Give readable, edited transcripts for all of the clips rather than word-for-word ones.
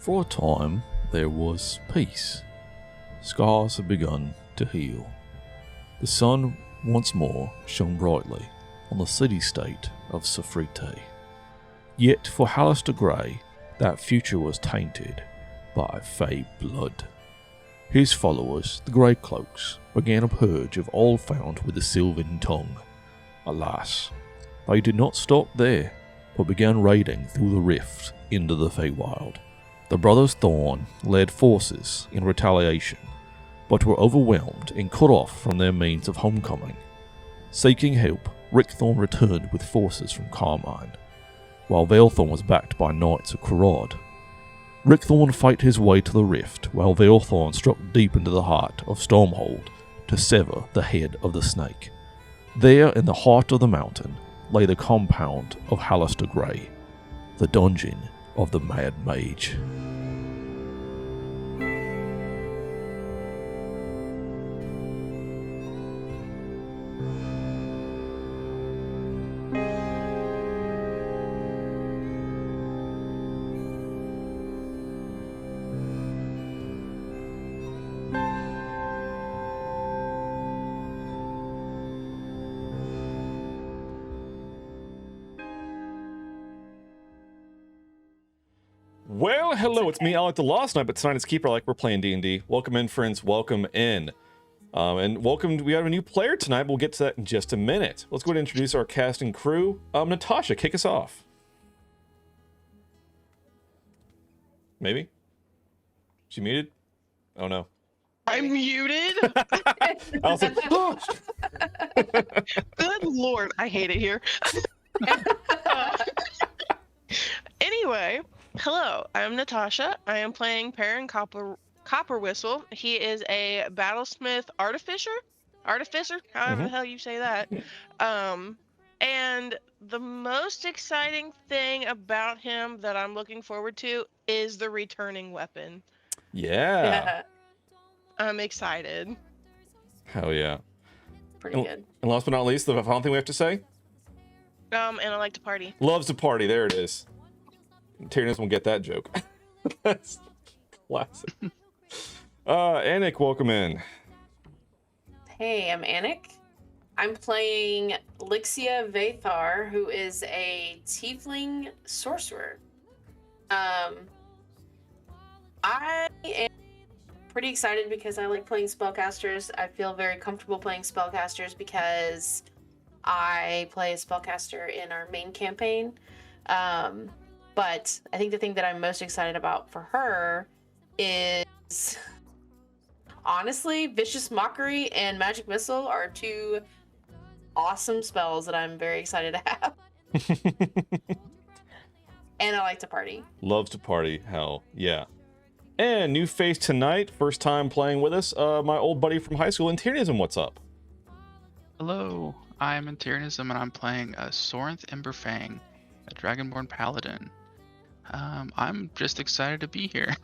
For a time, there was peace. Scars had begun to heal. The sun once more shone brightly on the city-state of Safrite. Yet for Halaster Grey, that future was tainted by Fey blood. His followers, the Grey Cloaks, began a purge of all found with the Sylvan tongue. Alas, they did not stop there, but began raiding through the rift into the Feywild. The Brothers Thorn led forces in retaliation, but were overwhelmed and cut off from their means of homecoming. Seeking help, Rickthorn returned with forces from Carmine, while Veilthorn was backed by knights of Kurod. Rickthorn fought his way to the rift, while Veilthorn struck deep into the heart of Stormhold to sever the head of the snake. There, in the heart of the mountain, lay the compound of Halaster Grey, the dungeon of the Mad Mage. Well, hello, it's me, Alec, the Lost Knight, but tonight it's Keeper, like we're playing D&D. Welcome in, friends, welcome in. And welcome, we have a new player tonight, but we'll get to that in just a minute. Let's go ahead and introduce our cast and crew. Natasha, kick us off. Maybe? She muted? Oh no. I'm muted? I was like, oh. Good lord, I hate it here. Anyway, hello, I'm Natasha. I am playing Perrin Copperwhistle. He is a battlesmith artificer, however the hell you say that. And the most exciting thing about him that I'm looking forward to is the returning weapon. Yeah. I'm excited. Hell yeah. Pretty good. And last but not least, the final thing we have to say? And I like to party. Loves to party, there it is. Tyrannus won't get that joke. That's classic. Anik, welcome in. Hey, I'm Anik. I'm playing Lixia Vathar, who is a tiefling sorcerer. I am pretty excited because I like playing spellcasters. I feel very comfortable playing spellcasters because I play a spellcaster in our main campaign. But I think the thing that I'm most excited about for her is, honestly, Vicious Mockery and Magic Missile are two awesome spells that I'm very excited to have. And I like to party. Loves to party, hell yeah. And new face tonight, first time playing with us, my old buddy from high school, Antagonism, what's up? Hello, I'm Antagonism and I'm playing Sorinth Emberfang, a Dragonborn Paladin. I'm just excited to be here.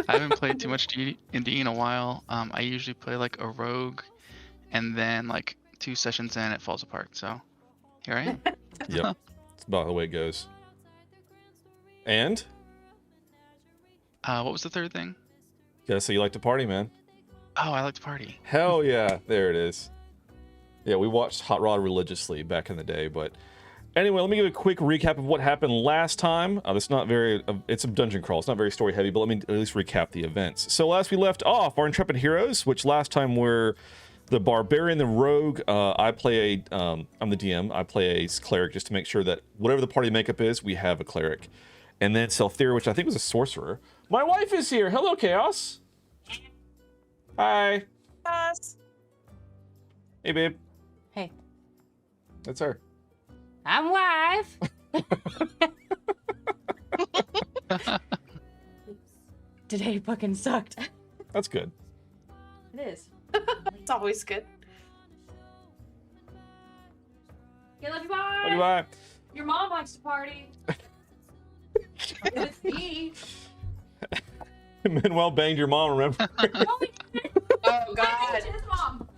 I haven't played too much D&D in a while. I usually play like a rogue, and then like 2 sessions in, it falls apart. So here I am. Yep, it's about the way it goes. And? What was the third thing? Yeah, so you like to party, man. Oh, I like to party. Hell yeah, there it is. Yeah, we watched Hot Rod religiously back in the day, but anyway, let me give a quick recap of what happened last time. It's not very, it's a dungeon crawl. It's not very story heavy, but let me at least recap the events. So last we left off, our intrepid heroes, which last time were the barbarian, the rogue. I'm the DM. I play a cleric just to make sure that whatever the party makeup is, we have a cleric. And then Selthira, which I think was a sorcerer. My wife is here. Hello, Chaos. Hi. Yes. Hey, babe. Hey. That's her. I'm wife. Today fucking sucked. That's good. It is. It's always good. Okay, love you, bye. Love you, bye. Your mom likes to party. With me. Manuel banged your mom, remember? Oh, God. His mom.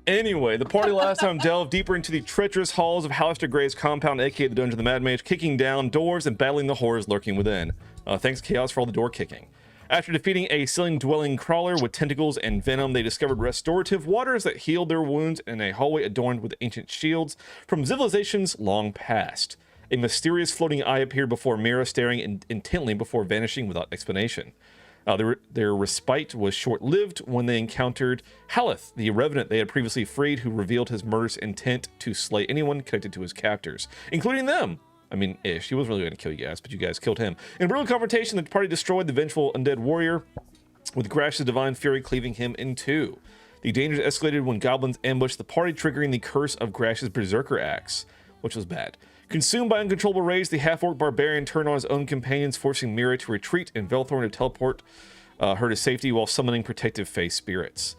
Anyway, the party last time delved deeper into the treacherous halls of Halaster Grey's compound, aka the Dungeon of the Mad Mage, kicking down doors and battling the horrors lurking within. Thanks, Chaos, for all the door kicking. After defeating a ceiling-dwelling crawler with tentacles and venom, they discovered restorative waters that healed their wounds in a hallway adorned with ancient shields from civilizations long past. A mysterious floating eye appeared before Mira, staring intently before vanishing without explanation. Their respite was short-lived when they encountered Haleth, the revenant they had previously freed, who revealed his murderous intent to slay anyone connected to his captors, including them. I mean, Ish. He wasn't really going to kill you guys, but you guys killed him. In a brutal confrontation, the party destroyed the vengeful undead warrior, with Grash's divine fury cleaving him in two. The dangers escalated when goblins ambushed the party, triggering the curse of Grash's berserker axe, which was bad. Consumed by uncontrollable rage, the half-orc barbarian turned on his own companions, forcing Mira to retreat and Velthorn to teleport her to safety while summoning protective face spirits.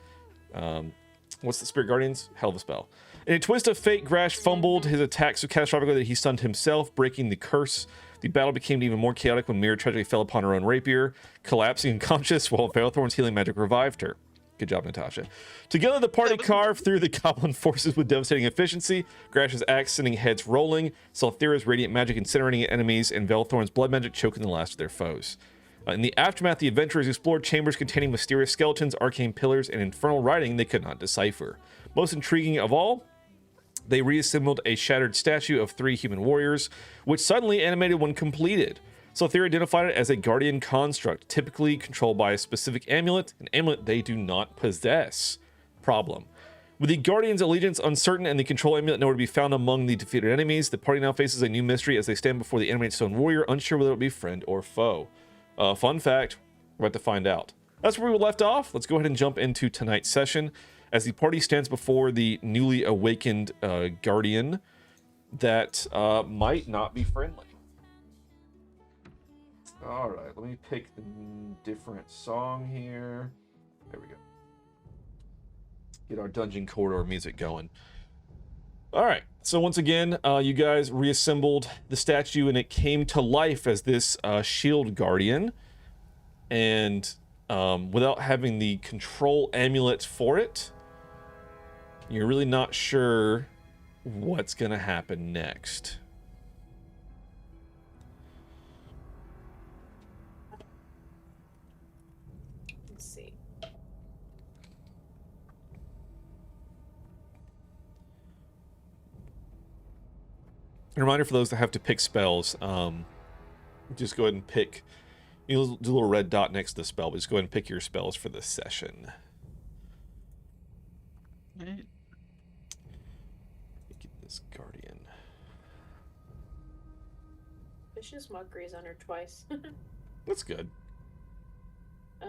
What's the Spirit Guardians? Hell of a spell. In a twist of fate, Grash fumbled his attack so catastrophically that he stunned himself, breaking the curse. The battle became even more chaotic when Mira tragically fell upon her own rapier, collapsing unconscious while Velthorn's healing magic revived her. Good job, Natasha. Together, the party carved through the goblin forces with devastating efficiency, Grash's axe sending heads rolling, Salthira's radiant magic incinerating enemies, and Velthorn's blood magic choking the last of their foes. In the aftermath, the adventurers explored chambers containing mysterious skeletons, arcane pillars, and infernal writing they could not decipher. Most intriguing of all, they reassembled a shattered statue of 3 human warriors, which suddenly animated when completed. Salthira identified it as a guardian construct, typically controlled by a specific amulet, an amulet they do not possess. Problem. With the Guardian's allegiance uncertain and the control amulet nowhere to be found among the defeated enemies, the party now faces a new mystery as they stand before the animated stone warrior, unsure whether it will be friend or foe. Fun fact, we're about to find out. That's where we left off. Let's go ahead and jump into tonight's session as the party stands before the newly awakened Guardian that might not be friendly. All right, let me pick a different song here. There we go. Get our Dungeon Corridor music going. All right, so once again, you guys reassembled the statue and it came to life as this shield guardian. And without having the control amulet for it, you're really not sure what's going to happen next. Let's see. A reminder for those that have to pick spells, just go ahead and pick, you'll do a little red dot next to the spell, but just go ahead and pick your spells for this session. Right. Get this Guardian. Vicious Mockery's on her twice. That's good. Okay,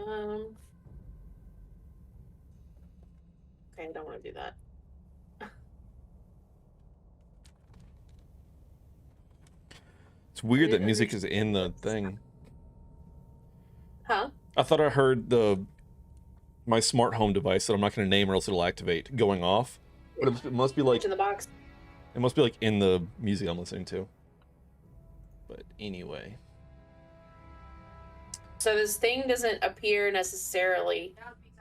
I don't want to do that. It's weird that music is in the thing. Huh? I thought I heard my smart home device that I'm not going to name or else it'll activate going off. But it must be like In the box. it must be like in the music I'm listening to. But anyway, So this thing doesn't appear necessarily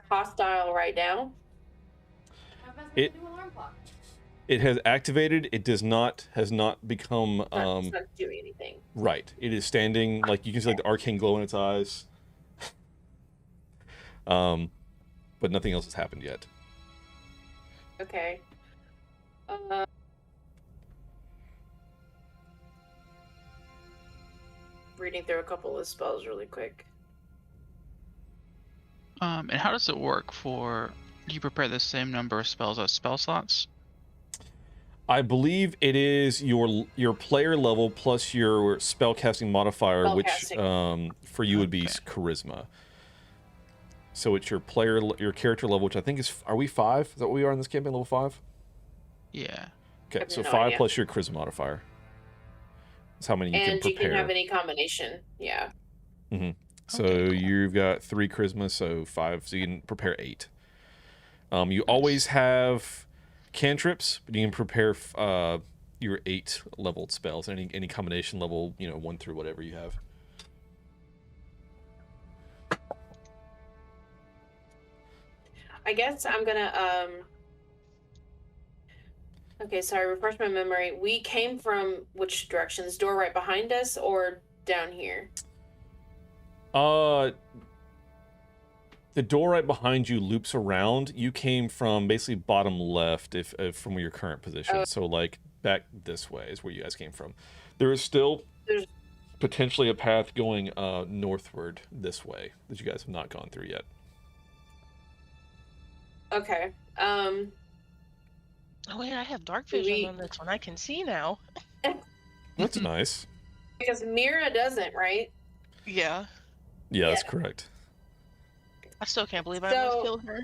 hostile right now. It- it has activated. It has not become It's not doing anything. right. It is standing like you can see like the arcane glow in its eyes. But nothing else has happened yet. Okay. Reading through a couple of spells really quick. And how does it work for you prepare the same number of spells as spell slots? I believe it is your player level plus your spellcasting modifier, which Spellcasting. For you would be Okay. charisma. So it's your character level, which I think is, are we 5? Is that what we are in this campaign, level 5? Yeah. Okay, have so no 5 idea. plus your charisma modifier. That's how many you can And you prepare. can have any combination. Yeah. So Okay, cool. you've got 3 charisma, so 5, so you can prepare 8. You always have cantrips, but you can prepare your 8 leveled spells, any combination level, 1 through whatever you have. I guess I'm gonna okay, so I refresh my memory. We came from which direction? This door right behind us or down here? The door right behind you loops around. You came from basically bottom left, if from your current position. Oh. So like back this way is where you guys came from. There is still There's potentially a path going northward this way that you guys have not gone through yet. okay. Oh wait, I have dark vision we- on this one. I can see now. That's nice. Because Mira doesn't, right? Yeah. Yeah, that's Yeah. correct. I still can't believe I So- almost killed her.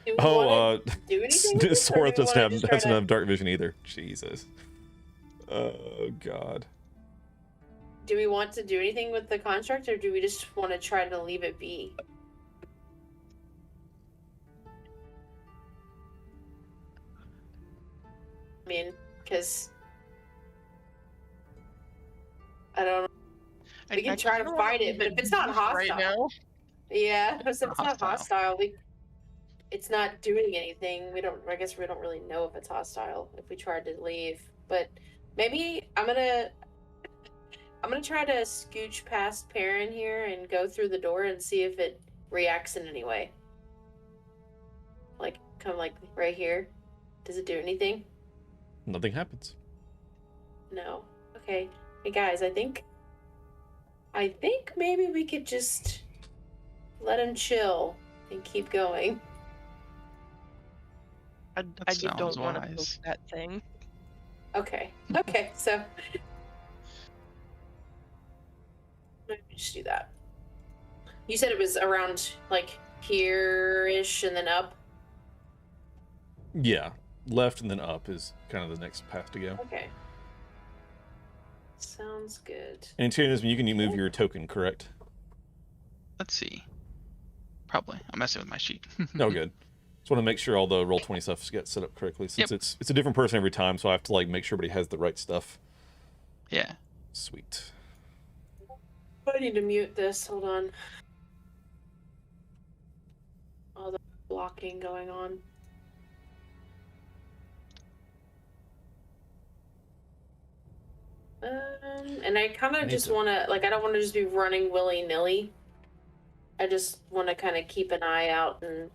Do we wanna do anything with this, or Sora do we wanna just try doesn't to- have dark vision either. Jesus. Oh God. Do we want to do anything with the construct, or do we just want to try to leave it be? I mean, because I don't know. We can try to kinda fight wanna it, but if leave it's not right hostile, now. yeah, if it's Not not hostile. hostile, it's not doing anything. I guess we don't really know if it's hostile if we tried to leave. But maybe I'm gonna try to scooch past Perrin here and go through the door and see if it reacts in any way. Like, come like right here. Does it do anything? Nothing happens. No. Okay. Hey guys, I think maybe we could just let him chill and keep going. I just sounds don't want to poke wise. that thing. Okay. Okay, so let me just do that. You said it was around like here-ish and then up. Yeah, left and then up is kind of the next path to go. Okay. Sounds good. And Antagonism, you can move your token, correct? Let's see. Probably. I'm messing with my sheet. No, good. Just want to make sure all the Roll20 stuff gets set up correctly, since Yep. it's a different person every time, so I have to like make sure everybody has the right stuff. Yeah. Sweet. I need to mute this. Hold on. All the blocking going on. And I kind I of need just to- want to, like, I don't want to just be running willy-nilly. I just want to kind of keep an eye out and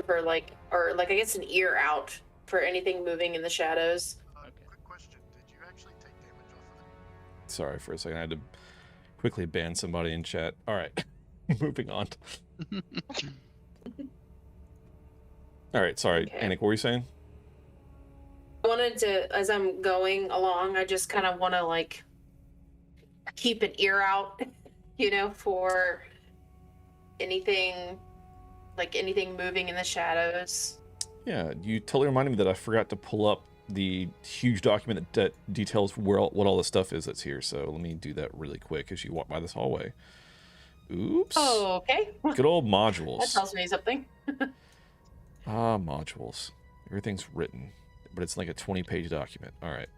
for like, or like I guess an ear out for anything moving in the shadows. Quick question: did you actually take damage off of it? Sorry for a second. I had to quickly ban somebody in chat. All right, moving on. All right, sorry, Okay. Anik, what were you saying? I wanted to, as I'm going along, I just kind of want to like keep an ear out, you know, for anything, like anything moving in the shadows. Yeah, you totally reminded me that I forgot to pull up the huge document that details what all the stuff is that's here. So let me do that really quick as you walk by this hallway. Oops. Oh, okay. Good old modules. That tells me something. Modules. Everything's written, but it's like a 20-page document. All right.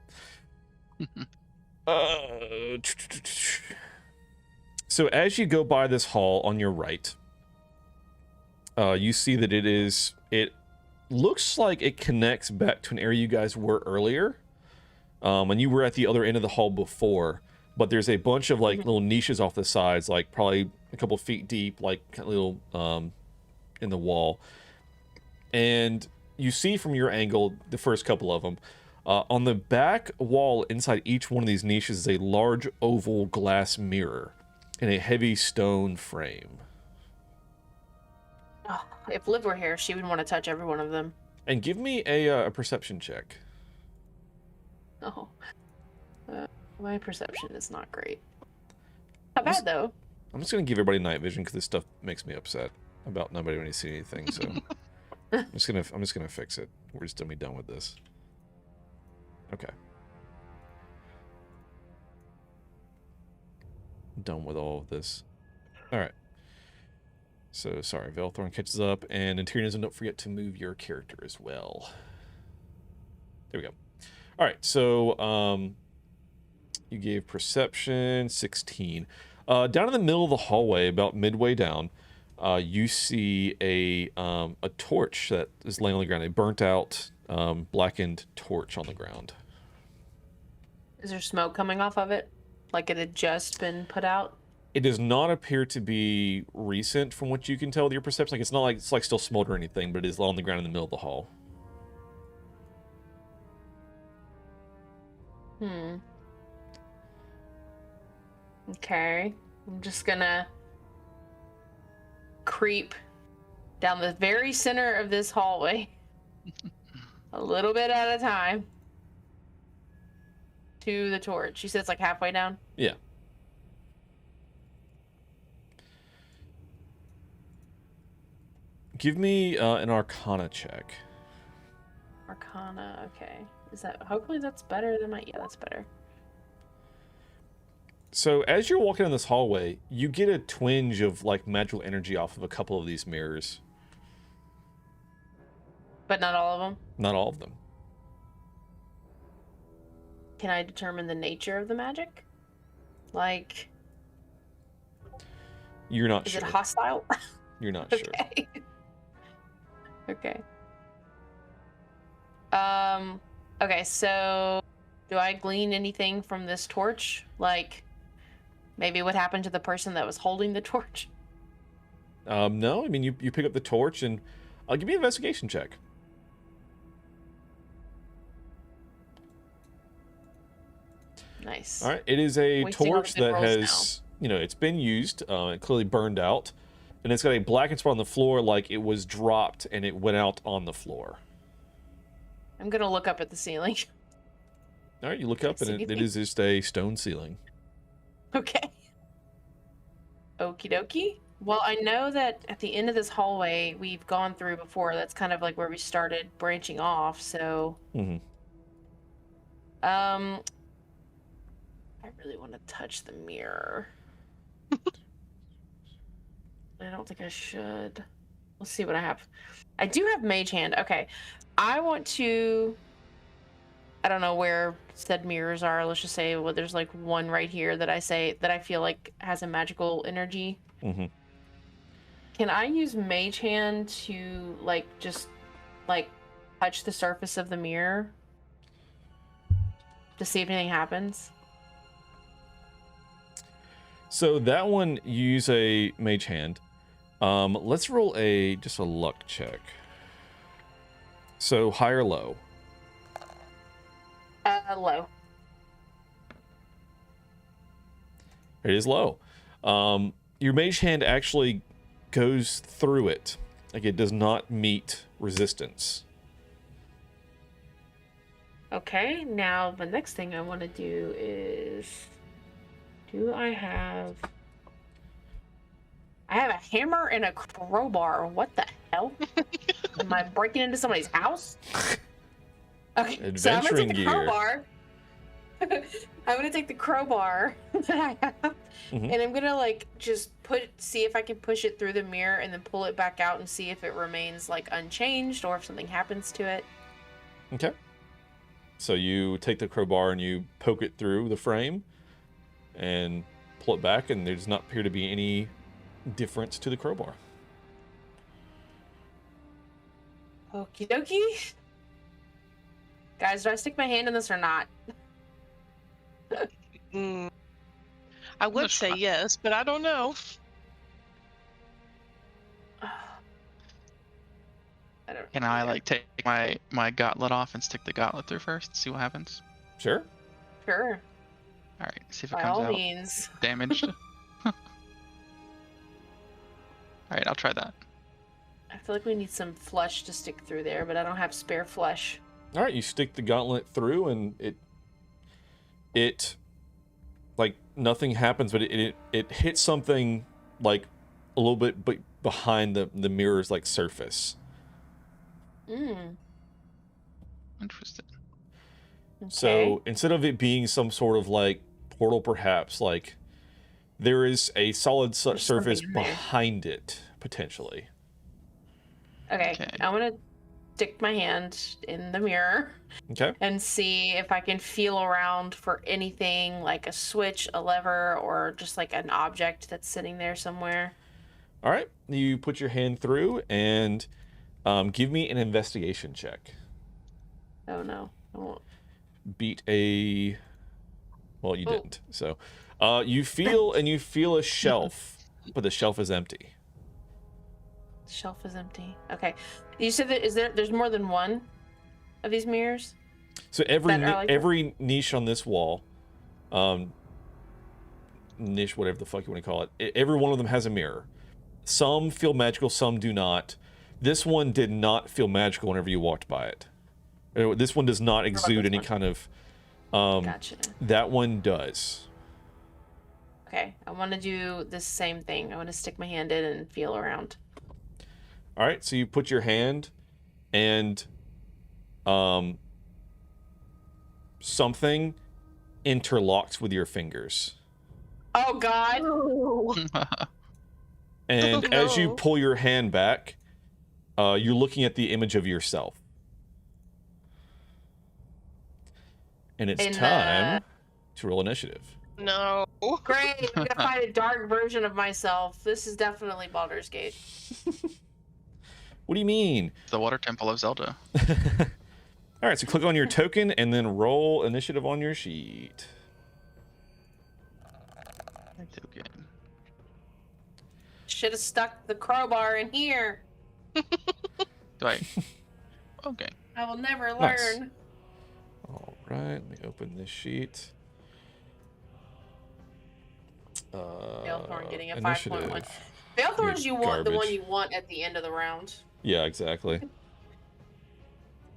So as you go by this hall on your right, you see that it looks like it connects back to an area you guys were earlier. And you were at the other end of the hall before, but there's a bunch of like little niches off the sides, like probably a couple feet deep, like kind of little in the wall. And you see from your angle, the first couple of them, on the back wall inside each one of these niches is a large oval glass mirror in a heavy stone frame. Oh, if Liv were here, she would want to touch every one of them. And give me a perception check. Oh. My perception is not great. Not bad, though. I'm just gonna give everybody night vision because this stuff makes me upset about nobody when you see anything. So I'm just gonna fix it. We're just gonna be done with this. Okay. Done with all of this. All right. So sorry, Velthorn catches up, and Interiornism, don't forget to move your character as well. There we go. All right, so you gave perception 16. Down in the middle of the hallway, about midway down, you see a torch that is laying on the ground, a burnt out, blackened torch on the ground. Is there smoke coming off of it? Like it had just been put out? It does not appear to be recent from what you can tell with your perception. Like it's not like it's like still smolder or anything, but it is on the ground in the middle of the hall. Okay. I'm just gonna creep down the very center of this hallway. A little bit at a time. To the torch. You said it's like halfway down? Yeah. Give me an Arcana check. Arcana, okay. Is that, hopefully that's better than my, yeah, that's better. So as you're walking in this hallway, you get a twinge of like magical energy off of a couple of these mirrors. But not all of them? Not all of them. Can I determine the nature of the magic? Like, You're not is sure. it hostile? You're not sure. Okay. Okay. Okay, so do I glean anything from this torch? Like, maybe what happened to the person that was holding the torch? No, I mean, you pick up the torch and give me an investigation check. Nice. All right, it is a Wasting all the torch good that rolls has, it's been used, it clearly burned out, and it's got a blackened spot on the floor like it was dropped and it went out on the floor. I'm gonna look up at the ceiling. All right, you look up and it is just a stone ceiling. Okay. Okie dokie. Well, I know that at the end of this hallway we've gone through before. That's kind of like where we started branching off, so... Mm-hmm. I really want to touch the mirror. I don't think I should. Let's see what I have. I do have Mage Hand. Okay. I want to... I don't know where said mirrors are. Let's just say, well, there's like one right here that I feel like has a magical energy. Mm-hmm. Can I use Mage Hand to like just like touch the surface of the mirror to see if anything happens? So that one, you use a mage hand. Let's roll just a luck check. So high or low? Low. It is low. Your mage hand actually goes through it. Like it does not meet resistance. Okay, now the next thing I want to do is... I have a hammer and a crowbar. What the hell? Am I breaking into somebody's house? Okay, so I'm gonna take the Adventuring gear. crowbar. I'm gonna take the crowbar that I have, Mhm. and I'm gonna like just see if I can push it through the mirror and then pull it back out and see if it remains like unchanged or if something happens to it. Okay. So you take the crowbar and you poke it through the frame and pull it back, and there does not appear to be any difference to the crowbar. Okie dokie. Guys, do I stick my hand in this or not? I would That's say fine. yes, but I don't know. I don't. Can I like take my gauntlet off and stick the gauntlet through first? See what happens. Sure. Sure. All right. See if it By comes all out means. damaged. All right. I'll try that. I feel like we need some flesh to stick through there, but I don't have spare flesh. All right, you stick the gauntlet through, and it like nothing happens, but it hits something like a little bit behind the mirror's like surface. Interesting. Okay. So instead of it being some sort of like portal, perhaps like there is a solid There's surface something in there. behind it potentially. Okay. Okay. I'm gonna stick my hand in the mirror Okay. and see if I can feel around for anything like a switch, a lever, or just like an object that's sitting there somewhere. All right, you put your hand through and give me an investigation check. Oh no. I won't. Beat a Well, you Oh. didn't. So, you feel a shelf, but the shelf is empty. The shelf is empty. Okay. You said that there's more than one of these mirrors? So every That are like every niche on this wall, niche, whatever the fuck you want to call it, every one of them has a mirror. Some feel magical, some do not. This one did not feel magical whenever you walked by it. This one does not exude any kind of. Gotcha. That one does. Okay. I want to do the same thing. I want to stick my hand in and feel around. All right, so you put your hand, and something interlocks with your fingers. Oh, God. And Oh, as you no. pull your hand back, you're looking at the image of yourself. And it's time to roll initiative. No. Great. I'm going to find a dark version of myself. This is definitely Baldur's Gate. What do you mean? The Water Temple of Zelda. All right, so click on your token and then roll initiative on your sheet. Token. Should have stuck the crowbar in here. Do I? Okay. I will never Nice. learn. All right, let me open this sheet. Balethorn getting a 5.1. Initiative. Balethorn's you want the one Garbage. you want at the end of the round. Yeah, exactly.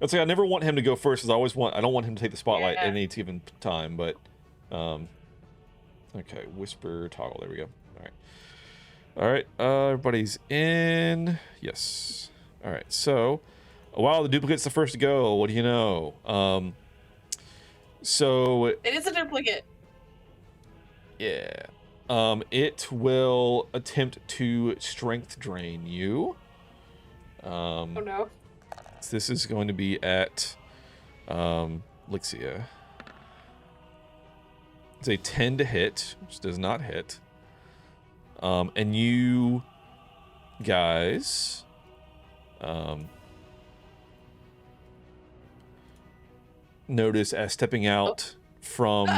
I'd say I never want him to go first, because I don't want him to take the spotlight at Yeah. any given time. But, okay, whisper toggle. There we go. All right, everybody's in. Yes. All right. So, wow, the duplicate's the first to go. What do you know? So It is a duplicate. yeah, it will attempt to strength drain you. Oh no. This is going to be at Lixia. It's a 10 to hit, which does not hit. And you guys notice as stepping out from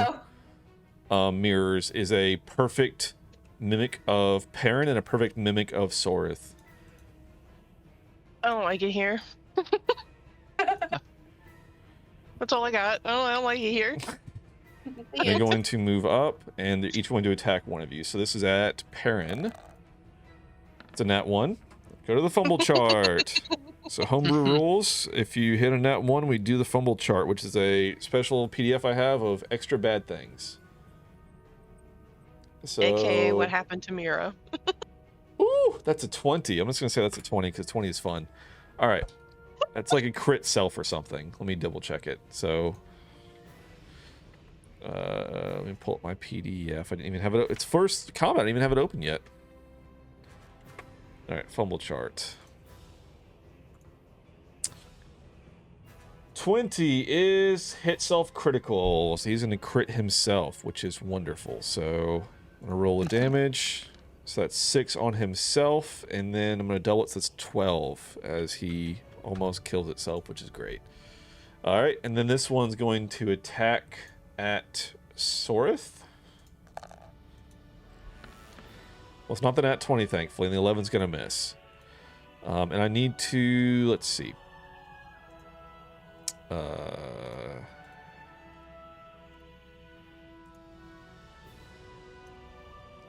mirrors is a perfect mimic of Perrin and a perfect mimic of Sorith. I don't like it here. That's all I got. I don't like it here. They're going to move up, and they're each going to attack one of you. So this is at Perrin. It's a nat 1. Go to the fumble chart. So homebrew rules. If you hit a nat 1, we do the fumble chart, which is a special PDF I have of extra bad things. So, AKA what happened to Mira. Ooh, that's a 20. I'm just going to say that's a 20 because 20 is fun. All right. That's like a crit self or something. Let me double check it. So, let me pull up my PDF. I didn't even have it. It's first combat. I didn't even have it open yet. All right, fumble chart. 20 is hit self critical. So he's going to crit himself, which is wonderful. So I'm going to roll the damage. So that's 6 on himself, and then I'm going to double it, so that's 12 as he almost kills itself, which is great. All right, and then this one's going to attack at Sorith. Well, it's not the nat 20, thankfully, and the 11's going to miss. And I need to, let's see.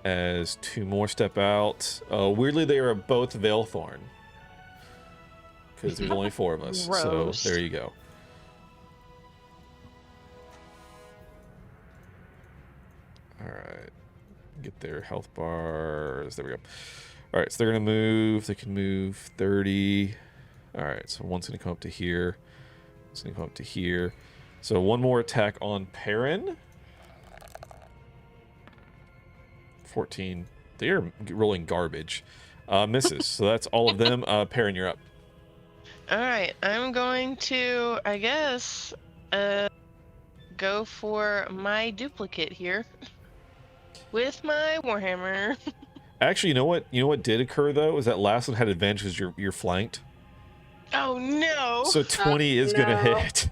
As 2 more step out. Weirdly, they are both Veilthorn. Because there's only 4 of us. Gross. So there you go. Alright. Get their health bars. There we go. Alright, so they're going to move. They can move 30. Alright, so one's going to come up to here. One's going to come up to here. So one more attack on Perrin. 14. They are rolling garbage. Misses. So that's all of them. Perrin, you're up. All right, I'm going to, I guess, go for my duplicate here with my Warhammer. Actually, you know what? You know what did occur though is that last one had advantage because you're flanked. Oh no! So 20 is gonna no. hit.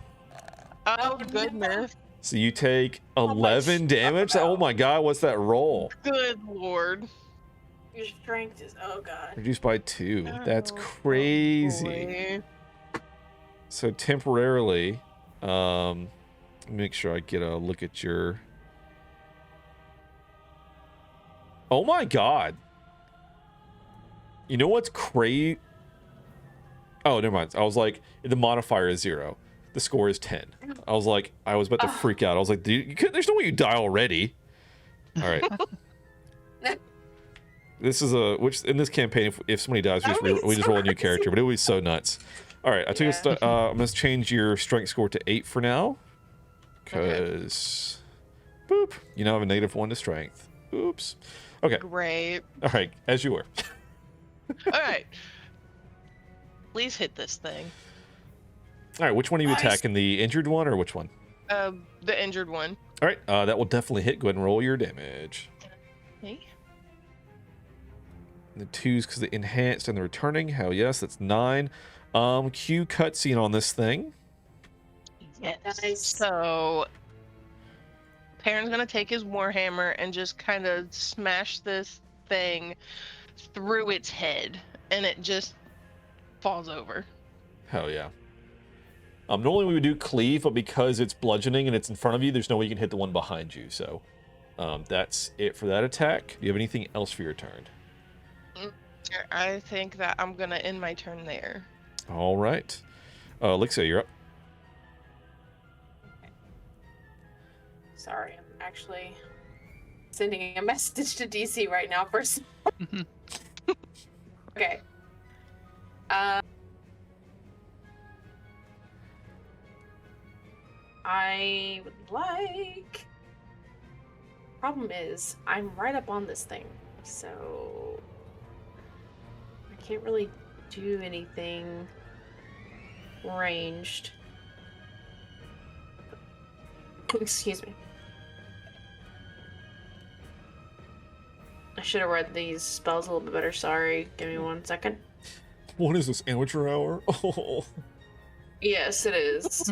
Oh goodness! So you take 11 damage. Oh my god, what's that roll? Good lord. Your strength is, oh god. Reduced by 2. That's Oh, crazy. boy. So temporarily, make sure I get a look at your. Oh my god. You know what's crazy? Oh, never mind. I was like, the modifier is 0. The score is 10. I was like, I was about to freak out. I was like, dude, you there's no way you die already. All right. This is which in this campaign, if somebody dies, we just roll a new character, but it was so nuts. All right, I took I'm gonna change your strength score to 8 for now, because boop, you now have a -1 to strength. Oops. Okay. Great. All right, as you were. All right. Please hit this thing. All right, which one are you Nice. attacking? The injured one or which one? The injured one. All right, that will definitely hit. Go ahead and roll your damage. Okay. The 2s because the enhanced and the returning. Hell yes, that's 9. Cue cutscene on this thing. Yes. Nice. So, Perrin's gonna take his warhammer and just kind of smash this thing through its head, and it just falls over. Hell yeah. Normally we would do cleave, but because it's bludgeoning and it's in front of you, there's no way you can hit the one behind you. So, that's it for that attack. Do you have anything else for your turn? I think that I'm gonna end my turn there. All right. Elixir, you're up. Sorry, I'm actually sending a message to DC right now for Okay. I would like. Problem is, I'm right up on this thing, so I can't really do anything ranged. Excuse me. I should have read these spells a little bit better. Sorry. Give me 1 second. What is this, amateur hour? Oh. Yes, it is.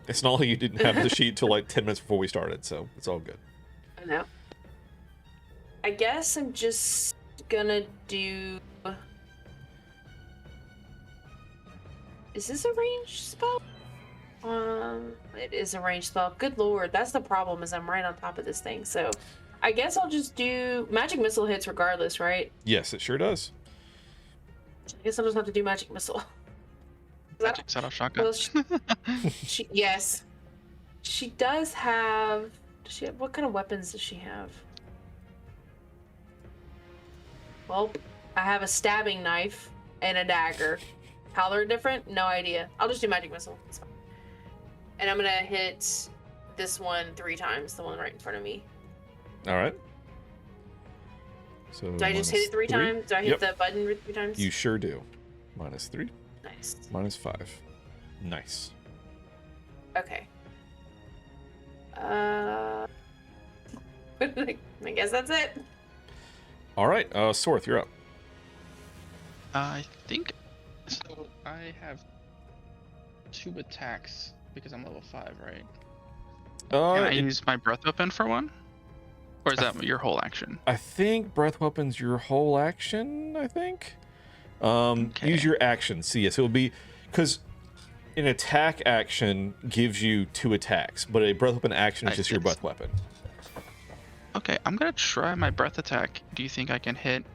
It's not like you didn't have the sheet till like 10 minutes before we started, so it's all good. I know. I guess I'm just gonna do. Is this a ranged spell? It is a ranged spell. Good lord, that's the problem. Is I'm right on top of this thing. So, I guess I'll just do magic missile hits regardless, right? Yes, it sure does. I guess I'll just have to do magic missile. Magic set off shotgun. Well, yes, she does have. Does she have? What kind of weapons does she have? Well, I have a stabbing knife and a dagger. How they're different? No idea. I'll just do magic missile. It's fine. And I'm gonna hit this one 3 times. The one right in front of me. All right. So Do I just hit it 3 times? Do I hit Yep. the button 3 times? You sure do. -3, Nice. -5. Nice. Okay. I guess that's it. All right, Sorth, you're up. I think so. I have 2 attacks because I'm level 5, right? Can I use my breath weapon for one? Or is that your whole action? I think breath weapon's your whole action. I think. Okay. Use your action. See, yes, it will be because an attack action gives you 2 attacks, but a breath weapon action is just your breath weapon. Okay, I'm gonna try my breath attack. Do you think I can hit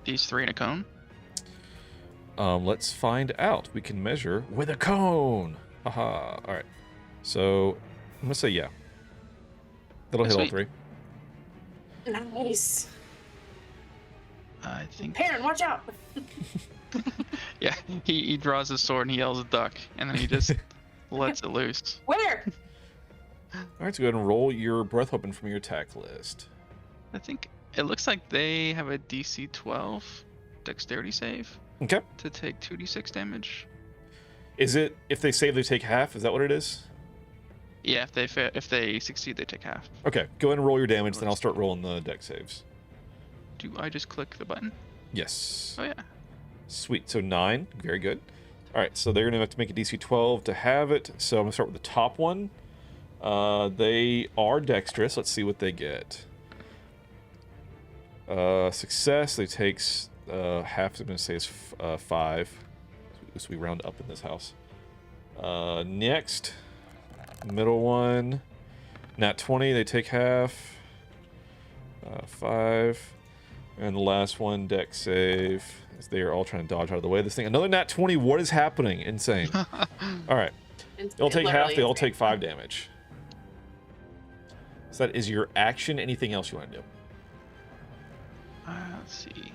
these 3 in a cone? Let's find out. We can measure with a cone. Haha. All right. So I'm gonna say yeah. That'll hit all Sweet. 3. Nice. I think. Perrin, watch out. Yeah, he draws his sword and he yells duck, and then he just lets it loose. Where? All right. So go ahead and roll your breath weapon from your attack list. I think it looks like they have a DC 12 dexterity save Okay. to take 2d6 damage. Is it if they save, they take half? Is that what it is? Yeah, if they succeed, they take half. Okay. Go ahead and roll your damage, then I'll start rolling the dex saves. Do I just click the button? Yes. Oh yeah. Sweet. So 9. Very good. All right. So they're going to have to make a DC 12 to have it. So I'm going to start with the top one. They are dexterous. Let's see what they get. Success, they takes half. I'm going to say is 5. So we round up in this house. Next, middle one, nat 20. They take half. 5. And the last one, dex save. As they are all trying to dodge out of the way of this thing. Another nat 20. What is happening? Insane. All right. They'll take half. They all take 5 damage. So that is your action. Anything else you want to do? Let's see.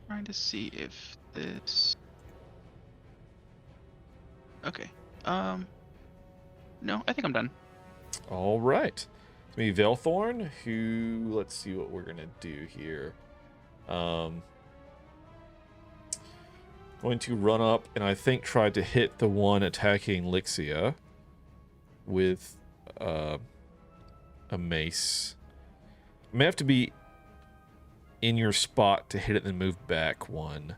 Trying to see if this. Okay. No, I think I'm done. All right. It's me, Velthorn, who, let's see what we're going to do here. Going to run up and I think try to hit the one attacking Lixia with a mace. I may have to be in your spot to hit it and then move back one.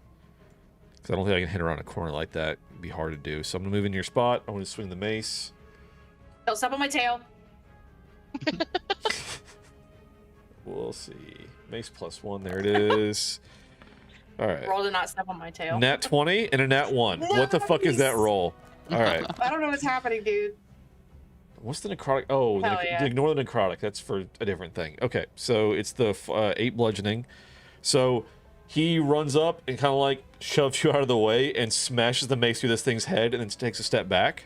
Because I don't think I can hit around a corner like that. It'd be hard to do. So I'm going to move in your spot. I'm going to swing the mace. Don't step on my tail. We'll see. Mace +1. There it is. All right. Roll to not step on my tail. Nat 20 and a nat 1. What the fuck is that roll? All right. I don't know what's happening, dude. What's the necrotic? Oh, Hell yeah. ignore the necrotic. That's for a different thing. Okay, so it's the 8 bludgeoning. So he runs up and kind of like shoves you out of the way and smashes the mace through this thing's head and then takes a step back.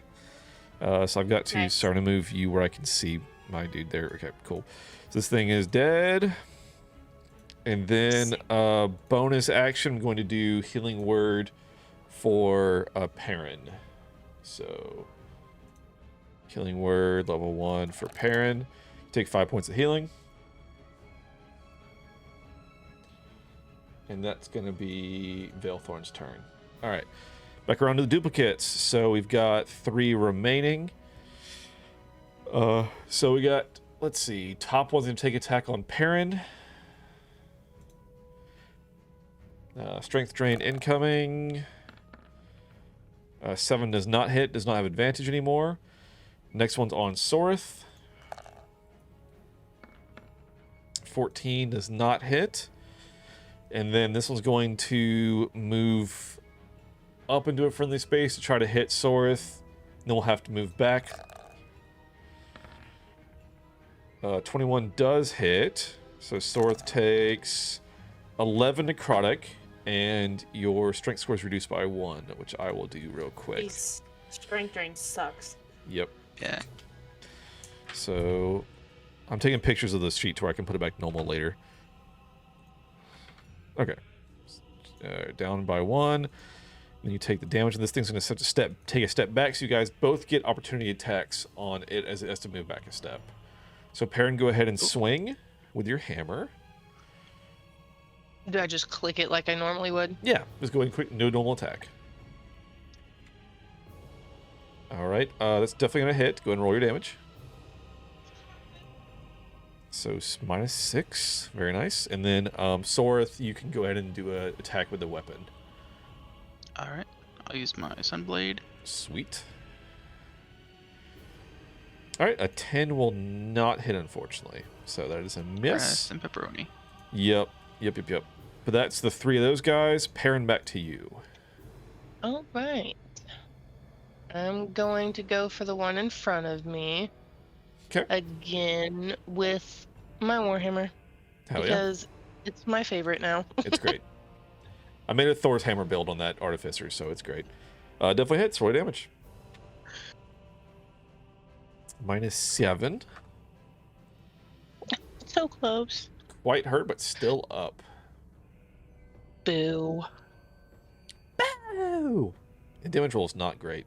So I've got to start to move you where I can see my dude there. Okay, cool. So this thing is dead. And then bonus action, I'm going to do Healing Word for Perrin. So Healing Word, level 1 for Perrin. Take 5 points of healing. And that's going to be Velthorn's turn. All right. Back around to the duplicates. So we've got 3 remaining. So we got, let's see, top one's going to take attack on Perrin. Strength drain incoming. 7 does not hit, does not have advantage anymore. Next one's on Sorith. 14 does not hit. And then this one's going to move up into a friendly space to try to hit Sorith. Then we'll have to move back. 21 does hit. So Sorith takes 11 necrotic. And your strength score is reduced by 1, which I will do real quick. Jeez. Strength drain sucks. Yep. Yeah. So I'm taking pictures of the sheet to where I can put it back normal later. Okay. Down by 1. Then you take the damage, and this thing's going to take a step back, so you guys both get opportunity attacks on it as it has to move back a step. So Perrin, go ahead and swing with your hammer. Do I just click it like I normally would? Yeah, just go ahead and quick, no normal attack. All right, that's definitely going to hit. Go ahead and roll your damage. So -6, very nice. And then Sorith, you can go ahead and do an attack with the weapon. All right. I'll use my Sunblade. Sweet. All right, a 10 will not hit, unfortunately. So that is a miss. Crest and pepperoni. Yep. But that's the 3 of those guys. Perrin, back to you. All right. I'm going to go for the one in front of me. Okay. Again with my Warhammer. Hell yeah. Because it's my favorite now. It's great. I made a Thor's hammer build on that Artificer, so it's great. Definitely hits. Roll damage. -7. So close. Quite hurt, but still up. Boo. Boo! The damage roll is not great.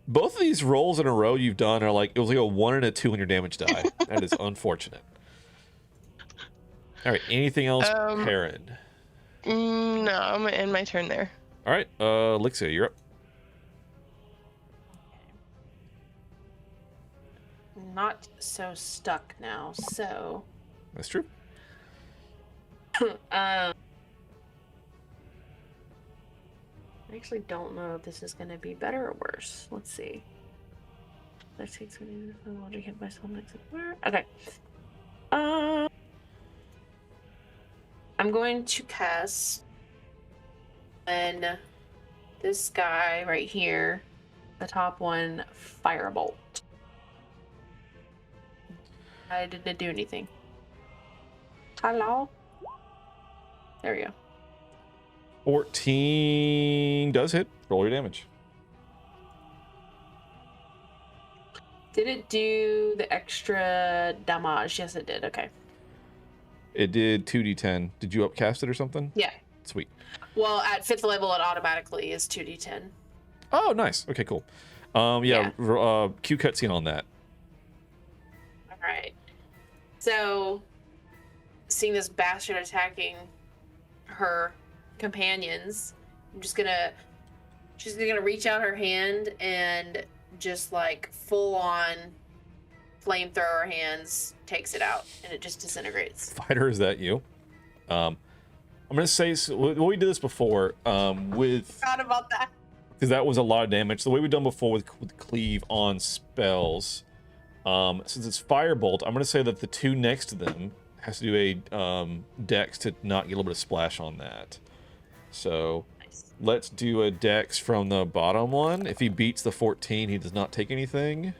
Both of these rolls in a row you've done are like, it was like a 1 and a 2 on your damage die. That is unfortunate. All right, anything else, Perrin? No, I'm going to end my turn there. All right, Lixia, you're up. Not so stuck now, so That's true. actually don't know if this is going to be better or worse. Let's see. That takes me to the logic hit by someone next to where? Okay. I'm going to cast and this guy right here, the top one, Firebolt. I didn't do anything. Hello? There we go. 14 does hit. Roll your damage. Did it do the extra damage? Yes, it did. Okay. It did 2d10. Did you upcast it or something? Yeah. Sweet. Well, at 5th level, it automatically is 2d10. Oh, nice. Okay, cool. Cue cutscene on that. All right. So, seeing this bastard attacking her companions, she's gonna reach out her hand and just like full on flamethrower hands takes it out, and it just disintegrates. Fighter, is that you? I'm gonna say we did this before with. Forgot about that. Because that was a lot of damage. The way we've done before with cleave on spells, since it's firebolt, I'm gonna say that the two next to them has to do a dex to not get a little bit of splash on that. So Nice. let's do a dex from the bottom one. If he beats the 14, he does not take anything.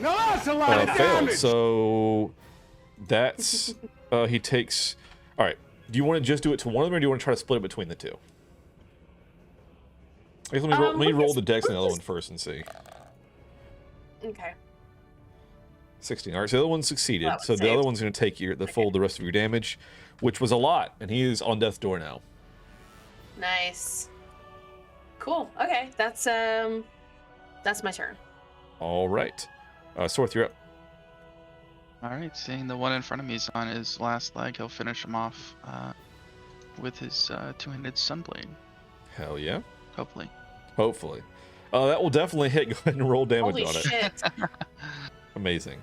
No, that's a lot of Failed. damage. So that's he takes. All right. Do you want to just do it to one of them, or do you want to try to split it between the two? I guess let me roll the dex on the other one first and see. Okay. 16. All right, so the other one succeeded. That one So the saved. other one's going to take the rest of your damage, which was a lot, and he is on death's door now. Nice. Cool. Okay, that's my turn. All right, Sorth, you're up. Alright, seeing the one in front of me is on his last leg, he'll finish him off with his two-handed sunblade, Hell yeah. hopefully. Hopefully, that will definitely hit. Go ahead and roll damage Holy on shit. it. Amazing.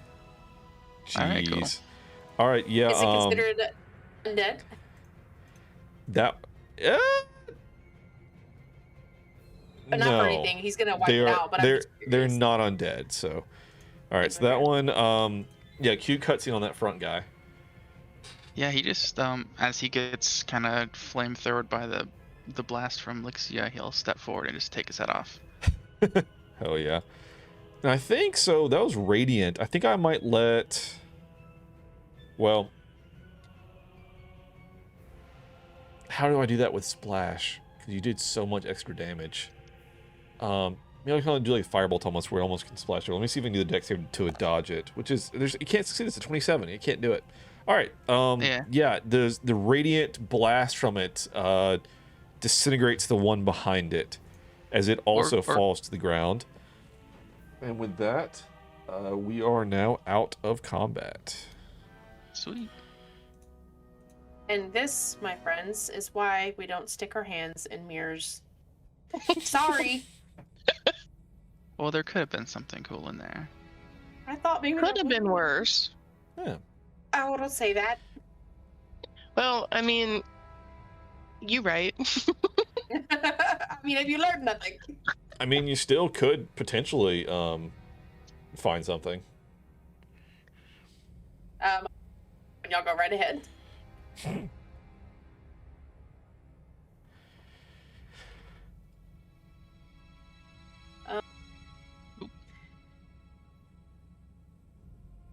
Jeez. All right, cool. All right, yeah. Is it considered undead? That. But not for anything. He's gonna wipe it out. But they're I'm just not undead. So, all right. So that one, cute cutscene on that front guy. Yeah, he just, as he gets kind of flamethrowed by the blast from Lixia, he'll step forward and just take his head off. Hell yeah. And I think so. That was radiant. I think I might let. Well, how do I do that with splash? Because you did so much extra damage. Maybe I can only do like firebolt almost, where it almost can splash. Let me see if I can do the dex save to dodge it, which is you can't succeed. It's a 27. You can't do it. All right. Yeah. The radiant blast from it disintegrates the one behind it, as it also falls to the ground. And with that, we are now out of combat. Sweet. And this, my friends, is why we don't stick our hands in mirrors. Sorry. Well, there could have been something cool in there. I thought maybe Could have been worse. Yeah. I wouldn't say that. Well, I mean, you right. I mean, have you learned nothing? I mean, you still could potentially find something. Y'all go right ahead.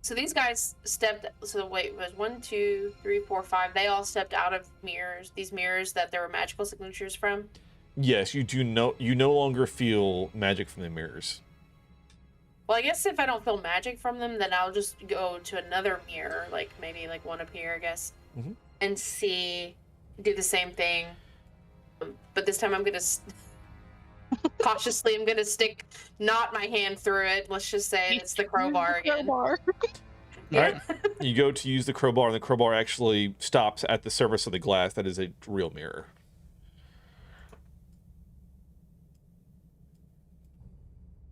So these guys stepped. So wait, it was 1, 2, 3, 4, 5. They all stepped out of mirrors. These mirrors that there were magical signatures from. Yes, you do. You no longer feel magic from the mirrors. Well, I guess if I don't feel magic from them, then I'll just go to another mirror, like maybe like one up here, I guess, and do the same thing. But this time I'm gonna cautiously. I'm gonna stick not my hand through it. Let's just say it's the crowbar again. Crowbar. All right. You go to use the crowbar, and the crowbar actually stops at the surface of the glass. That is a real mirror.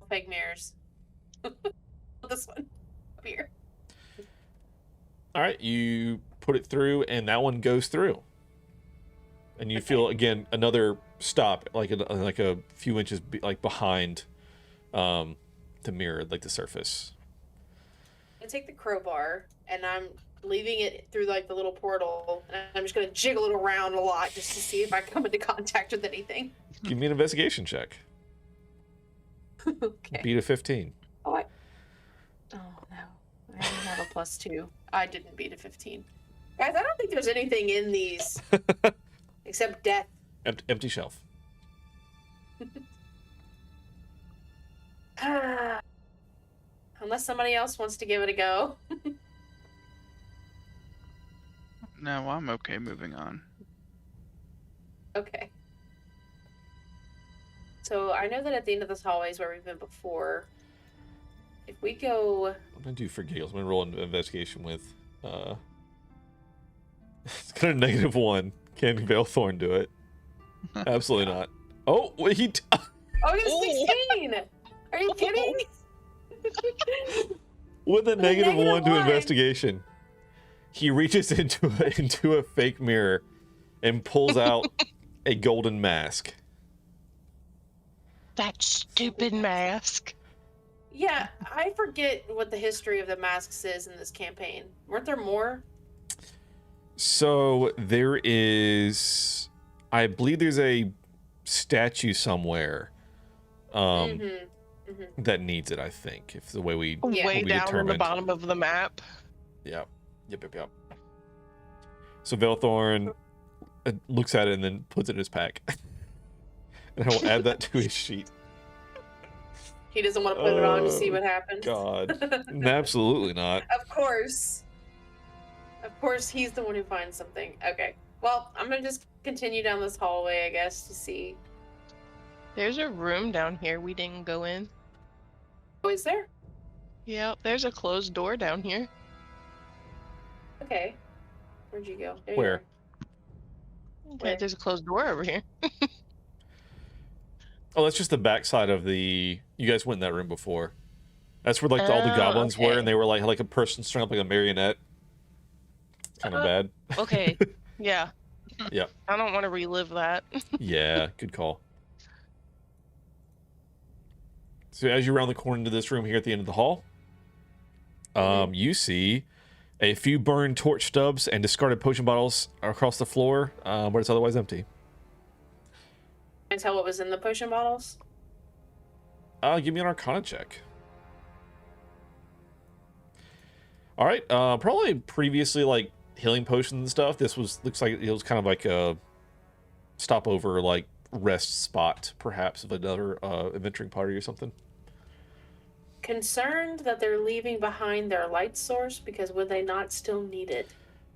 Fake mirrors. This one up here. All right, you put it through, and that one goes through. and you feel again another stop, like a few inches behind the mirror, like the surface. I take the crowbar and I'm leaving it through like the little portal, and I'm just gonna jiggle it around a lot just to see if I come into contact with anything. Give me an investigation check. Okay. Beat a 15. Oh no, I only have a +2. I didn't beat a 15. Guys, I don't think there's anything in these except death. Empty shelf. Unless somebody else wants to give it a go. No, I'm okay moving on. Okay. So I know that at the end of this hallway is where we've been before. If we go... I'm gonna do for giggles. I'm gonna roll an investigation with it's got a -1. Can Veilthorn do it? Absolutely not. Oh, wait, he Oh, it's 16! Are you kidding? with a -1 to -1. investigation. He reaches into a fake mirror and pulls out a golden mask. That stupid mask. Yeah, I forget what the history of the masks is in this campaign. Weren't there more? So there is, I believe there's a statue somewhere that needs it, I think, if the way we Yeah. Way we down on the determined. bottom of the map. Yep. So Veilthorn looks at it and then puts it in his pack. And I will add that to his sheet. He doesn't want to put it on to see what happens. God. Absolutely not. Of course. Of course, he's the one who finds something. Okay. Well, I'm gonna just continue down this hallway, I guess, to see. There's a room down here we didn't go in. Oh, is there? Yeah, there's a closed door down here. Okay. Where'd you go? There you Where? are. Okay, Where? there's a closed door over here. Oh, that's just the backside of the. You guys went in that room before. That's where all the Oh, goblins were, okay. and they were like a person strung up like a marionette. Kind of bad. Okay, yeah. Yep. I don't want to relive that. Yeah, good call. So as you round the corner into this room here at the end of the hall, you see a few burned torch stubs and discarded potion bottles across the floor, but it's otherwise empty. Can I tell what was in the potion bottles? Give me an Arcana check. All right. Probably previously like healing potions and stuff. This looks like it was kind of like a stopover, like rest spot, perhaps of another adventuring party or something. Concerned that they're leaving behind their light source because would they not still need it?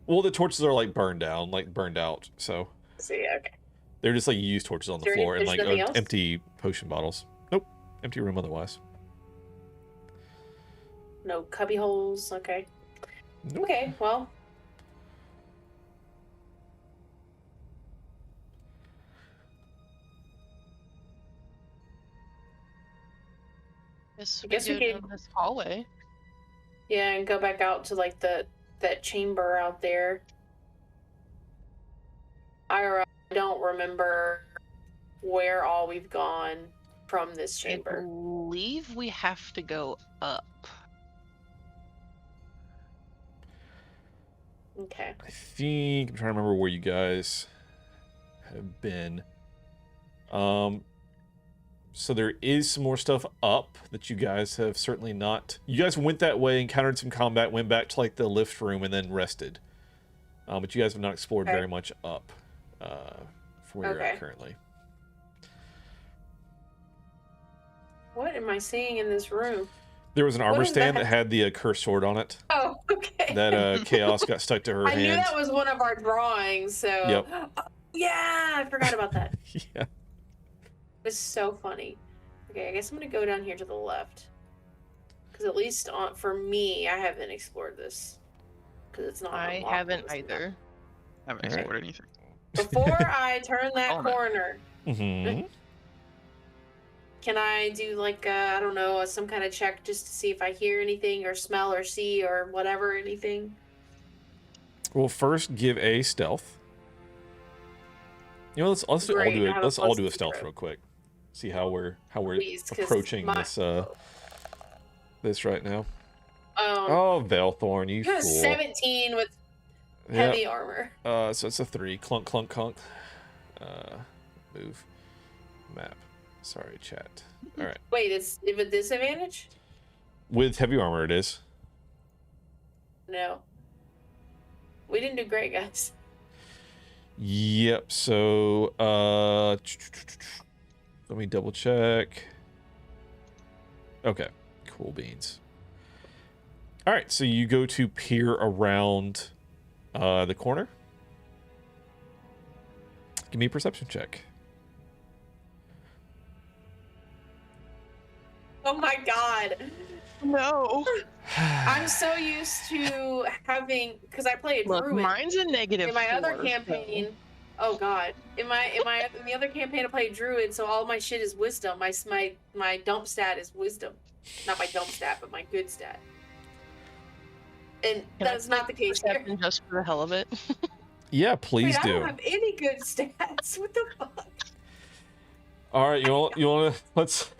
Well, the torches are like burned out, so See, okay. they're just like used torches on the There- floor and there's like nothing else? empty potion bottles. Nope, empty room otherwise. No cubby holes. Okay. Nope. Okay. Well, Guess I guess we go could- down this hallway. yeah, and go back out to like that chamber out there. I don't remember where all we've gone from this I chamber. believe we have to go up. Okay. I think I'm trying to remember where you guys have been. So there is some more stuff up that you guys have certainly not. You guys went that way, encountered some combat, went back to like the lift room, and then rested. But you guys have not explored Okay. very much up from where you're Okay. at currently. What am I seeing in this room? There was an armor is stand that? that had the cursed sword on it. Oh, okay. That chaos got stuck to her I hand. knew that was one of our drawings, so. Yep. Yeah, I forgot about that. Yeah. It's so funny. Okay, I guess I'm gonna go down here to the left. Because at least for me, I haven't explored this. Because it's not. I unlocked haven't on this map. either. I haven't Alright. explored anything. Before I turn that Oh, no. corner, Mm-hmm. can I do like I don't know, some kind of check just to see if I hear anything or smell or see or whatever, anything? Well, first give a stealth. You know, let's all Great, do I it. have a Let's all do a plus stealth 0. real quick. See how we're Please, 'cause approaching my- this right now. Um, Oh, Velthorn, you you have fool. 17 with heavy armor. So it's a 3. Clunk, clunk, clunk. Move. Map. Sorry, chat. All right. Wait, it's with disadvantage? With heavy armor, it is. No. We didn't do great, guys. Yep. So, let me double check. Okay. Cool beans. All right. So you go to peer around the corner. Give me a perception check. Oh my god. No. I'm so used to having, because I play a Look, druid mine's a negative. in my other 4, campaign. Oh god, in the other campaign I played druid, so all my shit is wisdom. My dump stat is wisdom, not my dump stat, but my good stat. And Can I that's not the case here. Perception just for the hell of it. Yeah, please Wait, I do. don't have any good stats. What the fuck? All right. You want to let's.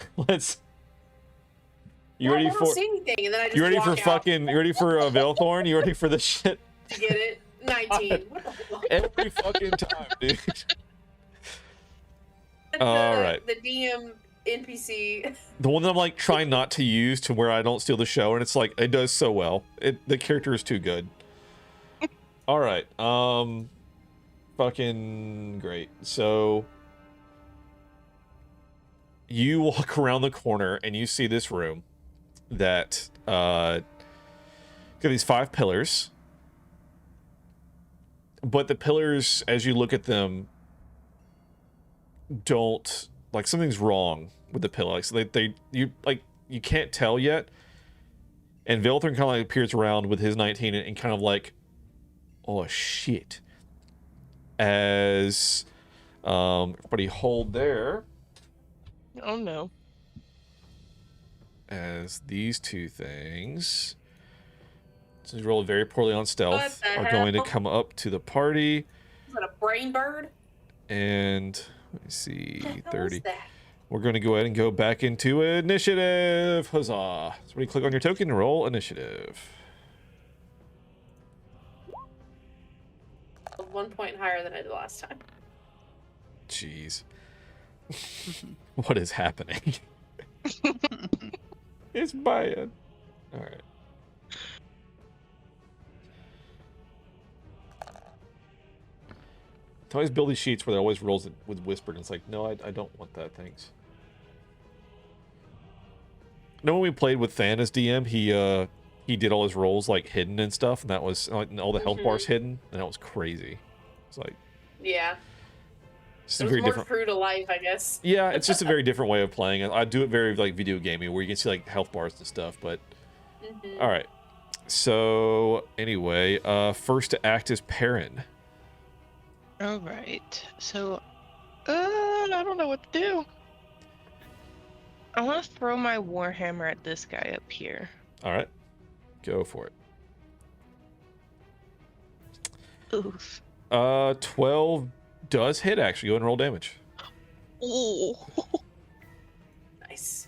You ready I for? don't see anything, and then I just You ready walk for out fucking? You ready for Velthorn? You ready for this shit? to get it. 19. What the fuck? Every fucking time, dude. The- All right. The DM NPC. The one that I'm like trying not to use to where I don't steal the show, and it's like it does so well. The character is too good. All right. Fucking great. So you walk around the corner and you see this room that got these 5 pillars. But the pillars, as you look at them, don't like something's wrong with the pillar. Like, so you can't tell yet. And Velthorn kind of like appears around with his 19 and kind of like, oh shit. As everybody hold there. Oh no. As these 2 things, since you rolled very poorly on stealth, What the are going to hell? come up to the party. Is that a brain bird? And let me see, What the hell 30. is that? We're going to go ahead and go back into initiative. Huzzah. So when you click on your token, roll initiative. 1 point higher than I did last time. Jeez. What is happening? It's bad. All right. I always build these sheets where there always rolls it with whispered, and it's like, no, I don't want that. Thanks. You know when we played with Than as DM, he did all his rolls like hidden and stuff, and that was like all the health bars hidden, and that was crazy. It's like, Yeah. it's It a was very more different. true to life, I guess. Yeah, it's just a very different way of playing. I do it very like video gamey, where you can see like health bars and stuff. But all right. So anyway, first to act is Perrin. All right. So, I don't know what to do. I want to throw my warhammer at this guy up here. All right, go for it. Oof. 12 does hit actually. Go ahead and roll damage. Ooh. Nice.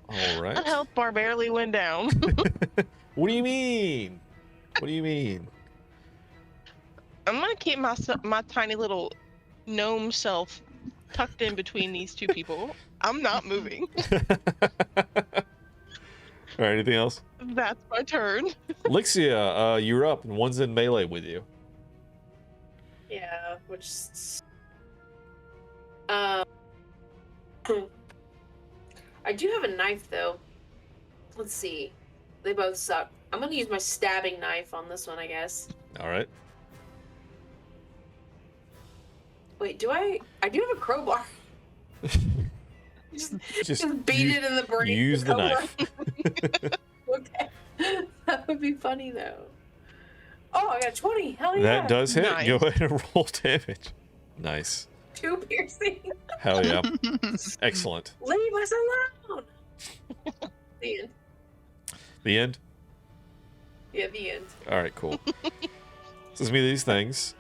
All right. That health bar barely went down. What do you mean? What do you mean? I'm gonna keep my tiny little gnome self tucked in between these 2 people. I'm not moving. All right. Anything else? That's my turn. Lixia, you're up, and one's in melee with you. Yeah, which. I do have a knife though. Let's see. They both suck. I'm gonna use my stabbing knife on this one, I guess. All right. Wait, do I? I do have a crowbar. Just beat use- it in the brain. Use the knife. Okay. That would be funny though. Oh, I got 20. Hell yeah. That does hit. Nice. Go ahead and roll damage. Nice. 2 piercing. Hell yeah. Excellent. Leave us alone. The end. The end? Yeah, the end. All right, cool. So it's me these things.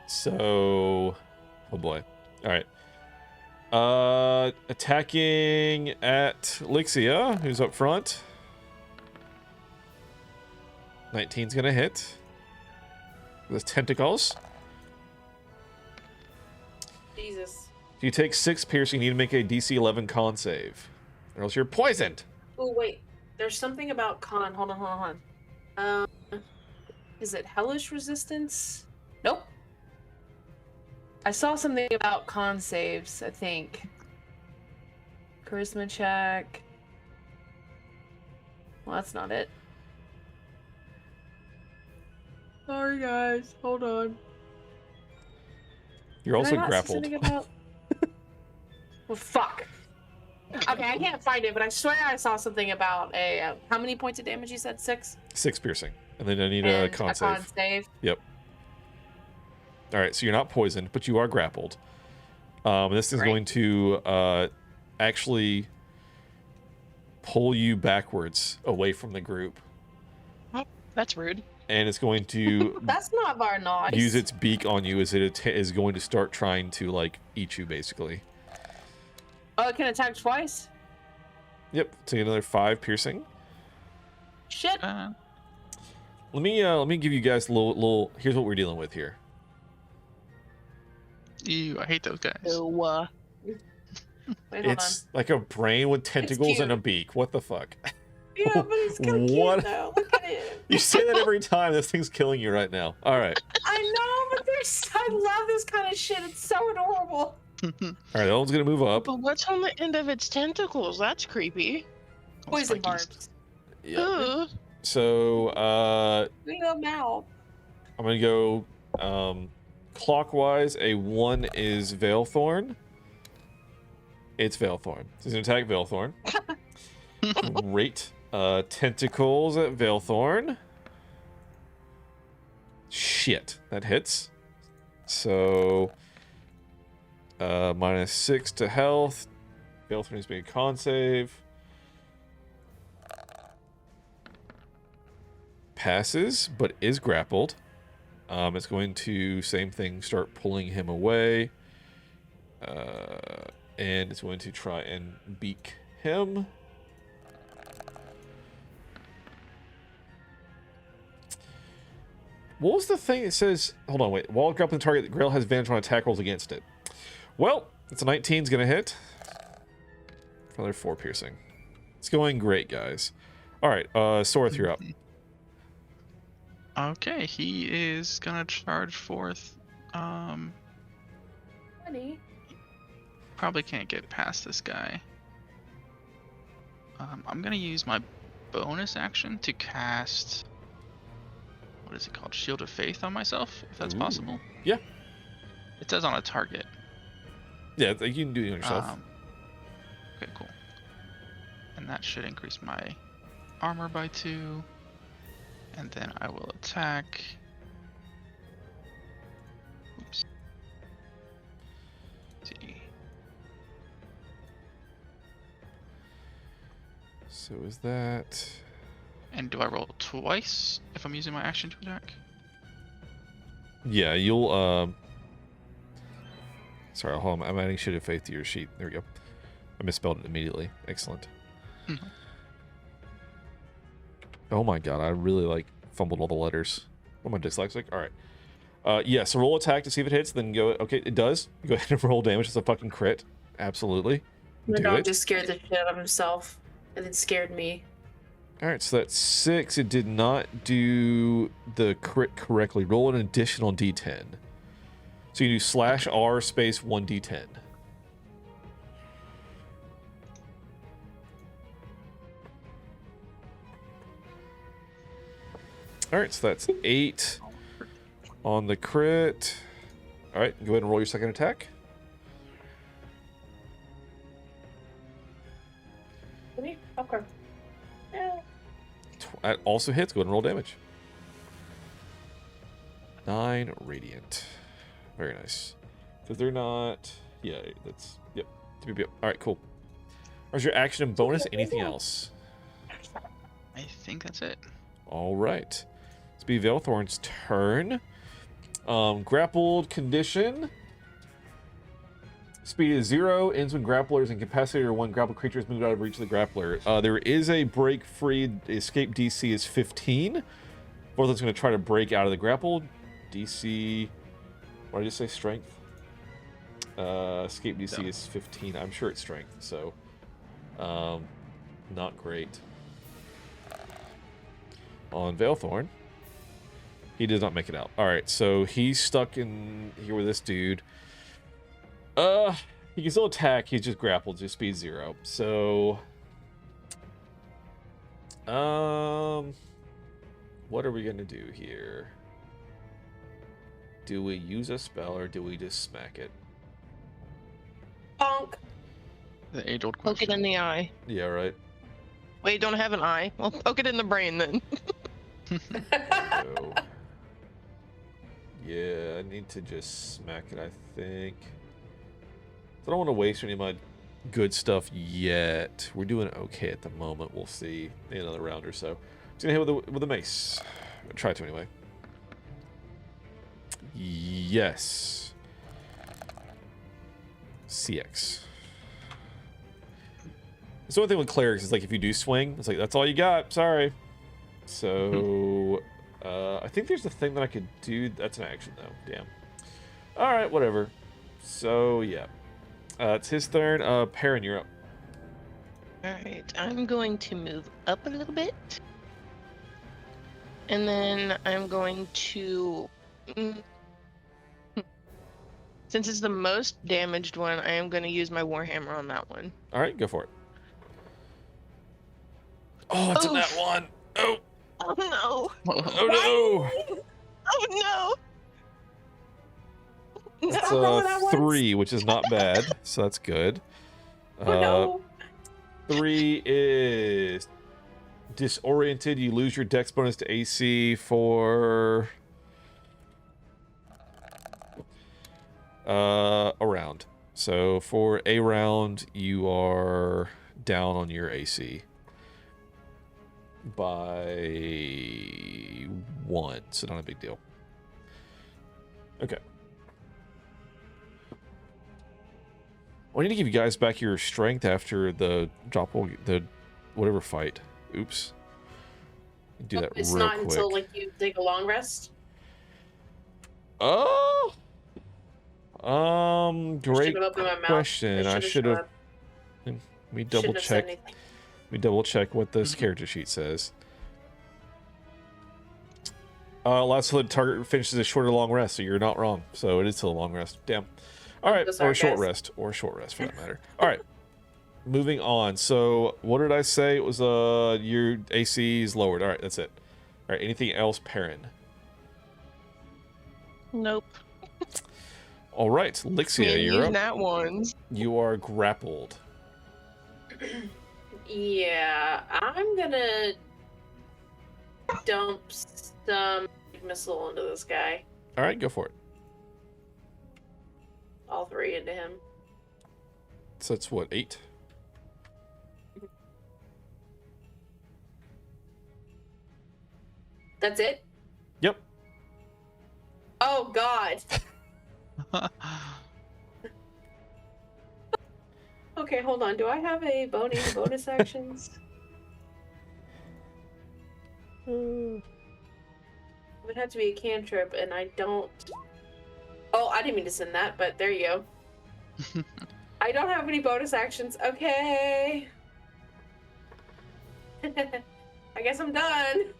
So, oh boy. All right. Attacking at Lixia, who's up front. 19's gonna hit with tentacles. Jesus. If you take 6 piercing, you need to make a DC 11 con save, or else you're poisoned. Oh wait, there's something about con. Hold on. Is it hellish resistance? Nope. I saw something about con saves, I think. Charisma check. Well, that's not it. Sorry, guys. Hold on. You're also Did I not see grappled. something about... Well, fuck. Okay, I can't find it, but I swear I saw something about a... how many points of damage you said? 6? 6 piercing, and then I need a con save. Yep. All right, so you're not poisoned, but you are grappled. This is going to actually pull you backwards away from the group. Oh, that's rude. And it's going to That's not very nice. use its beak on you as it is going to start trying to, like, eat you, basically. Oh, it can attack twice? Yep, take another 5 piercing. Shit. Let me give you guys a little. Here's what we're dealing with here. Ew, I hate those guys. So, Wait, hold It's like a brain with tentacles and a beak. What the fuck? on. Yeah, but it's kind of What? cute, though. Look at it. You say that every time. This thing's killing you right now. All right. I know, but I love this kind of shit. It's so adorable. All right, that one's gonna move up. but what's on the end of its tentacles? That's creepy. Poison Spikies. barbs. Yep. Ugh. So We go now. I'm gonna go clockwise. A 1 is Veilthorn. It's Veilthorn. So he's gonna attack Veilthorn. Great. Tentacles at Veilthorn. Shit, that hits. So -6 to health. Veilthorn needs to make a con save. Passes, but is grappled. It's going to, same thing, start pulling him away. And it's going to try and beak him. What was the thing that says, hold on, wait. While grappling target, the Grail has advantage on attack rolls against it. Well, it's a 19's going to hit. Another 4 piercing. It's going great, guys. All right, Sorth, you're up. Okay, he is gonna charge forth. Honey. Probably can't get past this guy. I'm gonna use my bonus action to cast. What is it called? Shield of Faith on myself, if that's Ooh. possible. Yeah. It says on a target. Yeah, you can do it on yourself. Okay, cool. And that should increase my armor by 2. And then I will attack. Oops. Let's see. So is that... And do I roll twice if I'm using my action to attack? Yeah, you'll, Sorry, hold on. I'm adding Shield of Faith to your sheet. There we go. I misspelled it immediately. Excellent. Mhm. Oh my god, I really, like, fumbled all the letters. Am I dyslexic? Alright. Yeah, so roll attack to see if it hits, then go... Okay, it does. Go ahead and roll damage. It's a fucking crit. Absolutely. My Do dog it. just scared the shit out of himself. And then scared me. Alright, so that's 6. It did not do the crit correctly. Roll an additional d10. So you do /R space 1d10. Alright, so that's 8 on the crit. Alright, go ahead and roll your second attack. Ready? Okay. Yeah. That also hits. Go ahead and roll damage. 9 radiant. Very nice. Because they're not... Yeah, that's... Yep. Alright, cool. Where's your action and bonus? Anything else? I think that's it. All right. It's be Velthorn's turn. Grappled condition. Speed is 0. Ends when grappler is incapacitated or one grappled creature is moved out of reach of the grappler. There is a break free. Escape DC is 15. Velthorn's going to try to break out of the grapple. DC. What did I just say? Strength? Escape DC is 15. I'm sure it's strength, so not great. On Velthorn, he did not make it out. All right, so he's stuck in here with this dude. He can still attack. He's just grappled, just speed 0. So, what are we gonna do here? Do we use a spell or do we just smack it? Bonk. The age-old Poke question. it in the eye. Yeah, right. Wait, don't have an eye. Well, poke it in the brain then. So, yeah, I need to just smack it, I think. I don't want to waste any of my good stuff yet. We're doing okay at the moment. We'll see in another round or so. Just gonna hit with a mace. I'm gonna try to anyway. Yes. CX. It's the only thing with clerics is like if you do swing, it's like that's all you got. Sorry. So I think there's a thing that I could do. That's an action though. Damn. All right, whatever. So yeah, it's his turn. Perrin, you're up. Alright, I'm going to move up a little bit. And then I'm going to... Since it's the most damaged one, I am going to use my Warhammer on that one. All right, go for it. Oh, it's in that one. Oh, Oh no! oh no! Oh no! It's No! a 3, which is not bad, so that's good. No. 3 is disoriented. You lose your dex bonus to AC for a round. So for a round, you are down on your AC by 1, so not a big deal. Okay. I need to give you guys back your strength after the the whatever fight. Oops. Do that It's real not quick. until like you take a long rest. Oh. Great Should've opened my mouth. question. I should have. shut Let me up. double Shouldn't have said check. anything. Let me double check what this character sheet says. Last till the target finishes a short or long rest, so you're not wrong. So it is still a long rest. Damn. All right, So sorry, or a short guys. rest, or a short rest for that matter. All right, moving on. So what did I say? It was your AC is lowered. All right, that's it. All right, anything else, Perrin? Nope. All right, Lixia, you're Use up. that ones. You are grappled. Yeah, I'm gonna dump some missile into this guy. All right, go for it. All 3 into him. So that's what, 8? That's it? Yep. Oh god. Okay, hold on. Do I have a bonus actions? It would have to be a cantrip, and I don't. Oh, I didn't mean to send that, but there you go. I don't have any bonus actions. Okay. I guess I'm done.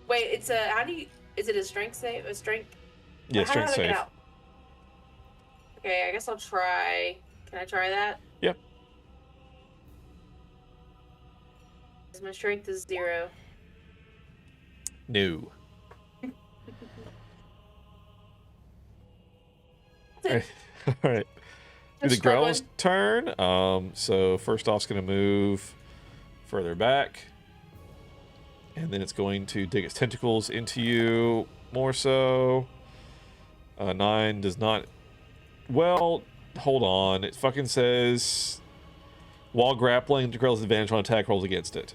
Wait, it's a. How do you? Is it a strength save? A strength? Yeah, How do I strength get save. out? Okay, I guess I'll try. Can I try that? Yep. 'Cause my strength is 0. No. That's it. All right. Do the Just Growl's struggling. turn. So first off's going to move further back. And then it's going to dig its tentacles into you more so. 9 does not... Well, hold on. It fucking says... While grappling, the Growl's advantage on attack rolls against it.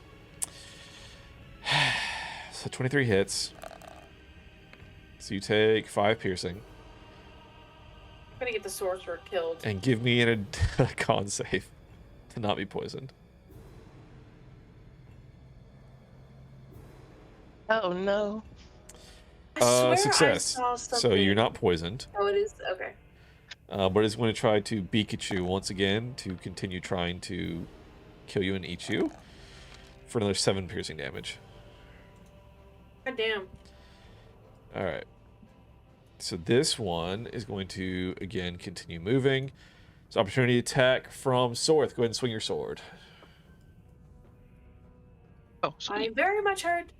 So 23 hits. So you take 5 piercing. I'm gonna get the sorcerer killed. And give me a con save to not be poisoned. Oh no. I swear I Success. saw So something. you're not poisoned. Oh, it is? Okay. But it's going to try to beak at you once again to continue trying to kill you and eat you for another 7 piercing damage. God damn. Alright. So this one is going to, again, continue moving. It's opportunity attack from Sorth. Go ahead and swing your sword. Oh, sweet. I'm very much hurt.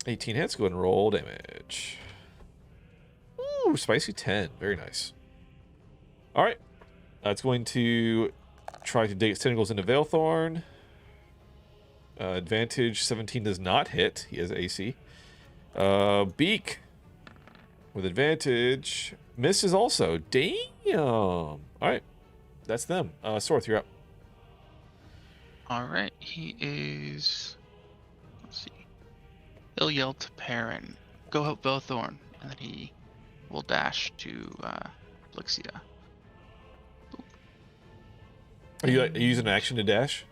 18 hits. Go ahead and roll damage. Ooh, spicy 10. Very nice. Alright. It's going to try to dig its tentacles into Veilthorn. Advantage 17 does not hit. He has AC. Beak with advantage misses also. Damn. Alright. That's them. Sorth, you're up. Alright, he is... Let's see. He'll yell to Perrin, "Go help Velthorn," and then he will dash to Blixia. Are you using an action to dash?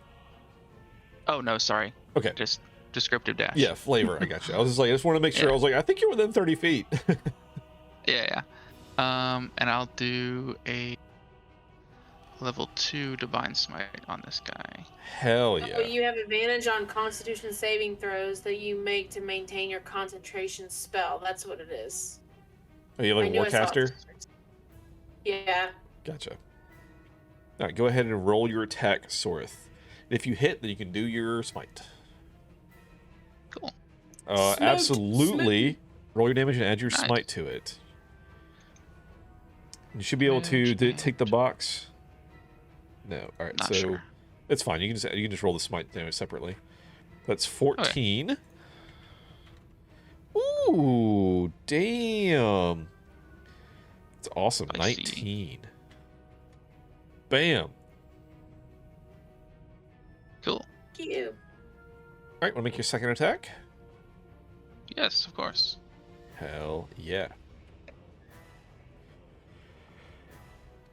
Oh, no, sorry. Okay. Just descriptive dash. Yeah, flavor. I got you. I was just like, I just want to make sure. Yeah. I was like, I think you're within 30 feet. Yeah. And I'll do a level 2 Divine Smite on this guy. Hell yeah. Oh, you have advantage on Constitution saving throws that you make to maintain your concentration spell. That's what it is. Are you like I a knew I saw warcaster? it. Yeah. Gotcha. All right, go ahead and roll your attack, Sorth. If you hit, then you can do your smite. Cool. Absolutely. Roll your damage and add your Nice. smite to it. You should be able to. Did it take the box? No. All right, Not so sure. it's fine. You can just roll the smite damage separately. That's 14. Ooh, damn. It's awesome. I see. 19. Bam. Cool. You. All right, want to make your second attack? Yes, of course. Hell yeah.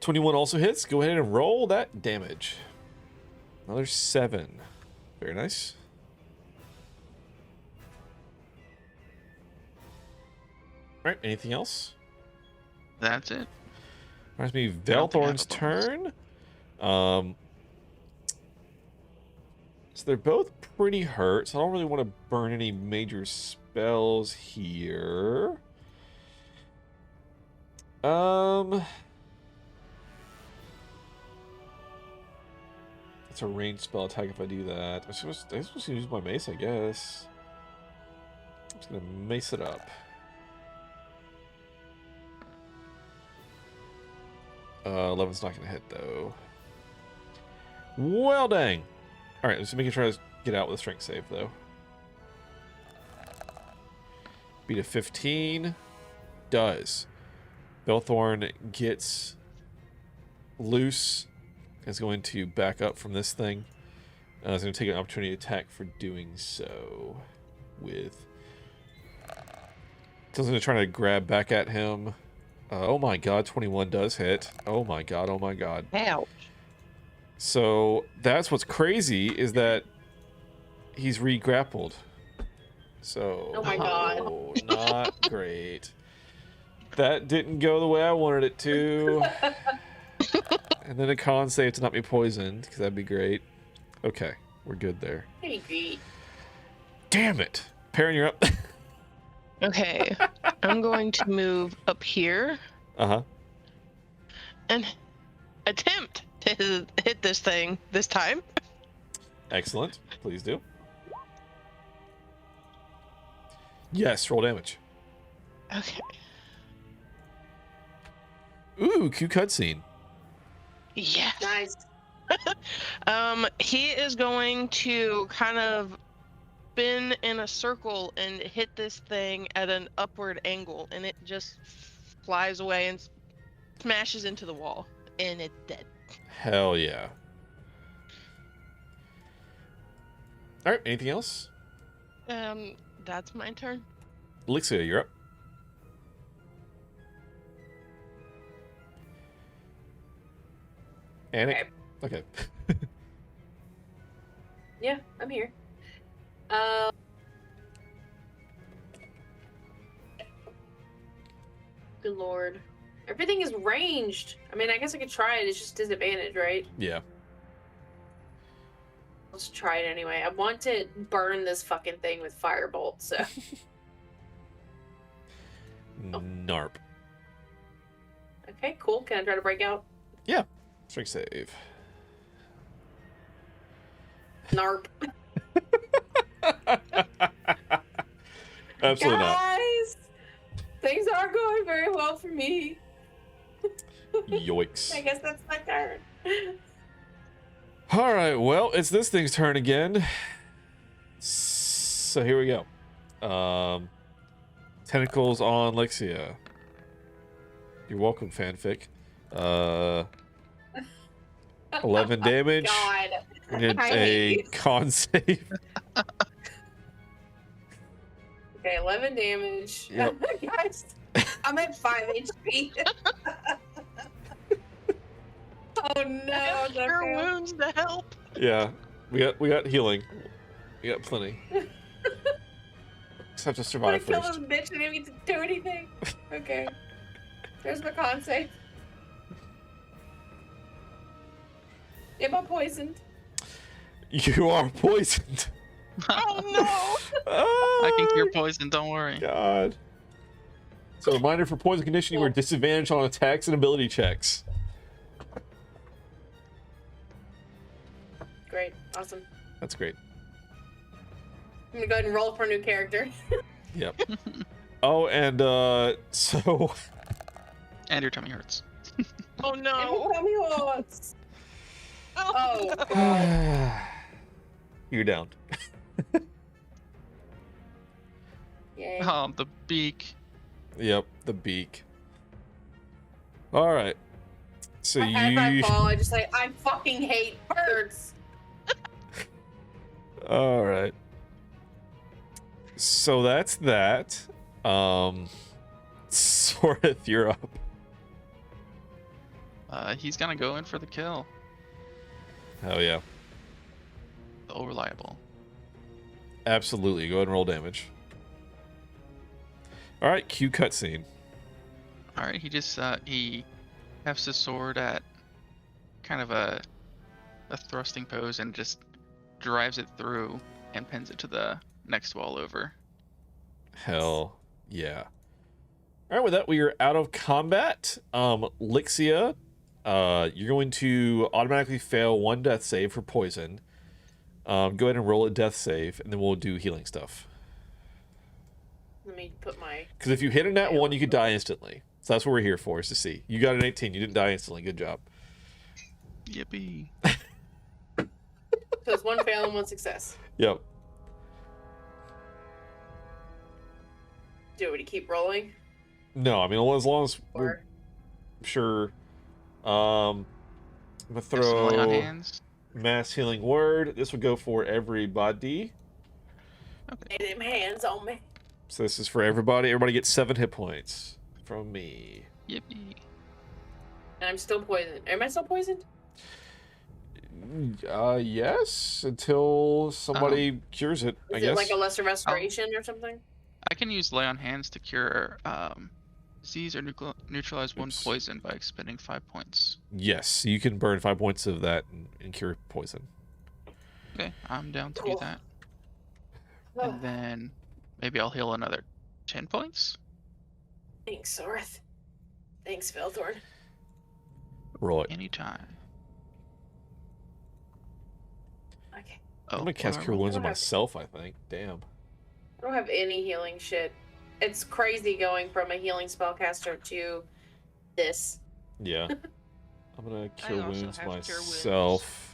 21 also hits. Go ahead and roll that damage. Another 7. Very nice. All right, anything else? That's it. Reminds me, I don't think I have Velthorn's a bonus. turn. So they're both pretty hurt, so I don't really want to burn any major spells here. It's a ranged spell attack if I do that. I'm supposed to use my mace, I guess. I'm just gonna mace it up. 11's not gonna hit though. Well, dang. All right, let's make it try to get out with a strength save though. Beat a 15. Does. Velthorn gets loose. Is going to back up from this thing. Is going to take an opportunity attack for doing so. With. So it's going to try to grab back at him. Oh my god, 21 does hit. Oh my god, oh my god. Ouch. So that's what's crazy is that he's re-grappled. So, Oh my god. Not great. That didn't go the way I wanted it to. And then a con save to not be poisoned, because that'd be great. Okay, we're good there. Hey, Damn it. Perrin, you're up. Okay, I'm going to move up here Uh-huh. and attempt to hit this thing this time. Excellent. Please do. Yes, roll damage. Okay. Ooh, Q cutscene. Yes. nice. He is going to kind of spin in a circle and hit this thing at an upward angle, and it just flies away and smashes into the wall, and it's dead. Hell yeah. All right. Anything else? That's my turn. Elixir, you're up. Anik? Okay. Yeah, I'm here. Good lord. Everything is ranged. I mean, I guess I could try it. It's just disadvantage, right? Yeah. Let's try it anyway. I want to burn this fucking thing with firebolt, so. Narp. Okay, cool. Can I try to break out? Yeah. Strength save. Narp. Absolutely not. Guys! Things aren't going very well for me. Yoicks. I guess that's my turn. All right, well, it's this thing's turn again. So here we go. Tentacles on Lexia. You're welcome, fanfic. 11 damage. God. And I it's hate a you. con save. Okay, 11 damage. Yep. Guys, I'm at 5 HP. Oh no, Your okay. wounds to help. Yeah, we got healing. We got plenty. Just have to I'm survive gonna kill first. this bitch and didn't get to do anything. Okay. There's my con save. Am I poisoned? You are poisoned. Oh no! I can cure Oh, poison, don't worry. God. So, reminder for poison condition: you are disadvantaged on attacks and ability checks. Great. Awesome. That's great. I'm gonna go ahead and roll for a new character. Yep. Oh, and so And your tummy hurts. Oh no! Tell me what's. Oh, God. you're down. Yay. Oh, the beak. Yep, the beak. All right. So As I you. fall, I just like, I fucking hate birds. All right. So that's that. Sorith, you're up. He's gonna go in for the kill. Hell yeah. So reliable. Absolutely. Go ahead and roll damage. All right, cue cutscene. All right, he just he hefts his sword at kind of a thrusting pose and just drives it through and pins it to the next wall over. Hell yeah. All right, with that, we are out of combat. Lixia, you're going to automatically fail one death save for poison. Go ahead and roll a death save, and then we'll do healing stuff. Let me put my. Because if you hit a nat 1, you could die instantly. So that's what we're here for, is to see. You got an 18. You didn't die instantly. Good job. Yippee. So it's one fail and one success. Yep. Do we keep rolling? No, I mean, as long as we're Or sure. I'm going to Just lay on throw hands. mass healing word. This would go for everybody. lay them hands on me. So this is for everybody. Everybody gets 7 hit points from me. Yippee. And I'm still poisoned. Am I still poisoned? Yes, until somebody cures it, I Is guess. it like a lesser restoration or something? I can use lay on hands to cure disease or neutralize one Oops. poison by expending 5 points. Yes, you can burn 5 points of that and cure poison. Okay, I'm down to Cool. do that. And then maybe I'll heal another 10 points. Thanks, Sorth. Thanks, Velthorn. Right. Anytime. Okay. Oh, I'm gonna cast what Cure am I Wounds on Okay. myself, I think. Damn. I don't have any healing shit. It's crazy going from a healing spellcaster to this. Yeah. I'm gonna Cure also Wounds have Cure Wounds. myself.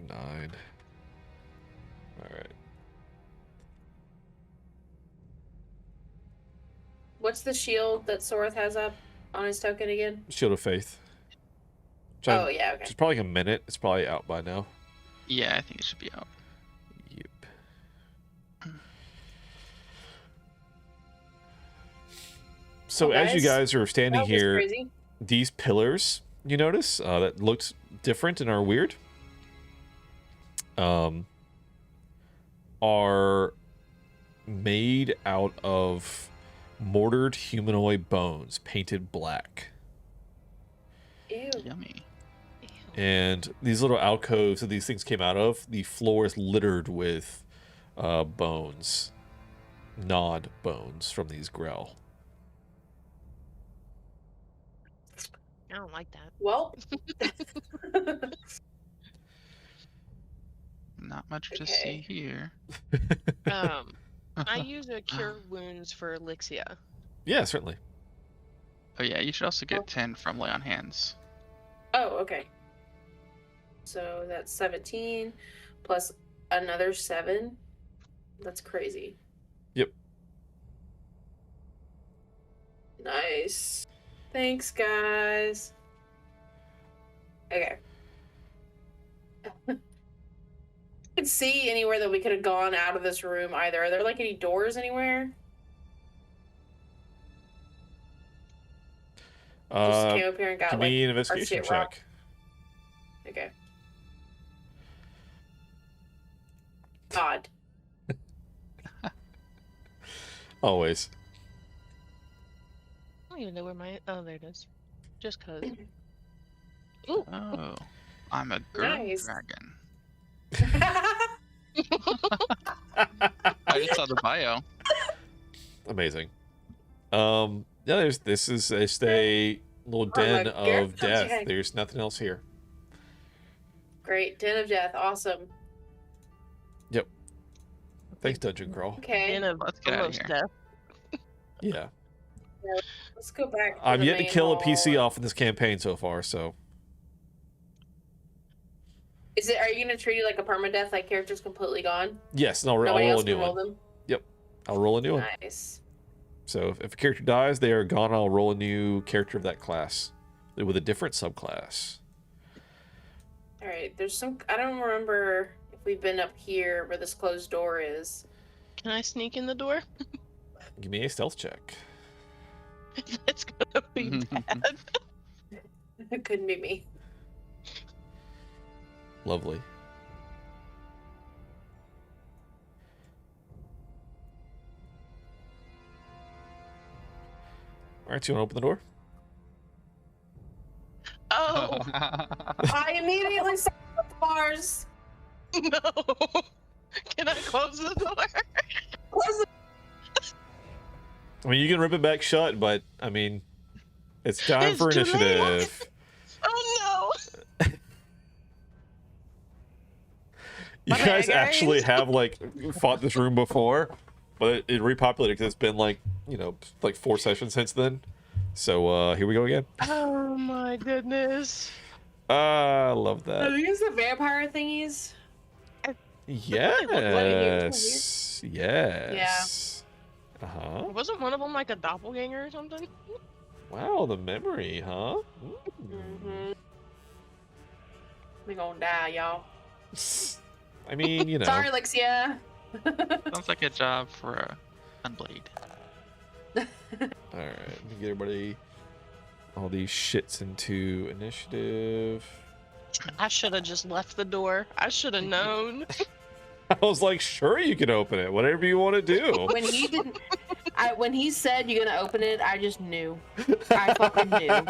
9. Alright. What's the shield that Sorth has up on his token again? Shield of Faith. Oh, yeah, okay. Which is probably like a minute. It's probably out by now. Yeah, I think it should be out. Yep. So Well, as you guys are standing That was here, crazy. these pillars, you notice, that looked different and are weird, are made out of mortared humanoid bones painted black. Ew. Yummy. And these little alcoves that these things came out of, the floor is littered with bones, gnawed bones from these growl. I don't like that. Well. Not much to Okay. see here. I use a cure wounds for Elixia. Yeah, certainly. Oh yeah, you should also get Oh. 10 from lay on hands. Oh, okay. So that's 17 plus another 7. That's crazy. Yep. Nice. Thanks, guys. Okay. I could see anywhere that we could have gone out of this room either. Are there like any doors anywhere? Just came up here and got Give like me an our investigation shit check. rock. Okay. God. Always. I don't even know where my. Oh, there it is. Just cause. Ooh. Oh, I'm a girl Nice. dragon. I just saw the bio. Amazing. Yeah, this is just a little den a girl of death. dragon. There's nothing else here. Great. Den of Death. Awesome. Thanks, Dungeon Crawl. Okay. In of Let's get outta almost here. death. Yeah. Let's go back to I've the yet to main kill a hall. PC off in this campaign so far, so. Is it? Are you gonna treat it like a permadeath? Like character's completely gone? Yes, and I'll Nobody roll else a new can roll one. them. I'll roll a new one. Nice. So if a character dies, they are gone. I'll roll a new character of that class with a different subclass. All right. There's some. I don't remember if we've been up here where this closed door is. Can I sneak in the door? Give me a stealth check. It's gonna be bad. It couldn't be me. Lovely. All right, so you want to open the door? Oh I immediately saw the bars. no! Can I close the door? Close the- I mean, you can rip it back shut, but I mean, it's time It's for too late. initiative. Oh no! You My bad, guys guys. actually have like fought this room before, but it repopulated because it's been like, you know, like 4 sessions since then. So here we go again. Oh my goodness! I love Are that. these the vampire thingies? Yes. Yes. Uh-huh. Wasn't one of them like a doppelganger or something? Wow, the memory, huh? Mm-hmm. We gonna die, y'all. I mean, you know. Sorry, Alexia. Sounds like a job for a Unblade. All right, let me get everybody, all these shits into initiative. I should have just left the door. I should have known. I was like, sure, you can open it, whatever you want to do. When he didn't, when he said you're gonna open it, I just knew. I fucking knew.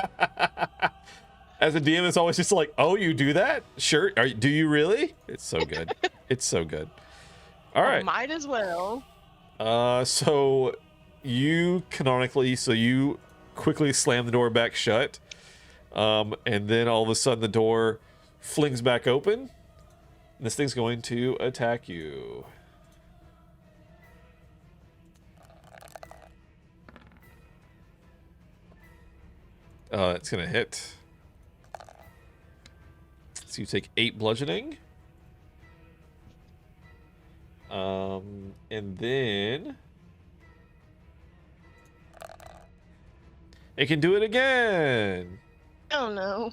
As a DM, it's always just like, oh, you do that? Sure. Do you really? It's so good. It's so good. All right. Might as well. So you quickly slam the door back shut, and then all of a sudden the door flings back open. And this thing's going to attack you. It's gonna hit. So you take 8 bludgeoning. And then it can do it again. Oh no.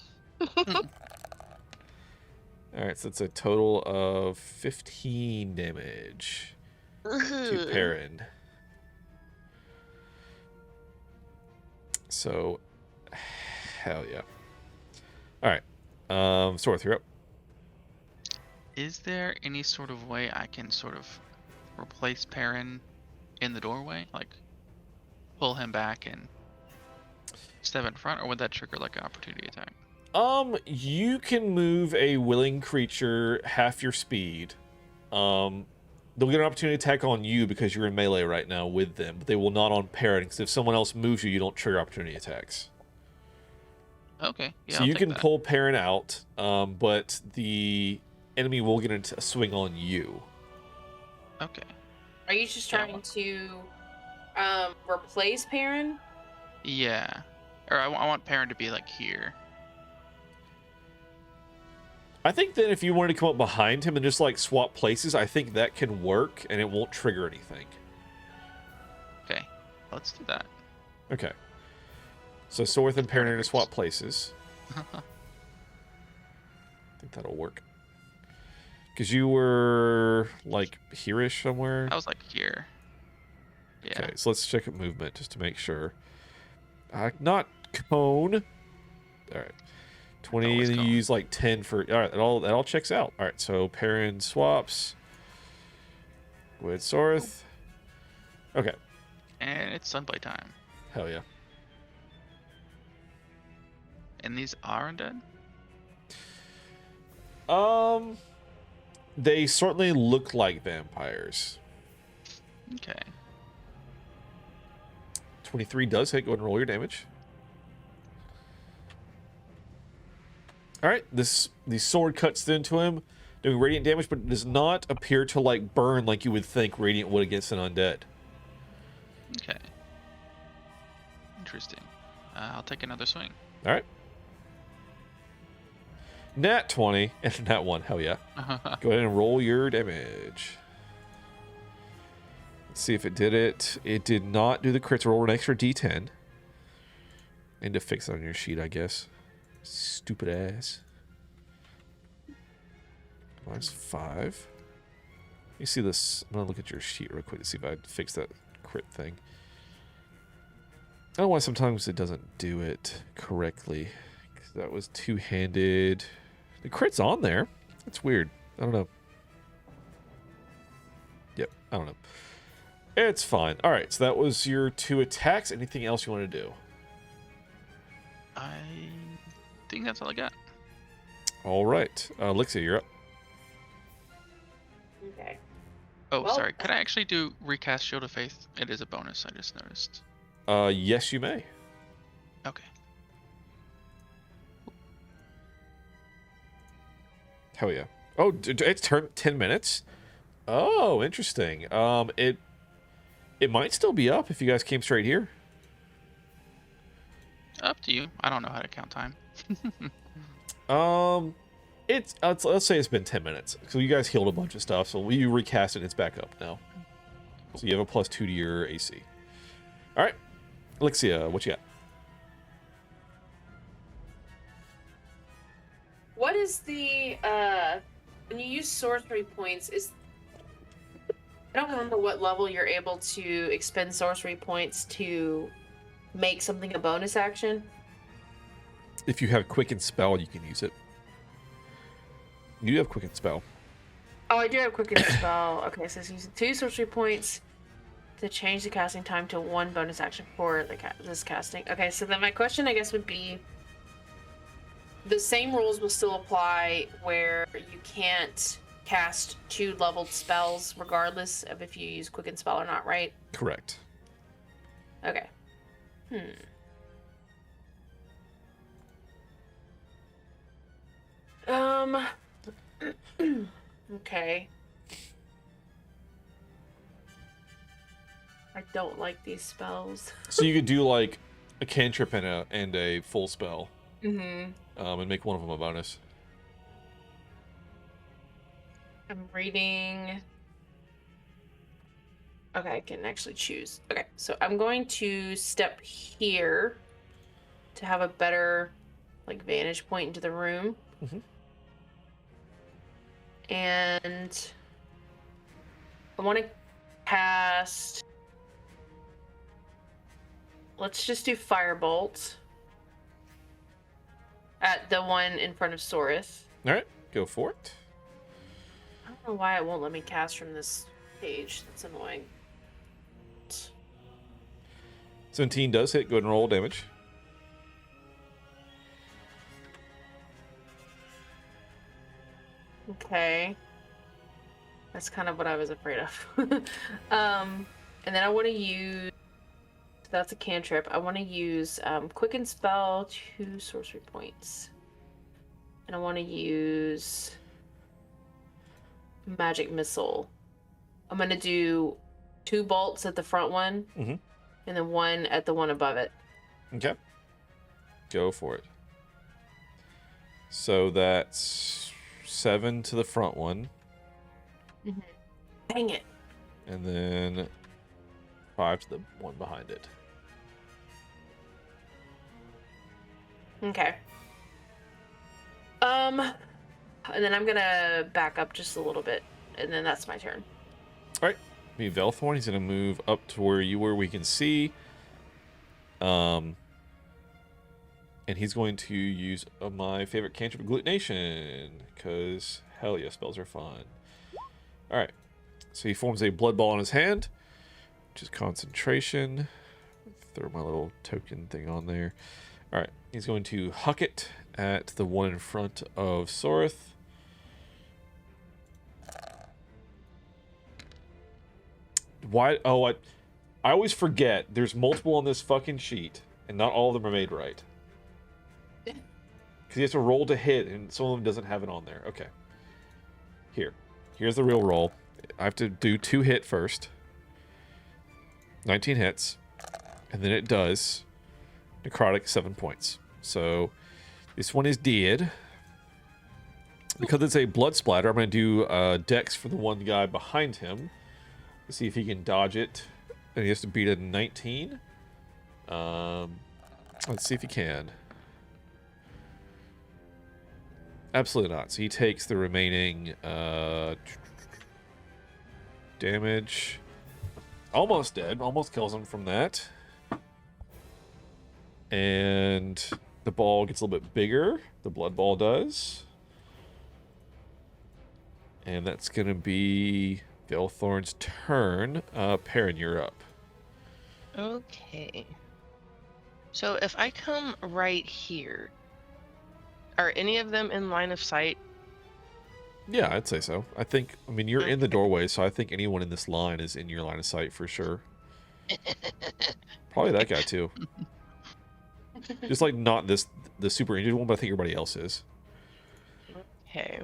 Alright, so it's a total of 15 damage to Perrin. So, hell yeah. Alright, Sorth, you're up. Is there any sort of way I can sort of replace Perrin in the doorway? Like, pull him back and step in front, or would that trigger like an opportunity attack? You can move a willing creature half your speed. They'll get an opportunity attack on you because you're in melee right now with them, but they will not on Perrin, because if someone else moves you, you don't trigger opportunity attacks. Okay. Yeah, So I'll you take can that. pull Perrin out, but the enemy will get a swing on you. Okay. Are you just Yeah, trying to replace Perrin? Yeah. Or I want Perrin to be like here. I think that if you wanted to come up behind him and just like swap places, I think that can work and it won't trigger anything. Okay. Let's do that. Okay. So Sorth and Perrin are going to swap places. I think that'll work. Because you were like here-ish somewhere. I was like here. Yeah. Okay, so let's check out movement just to make sure. Not cone. All right. 20, Always and you cone. use like 10 for. All right, that all checks out. All right, so Perrin swaps with Sorth. Okay. And it's sunblade time. Hell yeah. And these are undead? They certainly look like vampires. Okay. 23 does hit. Go ahead and roll your damage. All right, the sword cuts into him, doing radiant damage, but it does not appear to like burn like you would think radiant would against an undead. Okay. Interesting. I'll take another swing. All right. Nat 20 and nat 1. Hell yeah. Go ahead and roll your damage. Let's see if it did it. It did not do the crits. Roll an extra d10. And to fix it on your sheet, I guess. Stupid ass. Minus 5. You see this? I'm gonna look at your sheet real quick to see if I fix that crit thing. I don't know why sometimes it doesn't do it correctly. 'Cause that was two-handed. The crit's on there. That's weird. I don't know. Yep, I don't know. It's fine. All right, so that was your 2 attacks. Anything else you want to do? I think that's all I got. All right, Elixir, you're up. Okay. Oh, Well, sorry. Could I actually do recast Shield of Faith? It is a bonus, I just noticed. Yes, you may. Okay. Hell yeah. Oh, it's turned 10 minutes. Oh, interesting. It might still be up if you guys came straight here. Up to you. I don't know how to count time. Let's say it's been 10 minutes. So you guys healed a bunch of stuff. So you recast it, and it's back up now. So you have a +2 to your AC. All right, Elixia, what you got? What is the when you use sorcery points? I don't remember what level you're able to expend sorcery points to make something a bonus action. If you have Quicken Spell, you can use it. You do have Quicken Spell. Oh, I do have quicken spell. Okay, so it's using 2 sorcery points to change the casting time to 1 bonus action for this casting. Okay, so then my question, I guess, would be the same rules will still apply where you can't cast 2 leveled spells regardless of if you use quicken spell or not, right? Correct. Okay. Okay. I don't like these spells. So you could do like a cantrip and a full spell, Mm-hmm. and make one of them a bonus. I'm reading. Okay, I can actually choose. Okay, so I'm going to step here to have a better like vantage point into the room. Mhm. And I want to cast. Let's just do Firebolt at the one in front of Sorith. All right, go for it. I don't know why it won't let me cast from this page. That's annoying. 17 does hit. Go ahead and roll damage. Okay. That's kind of what I was afraid of. And then I want to use. That's a cantrip. I want to use Quicken Spell, 2 sorcery points. And I want to use Magic Missile. I'm going to do 2 bolts at the front one, Mhm. and then 1 at the one above it. Okay. Go for it. So that's 7 to the front one, Dang it. and then 5 to the one behind it. Okay. And then I'm gonna back up just a little bit, and then that's my turn. All right. Be Velthorn. He's going to move up to where you were. We can see. And he's going to use my favorite cantrip, Agglutination, because hell yeah, spells are fun. All right. So he forms a blood ball in his hand, which is concentration. Throw my little token thing on there. All right. He's going to huck it at the one in front of Sorith. Why? Oh, I always forget. There's multiple on this fucking sheet, and not all of them are made right. Because you have to roll to hit, and some of them doesn't have it on there. Okay. Here's the real roll. I have to do 2 hit first. 19 hits, and then it does necrotic 7 points. So this one is dead. Because it's a blood splatter, I'm going to do Dex for the one guy behind him. See if he can dodge it. And he has to beat a 19. Let's see if he can. Absolutely not. So he takes the remaining damage. Almost dead. Almost kills him from that. And the ball gets a little bit bigger. The blood ball does. And that's going to be Velthorn's turn. Perrin, you're up. Okay. So if I come right here, are any of them in line of sight? Yeah, I'd say so. I mean, you're in the doorway, so I think anyone in this line is in your line of sight for sure. Probably that guy too. Just like not the super injured one, but I think everybody else is. Okay.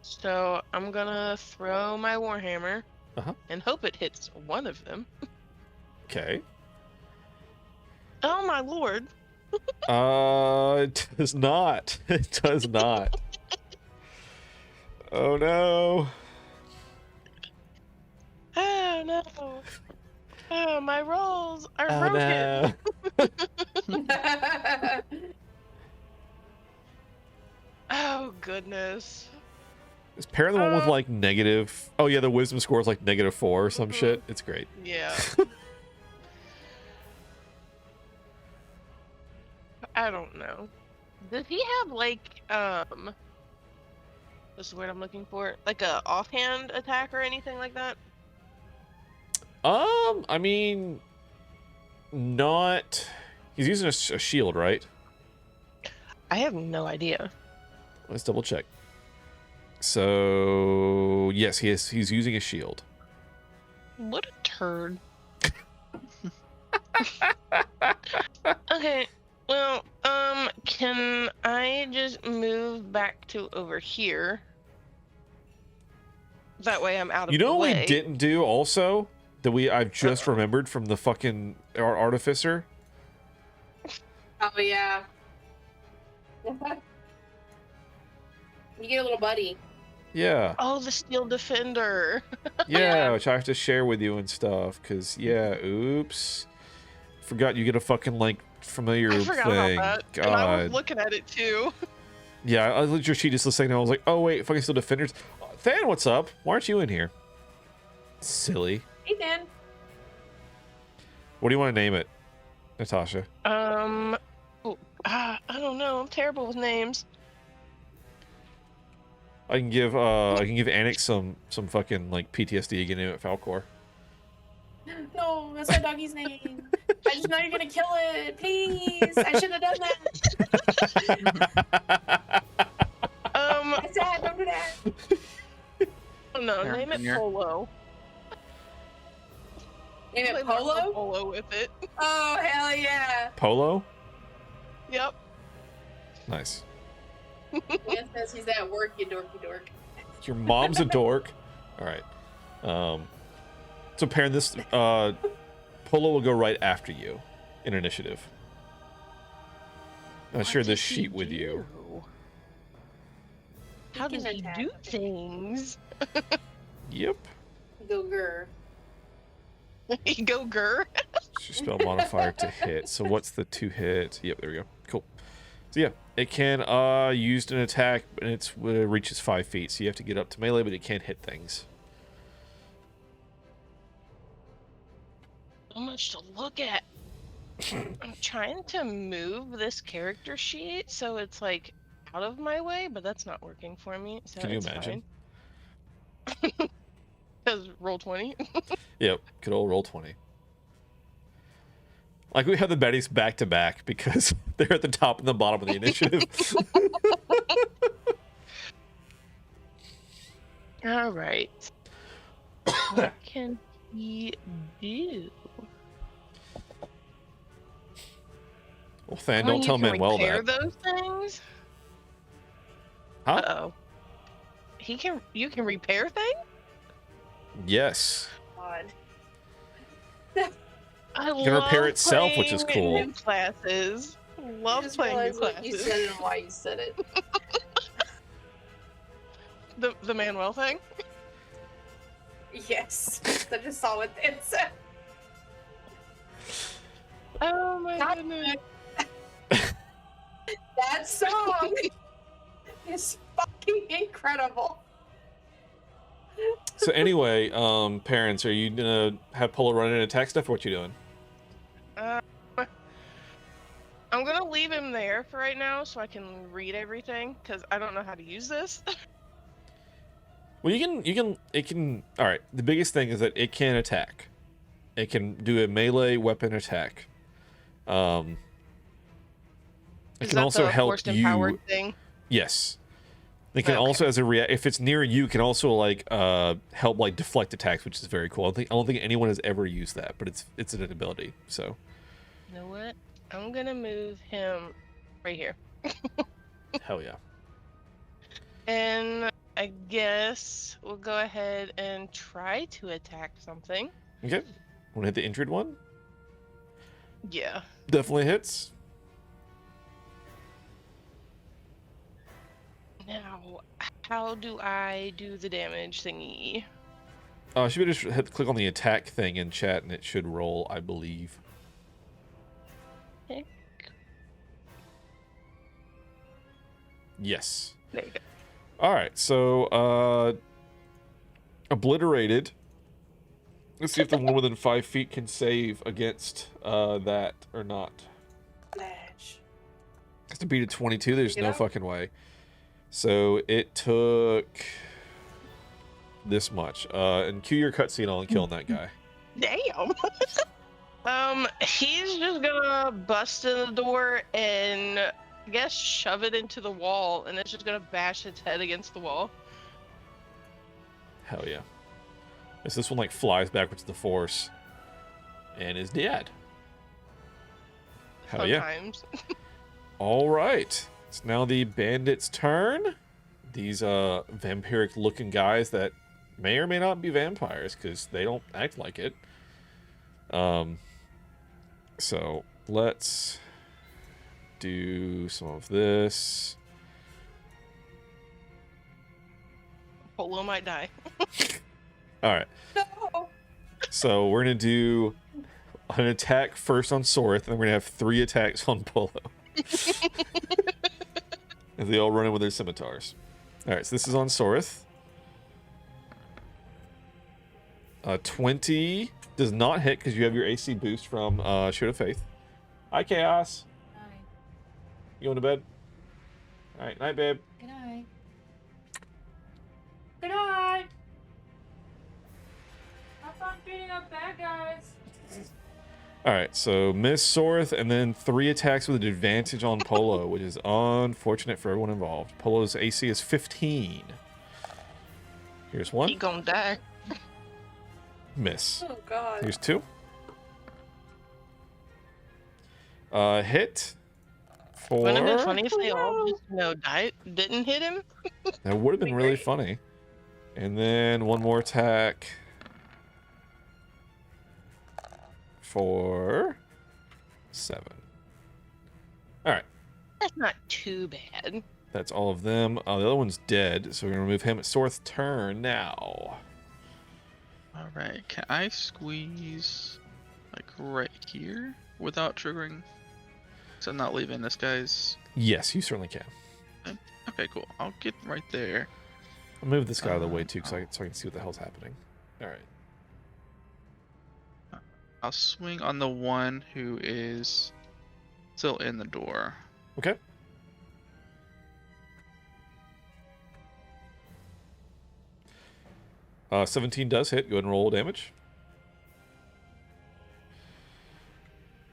So I'm gonna throw my Warhammer and hope it hits one of them. Okay. Oh my lord. It does not. It does not. Oh no. Oh no. Oh, my rolls are Oh broken. no. Oh goodness. Is Perrin the one with like negative? Oh yeah, the wisdom score is like -4 or some shit. It's great. Yeah. I don't know. Does he have like this is what I'm looking for, like a offhand attack or anything like that? I mean, not. He's using a shield, right? I have no idea. Let's double check. So yes, he's using a shield. What a turd. Okay, well, can I just move back to over here? That way I'm out of You the know what way. we didn't do also that I've just remembered from the fucking artificer. Oh yeah. You get a little buddy. Yeah. Oh, the steel defender. Yeah, which I have to share with you and stuff. Cause yeah, oops. Forgot you get a fucking like familiar I forgot thing. about that. God. And I was looking at it too. Yeah, I looked at your sheet just a second. I was like, oh wait, fucking still defenders. Than, what's up? Why aren't you in here? Silly. Hey, Dan. What do you want to name it, Natasha? I don't know. I'm terrible with names. I can give Anix some fucking like PTSD again at Falcor. No, that's my doggy's name. I just know you're gonna kill it. Please, I should have done that. It's sad. Don't do that. No, Aaron name it Jr. Polo. Name it Play Marco Polo? Polo with it. Oh, hell yeah. Polo? Yep. Nice. Dan says he's at work, you dorky dork. Your mom's a dork. All right. So Perrin, this Polo will go right after you in initiative. I'll share this sheet with you. How He does can he attack. do things? Yep. Go grr. He go grr. It's your spell modifier to hit. So what's the 2 hit? Yep, there we go. Cool. So yeah, it can used an attack, and it reaches 5 feet. So you have to get up to melee, but it can't hit things. So much to look at. I'm trying to move this character sheet so it's like out of my way, but that's not working for me. So Can you it's imagine? Because roll 20. Yep, good old roll 20. Like we have the Bettys back to back because they're at the top and the bottom of the initiative. All right. What can he do? Well, Than, Oh, don't you tell can Manuel repair that. those things? Huh? Uh-oh. You can repair things? Yes. God. I can repair love itself, which is playing cool. New classes. I Love just playing new realized what you classes. said and why you said it. The Manuel thing? Yes. I just saw what Dan said. Oh my Not goodness. That song is fucking incredible. So anyway, parents, are you gonna have Polo run and attack stuff, or what you doing? I'm gonna leave him there for right now so I can read everything because I don't know how to use this. Well, it can. All right. The biggest thing is that it can attack. It can do a melee weapon attack. It Is can that also the help forced you. empowered thing? Yes. It can Okay. also, as a if it's near you, can also like help like deflect attacks, which is very cool. I don't think anyone has ever used that, but it's an ability. So. You know what? I'm gonna move him right here. Hell yeah. And I guess we'll go ahead and try to attack something. Okay. Want to hit the injured one? Yeah. Definitely hits. Now, how do I do the damage thingy? Should we just click on the attack thing in chat and it should roll, I believe. Okay. Yes. There you go. All right, so obliterated. Let's see if the one within 5 feet can save against that or not. Flash. Has to beat a 22. There's You no know? fucking way. So it took this much. And cue your cutscene on killing that guy. Damn. He's just gonna bust in the door and I guess shove it into the wall, and it's just gonna bash its head against the wall. Hell yeah. As this one like flies backwards to the force and is dead. Hell yeah. Sometimes. All right. It's now the bandits' turn. These vampiric looking guys that may or may not be vampires because they don't act like it. So let's do some of this. Polo might die. All right. No. So we're gonna do an attack first on Sorith, and then we're gonna have 3 attacks on Polo. As they all run in with their scimitars. Alright, so this is on Sorith. 20 does not hit because you have your AC boost from Shield of Faith. Hi, Chaos. Hi. You going to bed? Alright, night, babe. Good night. Good night. Have fun beating up bad guys. Alright, so miss Sorith, and then 3 attacks with an advantage on Polo, which is unfortunate for everyone involved. Polo's AC is 15. Here's 1. He gonna die. Miss. Oh god. Here's 2. Hit. 4. Wouldn't it be funny if they all just, didn't hit him? That would have been really funny. And then 1 more attack. For 7. Alright. That's not too bad. That's all of them. The other one's dead, so we're going to remove him at Sorth's turn now. Alright, can I squeeze like right here without triggering? So I'm not leaving this guy's. Yes, you certainly can. Okay, cool. I'll get right there. I'll move this guy out of the way too, so I can see what the hell's happening. Alright. I'll swing on the one who is still in the door. Okay. Uh, 17 does hit. Go ahead and roll damage.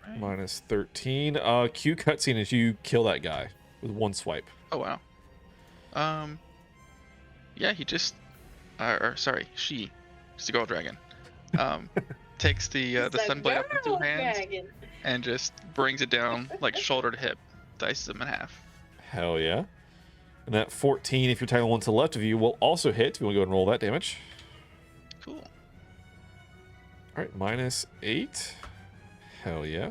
Right. Minus 13. Q cutscene as you kill that guy with 1 swipe. Oh wow. Yeah, he just, or sorry, she's a girl dragon. Takes the sunblade up in 2 hands and just brings it down like shoulder to hip, dices him in half. Hell yeah. And that 14, if you're attacking the one to the left of you, will also hit. If you want to go ahead and roll that damage. Cool. Alright, minus 8. Hell yeah.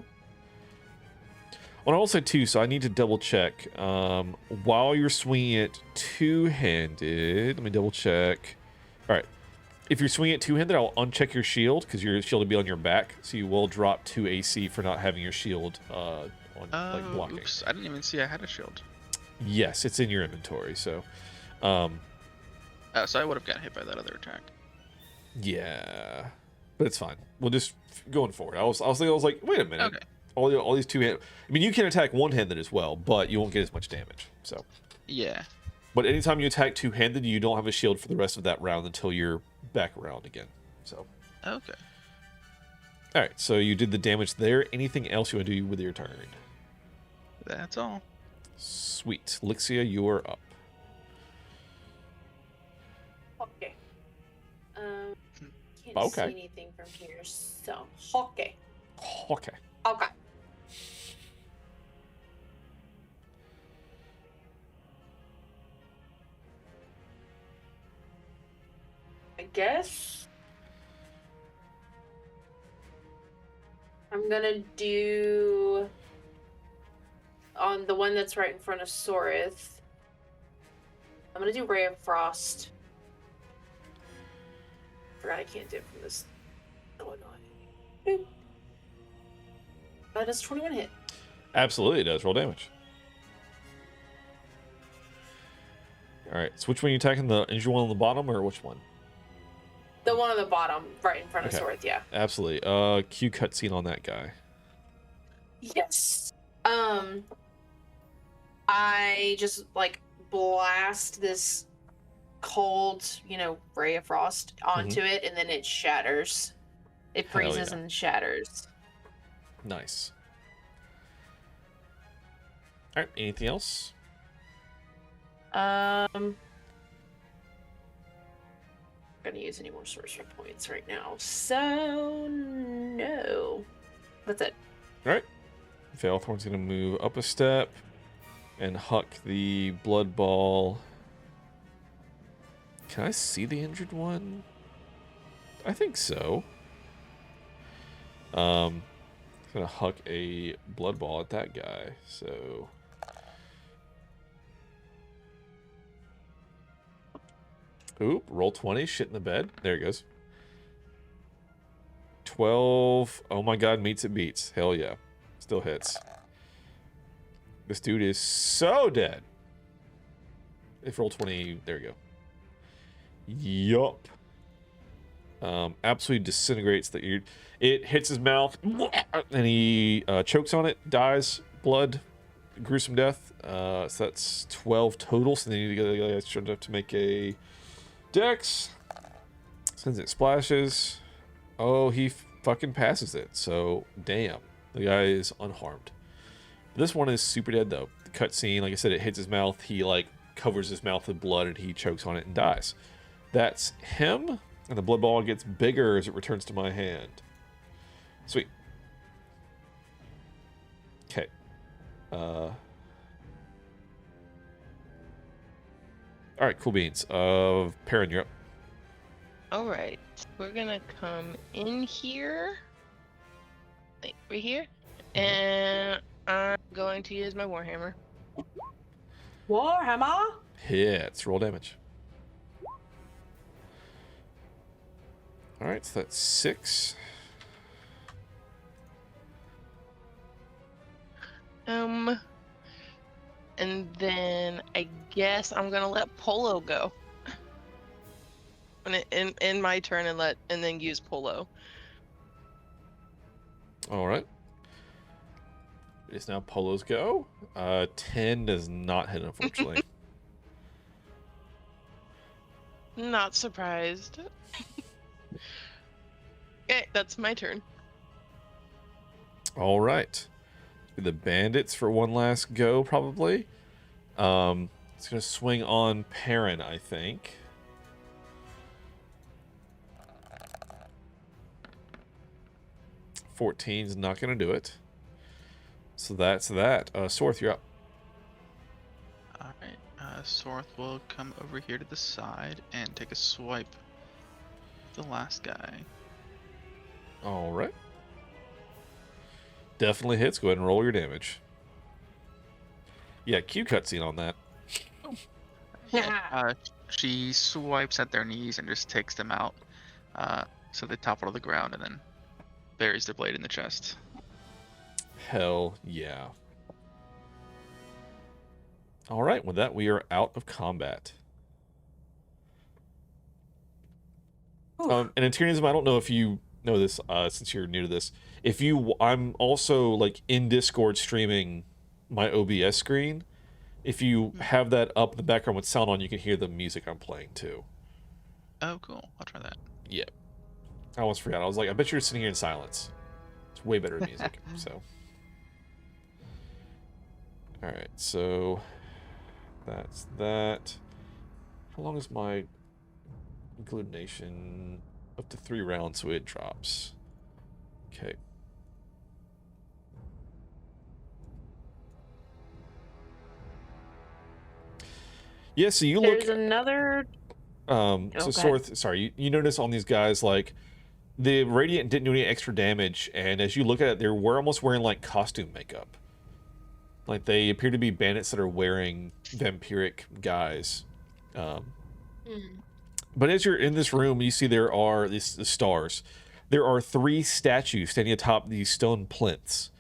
Well, I will say too, so I need to double check. While you're swinging it two-handed, let me double check. Alright. If you're swinging it two-handed, I'll uncheck your shield, because your shield will be on your back, so you will drop 2 AC for not having your shield on like blocking. Oops, I didn't even see I had a shield. Yes, it's in your inventory, so... So I would have gotten hit by that other attack. Yeah, but it's fine. We'll just going forward. I was like, wait a minute. Okay. All these two-handed. I mean, you can attack one-handed as well, but you won't get as much damage. So. Yeah. But anytime you attack two-handed, you don't have a shield for the rest of that round until you're back around again. So. Okay. All right. So you did the damage there. Anything else you want to do with your turn? That's all. Sweet, Lixia, you are up. Okay. Can't Okay. see anything from here, so okay. Okay. Okay. I guess I'm gonna do on the one that's right in front of Sorith. I'm gonna do Ray of Frost. Forgot I can't do it from this. Oh no. Boop. Does 21 hit? Absolutely, it does. Roll damage. All right. So which one are you attacking? The injured one on the bottom, or which one? The one on the bottom, right in front Okay. of Sorith, yeah. Absolutely. Q cutscene on that guy. Yes. I just like blast this cold, ray of frost onto it, and then it shatters. It Hell freezes yeah. and shatters. Nice. All right. Anything else? I'm gonna use any more sorcerer points right now, so no. That's it. All right. Veilthorn's gonna move up a step and huck the blood ball. Can I see the injured one? I think so. Gonna huck a blood ball at that guy. So. Oop, roll 20, shit in the bed. There it goes. 12. Oh my god, meets it beats. Hell yeah. Still hits. This dude is so dead. If roll 20, there you go. Yup. Absolutely disintegrates the ear. It hits his mouth, and he chokes on it, dies, blood, gruesome death. So that's 12 total. So they need to get the guys enough to make a dex. Since it splashes, oh, he fucking passes it. So damn, the guy is unharmed. This one is super dead though. The cutscene, like I said, it hits his mouth. He like covers his mouth with blood, and he chokes on it and dies. That's him. And the blood ball gets bigger as it returns to my hand. Sweet. Okay. Alright, cool beans. Perrin, you're up. Alright, we're gonna come in here. Like, right here. And I'm going to use my Warhammer. Warhammer? Hits. Roll damage. Alright, so that's 6. And then I guess I'm gonna let Polo go. In my turn and then use Polo. Alright. It's now Polo's go. 10 does not hit, unfortunately. Not surprised. Okay, that's my turn. All right. The bandits for one last go, probably. It's going to swing on Perrin, I think. $14's not going to do it. So that's that. Sorth, you're up. Alright, Sorth will come over here to the side and take a swipe at the last guy. All right. Definitely hits. Go ahead and roll your damage. Yeah, cue cutscene on that. She swipes at their knees and just takes them out. So they topple to the ground and then buries their blade in the chest. Hell yeah. All right, with that, we are out of combat. And in Tyrannism, I don't know if you know this, since you're new to this. I'm also like in Discord streaming my OBS screen. If you have that up in the background with sound on, you can hear the music I'm playing too. Oh, cool. I'll try that. Yeah. I almost forgot. I was like, I bet you're sitting here in silence. It's way better music. So. All right. So that's that. How long is my agglutination? Up to 3 rounds, so it drops. Okay. Yeah, so you look. There's another. So Sorth, sorry, you notice on these guys, like, the Radiant didn't do any extra damage, and as you look at it, we're almost wearing, like, costume makeup. Like, they appear to be bandits that are wearing vampiric guise. But as you're in this room, you see there are the stars. There are 3 statues standing atop these stone plinths.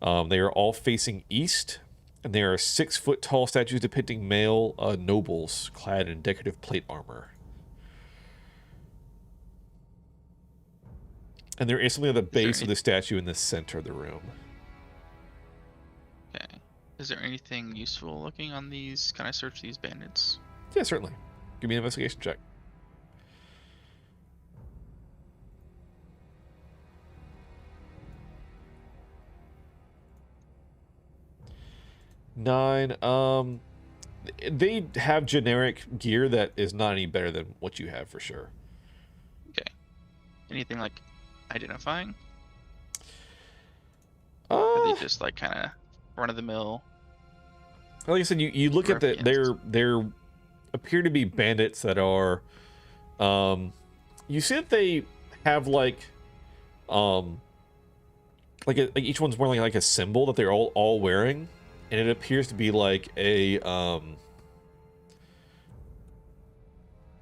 They are all facing east, and there are 6-foot-tall statues depicting male nobles clad in decorative plate armor. And there is something at the base of the statue in the center of the room. Okay. Is there anything useful looking on these? Can I search these bandits? Yeah, certainly. Give me an investigation check. Nine. They have generic gear that is not any better than what you have for sure. Okay. Anything like identifying? Uh, Are they just like kind of run of the mill? Like I said, you look at they're appear to be bandits that are. You see that they have like each one's wearing like a symbol that they're all wearing, and it appears to be like a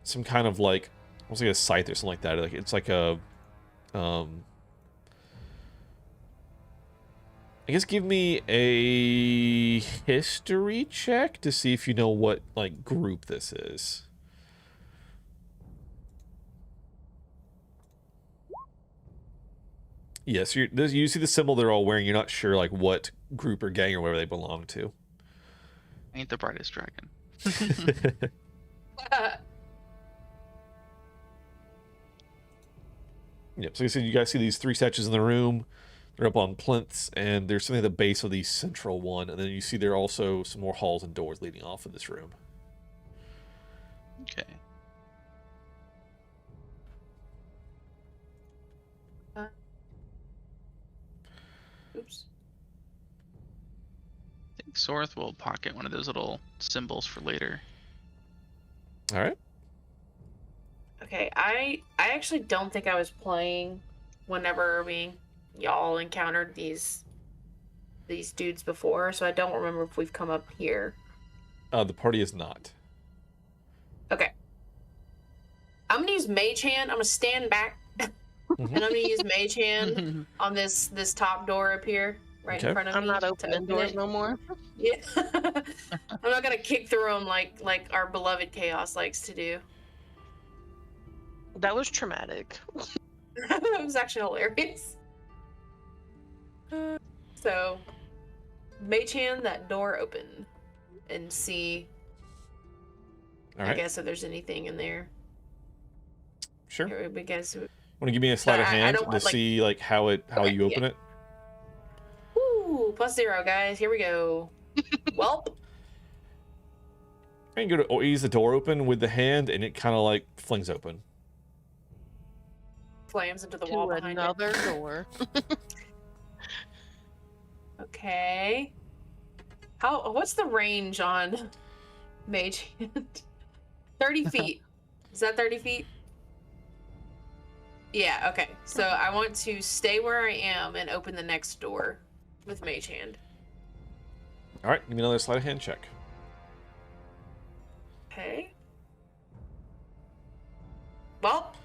some kind of like almost like a scythe or something like that. Like it's like a I guess give me a history check to see if you know what like group this is. Yes, you see the symbol they're all wearing. You're not sure like what group or gang or whatever they belong to. Ain't the brightest dragon. Yep. So you guys see these 3 statues in the room. They're up on plinths, and there's something at the base of the central one. And then you see there are also some more halls and doors leading off of this room. Okay. Oops. I think Sorth will pocket one of those little symbols for later. All right. Okay, I actually don't think I was playing whenever y'all encountered these dudes before, so I don't remember if we've come up here. The party is not. Okay. I'm gonna use Mage Hand. I'm gonna stand back, and I'm gonna use Mage Hand on this top door up here, right in front of me. I'm not to opening open doors it. no more. Yeah. I'm not gonna kick through them like our beloved Chaos likes to do. That was traumatic. It was actually hilarious. So, Mage Hand that door open and see. All right. I guess if there's anything in there. Sure. I guess. Want to give me a sleight of I hand don't to want, like- see like how Okay, you open yeah. it? Ooh, +0, guys. Here we go. Welp. And you go to ease the door open with the hand, and it kind of like flings open. Slams into the To wall behind another it. door. Okay. What's the range on Mage Hand? 30 feet. Is that 30 feet? Yeah, okay. So I want to stay where I am and open the next door with Mage Hand. All right, give me another sleight of hand check. Okay. Well,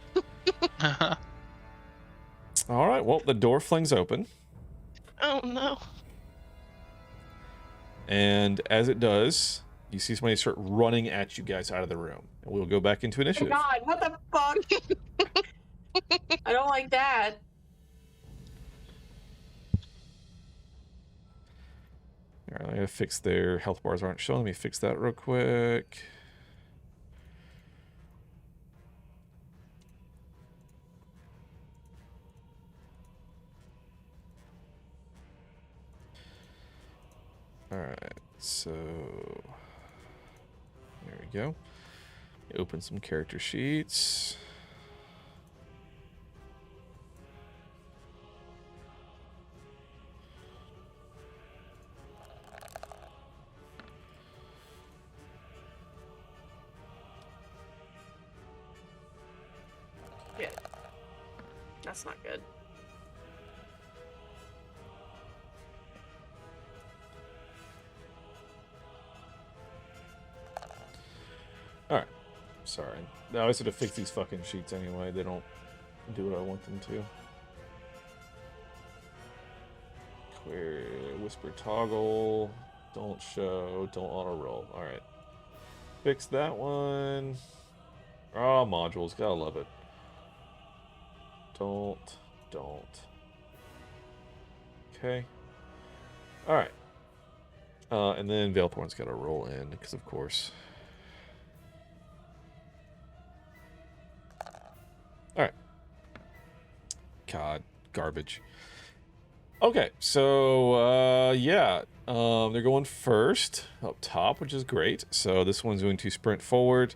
All right, well, the door flings open, Oh no. and as it does, you see somebody start running at you guys out of the room. And we'll go back into oh initiative. God, what the fuck? I don't like that. All right, I gotta fix their health bars aren't showing. Let me fix that real quick. All right, so there we go. Open some character sheets. Yeah. That's not good. All right, sorry. I always have to fix these fucking sheets anyway. They don't do what I want them to. Query, whisper toggle, don't show, don't auto roll. All right, fix that one. Oh, modules, gotta love it. Don't. Okay. All right. And then Veilthorn's gotta roll in because of course. All right. God, garbage. Okay, so yeah, they're going first up top, which is great. So this one's going to sprint forward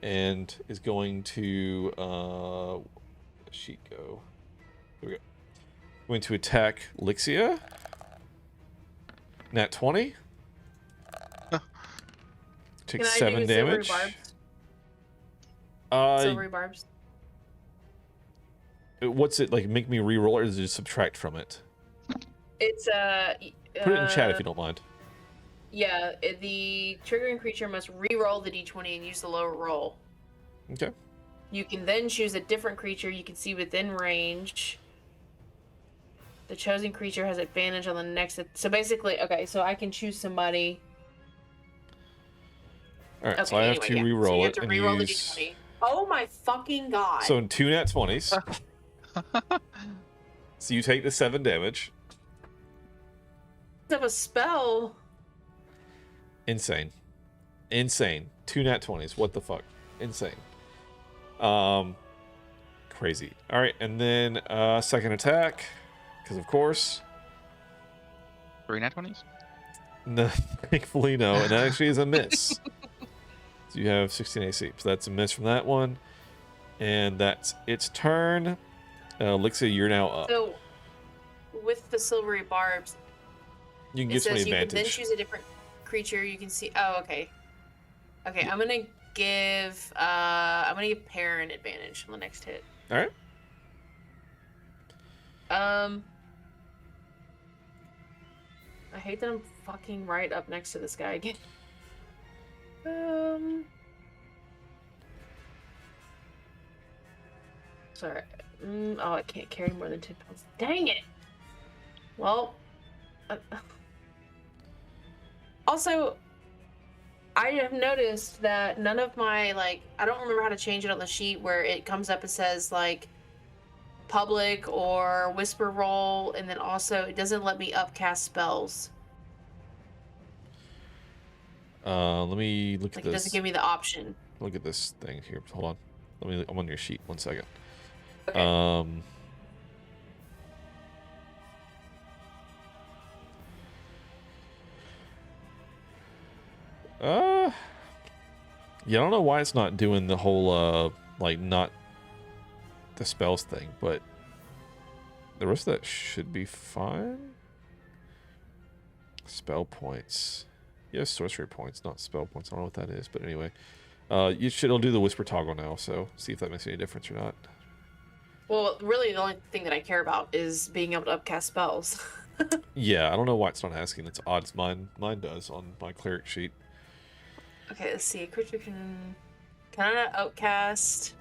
and is going to sheet go. Here we go. Going to attack Lixia. Nat 20. Takes Can I 7 do damage. Silvery barbs? Silvery barbs. What's it like? Make me re-roll, or does it just subtract from it? It's Put it in chat if you don't mind. Yeah, the triggering creature must re-roll the d20 and use the lower roll. Okay. You can then choose a different creature you can see within range The chosen creature has advantage on the next. So basically, okay, so I can choose somebody. All right, Okay, so I have anyway, to yeah. re-roll so you have it to and re-roll the use. d20. Oh my fucking god! So in 2 nat 20s, so you take the 7 damage. Of a spell. Insane. 2 nat 20s. What the fuck? Insane. Crazy. All right, and then second attack, because of course. 3 nat 20s? No, thankfully no, and that actually is a miss. So you have 16 AC, so that's a miss from that one, and that's its turn. Lixia, you're now up. So, with the silvery barbs, You can it get 20 says you can then advantage. choose a different creature. You can see. Oh, okay. Okay, I'm gonna give Perrin advantage on the next hit. All right. I hate that I'm fucking right up next to this guy again. Sorry. Oh, I can't carry more than 10 pounds. Dang it! Well, also, I have noticed that none of my, like, I don't remember how to change it on the sheet where it comes up and says, like, public or whisper roll, and then also it doesn't let me upcast spells. Let me look Like, at it this. doesn't give me the option. Look at this thing here. Hold on. I'm on your sheet. 1 second. Okay. Yeah, I don't know why it's not doing the whole like not the spells thing, but the rest of that should be fine. Spell points. Yes, sorcery points, not spell points. I don't know what that is, but anyway. It'll do the whisper toggle now, so see if that makes any difference or not. Well, really, the only thing that I care about is being able to upcast spells. Yeah, I don't know why it's not asking. That's odd. Mine does on my cleric sheet. Okay, let's see. A creature can I not outcast?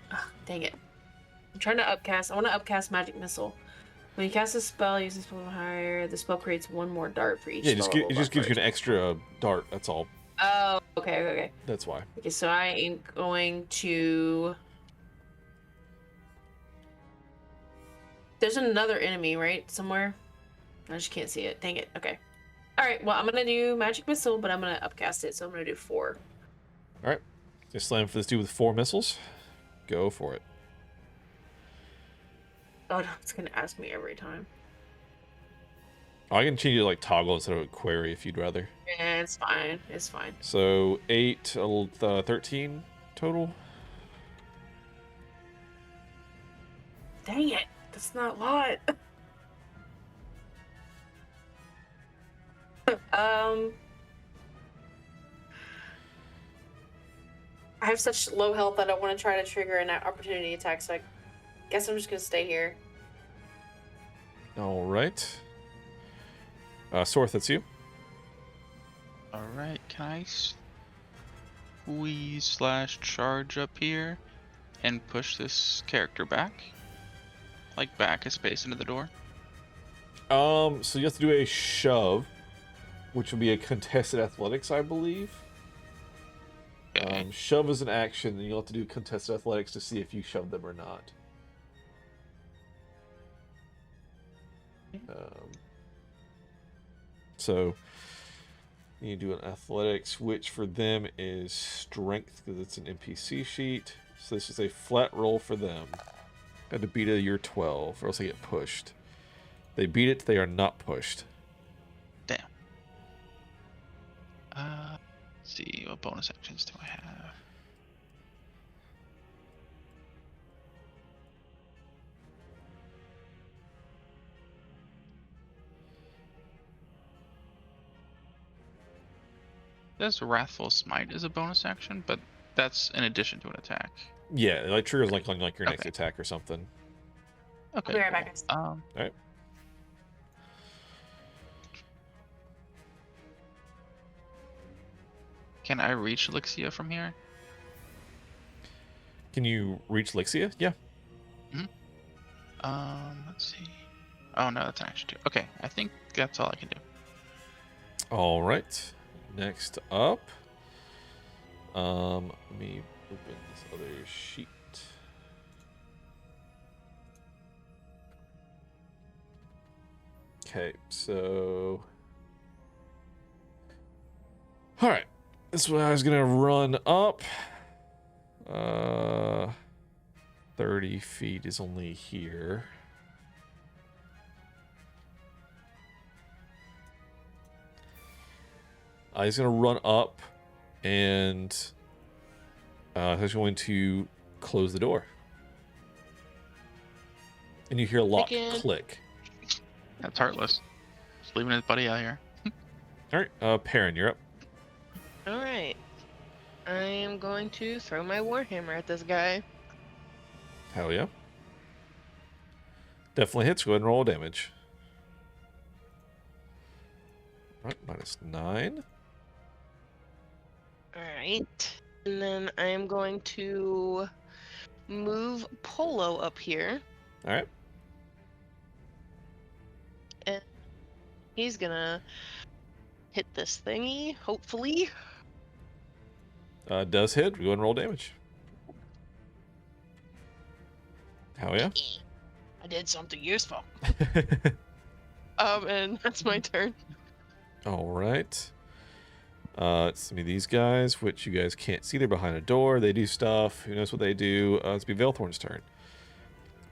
Ah, dang it. I'm trying to upcast. I want to upcast Magic Missile. When you cast a spell using spell higher, the spell creates one more dart for each Yeah, spell it level just gives you above an extra dart. That's all. Oh, okay. That's why. Okay, so I am going to... There's another enemy, right? Somewhere? I just can't see it. Dang it. Okay. Alright, well, I'm going to do Magic Missile, but I'm going to upcast it, so I'm going to do 4. Alright. Just slam for this dude with 4 missiles. Go for it. Oh, no, it's going to ask me every time. I can change it to like toggle instead of a query if you'd rather. Yeah, it's fine. It's fine. So 8, 13 total. Dang it. That's not a lot. I have such low health that I want to try to trigger an opportunity attack, so I guess I'm just going to stay here. Alright. Sorth, that's you. Alright, can I squeeze / charge up here and push this character back? Like back a space into the door? So you have to do a shove, which will be a contested athletics, I believe. Okay. Shove is an action, and you'll have to do contested athletics to see if you shove them or not. So you do an athletics, which for them is strength because it's an NPC sheet. So this is a flat roll for them. Got to beat your 12, or else they get pushed. They beat it, they are not pushed. Damn. Let's see, what bonus actions do I have? There's Wrathful Smite as a bonus action, but that's in addition to an attack. Yeah, it like triggers like on like your next Okay. attack or something. Okay. I'll be right back. Alright. Can I reach Lixia from here? Can you reach Lixia? Yeah. Mhm. Let's see. Oh no, that's an action too. Okay, I think that's all I can do. All right. Next up, let me open this other sheet. Okay, so all right. This one I was gonna run up. 30 feet is only here. He's going to run up and he's going to close the door. And you hear a lock Again. click. That's heartless. Just leaving his buddy out here. All right, Perrin, you're up. All right. I am going to throw my warhammer at this guy. Hell yeah. Definitely hits. Go ahead and roll damage. All right, -9. All right. And then I am going to move Polo up here. All right. And he's gonna hit this thingy, hopefully. Does hit. Go ahead and roll damage. Hell yeah. I did something useful. And that's my turn. All right. It's me these guys, which you guys can't see. They're behind a door. They do stuff. Who knows what they do? It's be Velthorn's turn.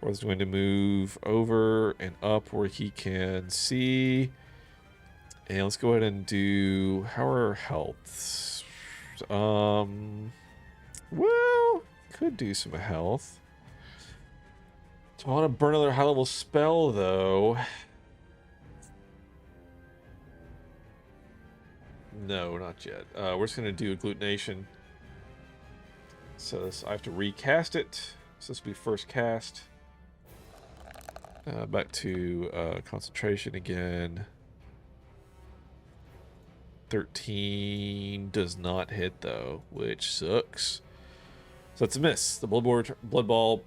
Or's going to move over and up where he can see. And let's go ahead and do how are healths? Well, could do some health. Do I want to burn another high level spell though? No, not yet. We're just going to do agglutination. So this, I have to recast it. So this will be first cast. Back to concentration again. 13 does not hit though, which sucks. So that's a miss. The blood ball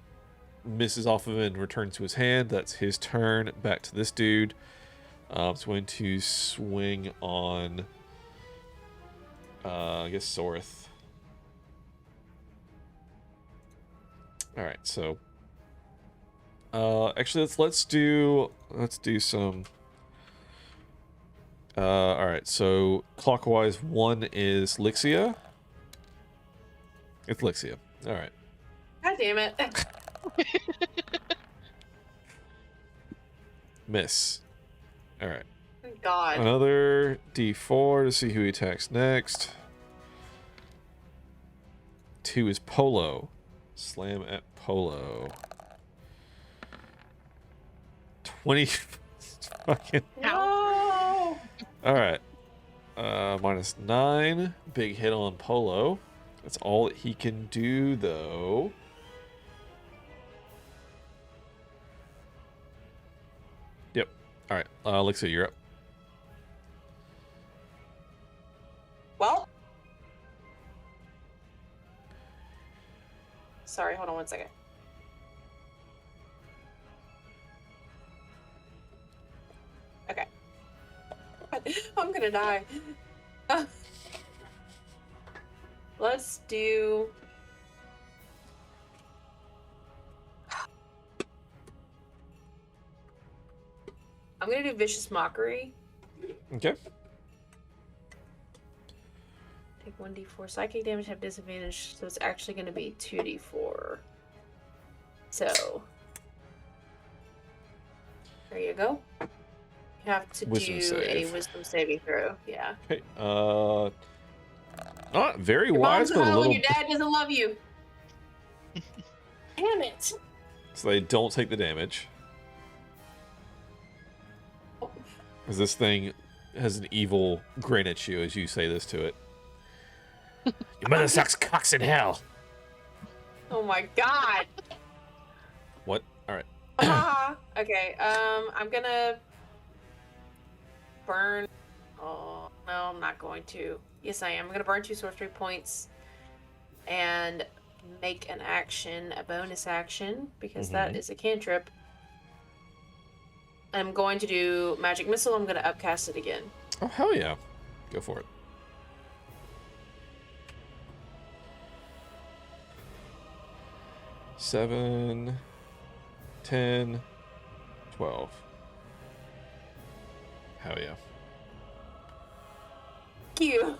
misses off of him and returns to his hand. That's his turn. Back to this dude. It's going to swing on... I guess Sorith. Alright, so actually let's do some alright, so clockwise 1 is Lixia. It's Lixia. Alright. God damn it. Miss. Alright. God. Another D4 to see who he attacks next. 2 is Polo. Slam at Polo. 20 fucking. No. Alright. -9. Big hit on Polo. That's all that he can do though. Yep. Alright. Elixir, you're up. Well. Sorry, hold on one second. Okay. I'm gonna die. Let's do... I'm gonna do Vicious Mockery. Okay. Take 1d4 psychic damage, have disadvantage, so it's actually going to be 2d4. So, there you go. You have to Wisdom do save. a wisdom saving throw. Yeah. Okay. Not very Your wise, mom's but a at home little. and your dad doesn't love you. Damn it. So they don't take the damage. Because this thing has an evil grin at you as you say this to it. Your mother sucks cocks in hell. Oh my god. What? All right. Okay. I'm gonna burn. Oh no, I'm not going to. Yes, I am. I'm gonna burn 2 sorcery points and make an action, a bonus action, because that is a cantrip. I'm going to do magic missile. I'm going to upcast it again. Oh, hell yeah. Go for it. Seven, 10, 12. Hell yeah. Thank you.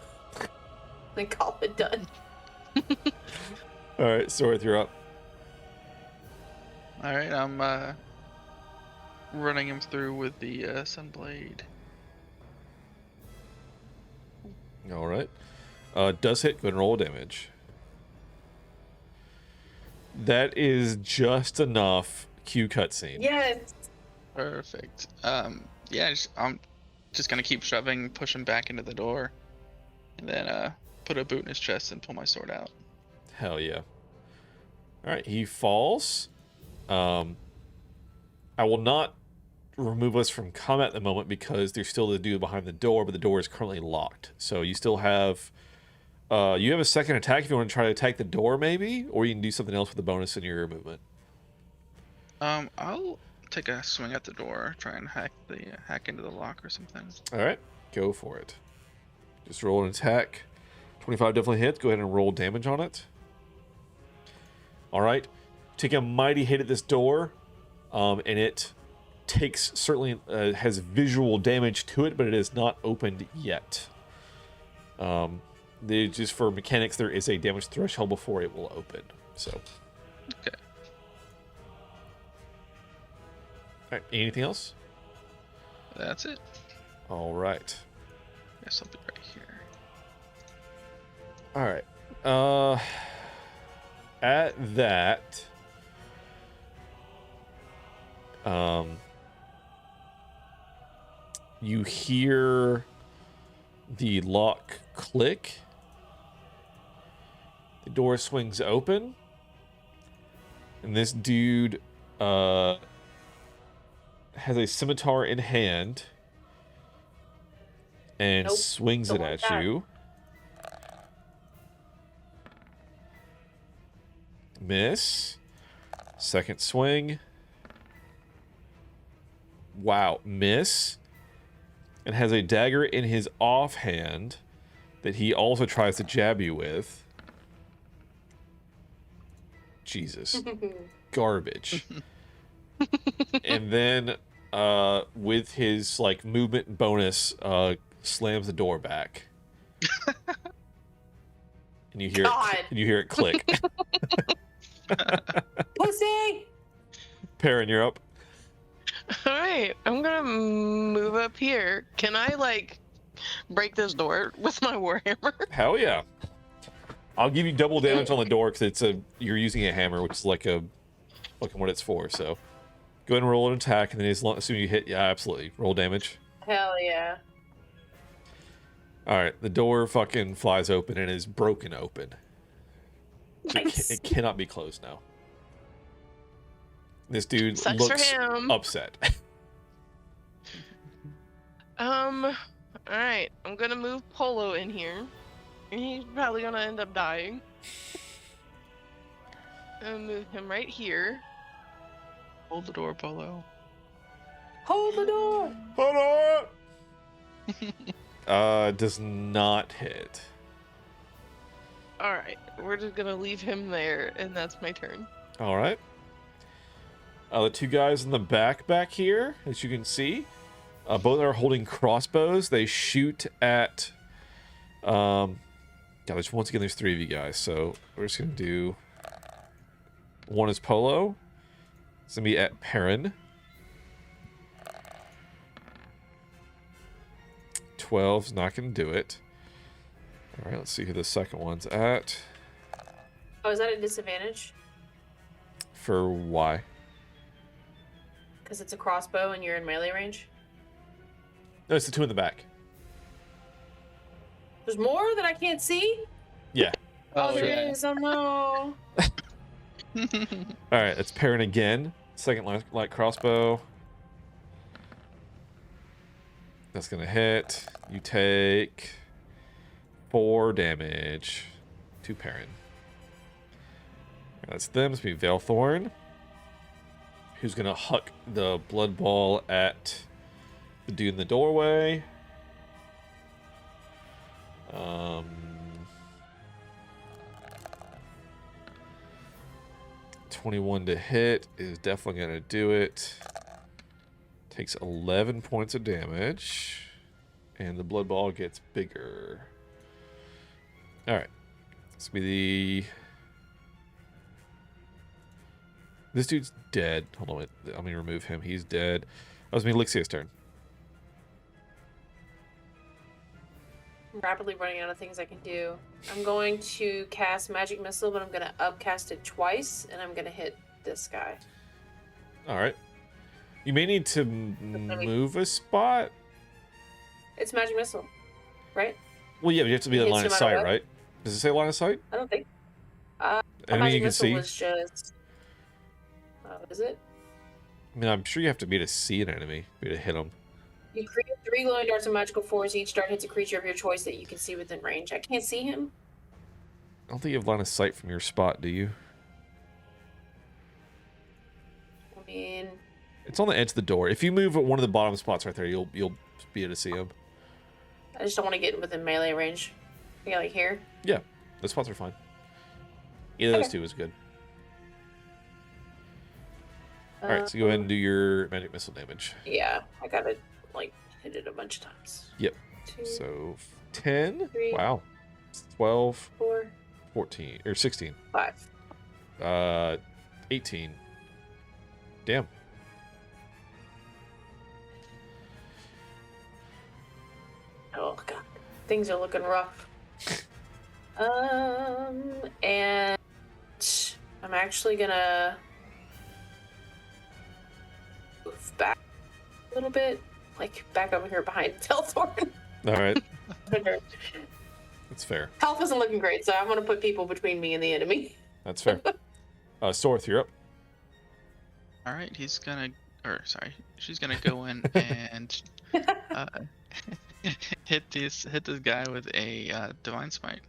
Then call it done. All right, Sorth, you're up. All right, I'm running him through with the Sunblade. All right. Does hit. Go ahead and roll damage. That is just enough. Cue cutscene. Yes. Perfect. Yeah, I'm just gonna keep shoving, push him back into the door, and then put a boot in his chest and pull my sword out. Hell yeah. All right, he falls. I will not remove us from combat at the moment because there's still the dude behind the door, but the door is currently locked. So you still have you have a second attack if you want to try to attack the door, maybe, or you can do something else with the bonus in your movement. I'll take a swing at the door, try and hack into the lock or something. All right, go for it. Just roll an attack. 25 definitely hits. Go ahead and roll damage on it. All right, take a mighty hit at this door, and it takes certainly has visual damage to it, but it is not opened yet. Just for mechanics, there is a damage threshold before it will open. So, Okay. all right, anything else? That's it. All right. Guess I'll be right here. All right. At that, you hear the lock click. The door swings open, and this dude has a scimitar in hand and Nope, swings don't it want at that. you. Miss. Second swing. Wow, miss. And has a dagger in his offhand that he also tries to jab you with. Jesus. Garbage. And then with his like movement bonus, slams the door back. And you hear God. you hear it click. Pussy! Perrin, you're up. All right, I'm gonna move up here. Can I like break this door with my warhammer? Hell yeah. I'll give you double damage on the door because you're using a hammer, which is like what it's for. So go ahead and roll an attack, and then as soon as you hit, yeah, absolutely roll damage. Hell yeah. All right, the door fucking flies open and is broken open. Nice. It cannot be closed now. This dude Sucks for looks him. upset. All right, I'm gonna move Polo in here. And he's probably gonna end up dying. And move him right here. Hold the door, Polo. Hold the door! Hold on. Does not hit. All right, we're just gonna leave him there, and that's my turn. All right. The two guys in the back here, as you can see, both are holding crossbows. They shoot at. God, once again, there's three of you guys, so we're just gonna do. One is Polo. It's gonna be at Perrin. 12's not gonna do it. All right, let's see who the second one's at. Oh, is that a disadvantage? For why? Because it's a crossbow and you're in melee range? No, it's the two in the back. There's more that I can't see? Yeah. Oh, there yeah. is. Oh, no. All right, that's Perrin again. Second light crossbow. That's gonna hit. You take 4 damage to Perrin. That's them. It's gonna be Veilthorn. who's gonna huck the blood ball at the dude in the doorway. 21 to hit is definitely gonna do it. Takes 11 points of damage, and the blood ball gets bigger. All right, this will be the. This dude's dead. Hold on, wait. I'm gonna remove him. He's dead. That was me, Lixia's turn. I'm rapidly running out of things I can do. I'm going to cast Magic Missile, but I'm going to upcast it twice, and I'm going to hit this guy. All right. You may need to move a spot. It's Magic Missile, right? Well, yeah, but you have to be It in hits line of no matter sight, what? right? Does it say line of sight? I don't think. Enemy Magic you can Missile see. was just. Is it? I mean, I'm sure you have to be to see an enemy, be to hit them. You create 3 glowing darts of magical force. Each dart hits a creature of your choice that you can see within range. I can't see him. I don't think you have line of sight from your spot, do you? I mean, It's on the edge of the door. If you move at one of the bottom spots right there, you'll be able to see him. I just don't want to get within melee range. Yeah, like here. Yeah, those spots are fine. Either of those Okay. two is good. All right, so go ahead and do your magic missile damage. Yeah, I gotta like hit it a bunch of times. Yep. 2, So 10. 3. Wow. 12, 4, 14, or 16. 5. 18. Damn. Oh god, things are looking rough. And I'm actually gonna move back a little bit, like back over here behind Telthorn. All right. That's fair. Health isn't looking great, so I'm gonna put people between me and the enemy. That's fair. Sorth, you're up. All right, she's gonna go in and hit this guy with a divine smite.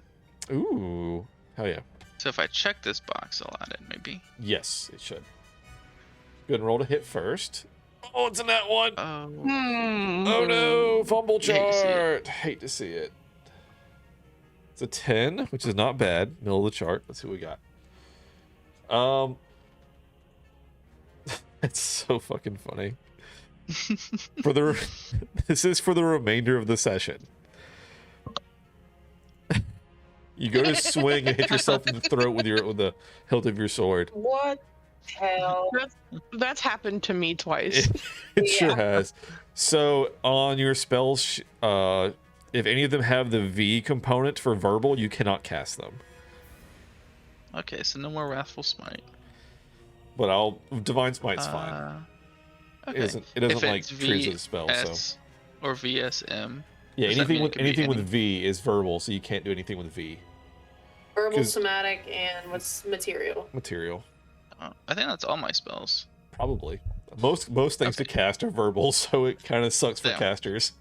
Ooh. Hell yeah. So if I check this box, I'll add it maybe. Yes, it should. Go ahead and roll to hit first. Oh, it's in that one. Oh, Oh no, fumble Hate to see it. chart. Hate to see it. It's a 10, which is not bad. Middle of the chart. Let's see what we got. It's so fucking funny. This is for the remainder of the session. You go to swing and hit yourself in the throat with the hilt of your sword. What hell? That's happened to me twice. It sure Yeah. has. So on your spells, if any of them have the V component for verbal, you cannot cast them. okay, so no more wrathful smite. But divine smite's fine. Okay. It doesn't If like it's trees as a spell. So VS or VSM. yeah, does that mean anything it could be with any- V is verbal, so you can't do anything with V Verbal, 'Cause- somatic, and what's material? material. I think that's all my spells. Probably most things to cast are verbal, so it kind of sucks for Damn. casters.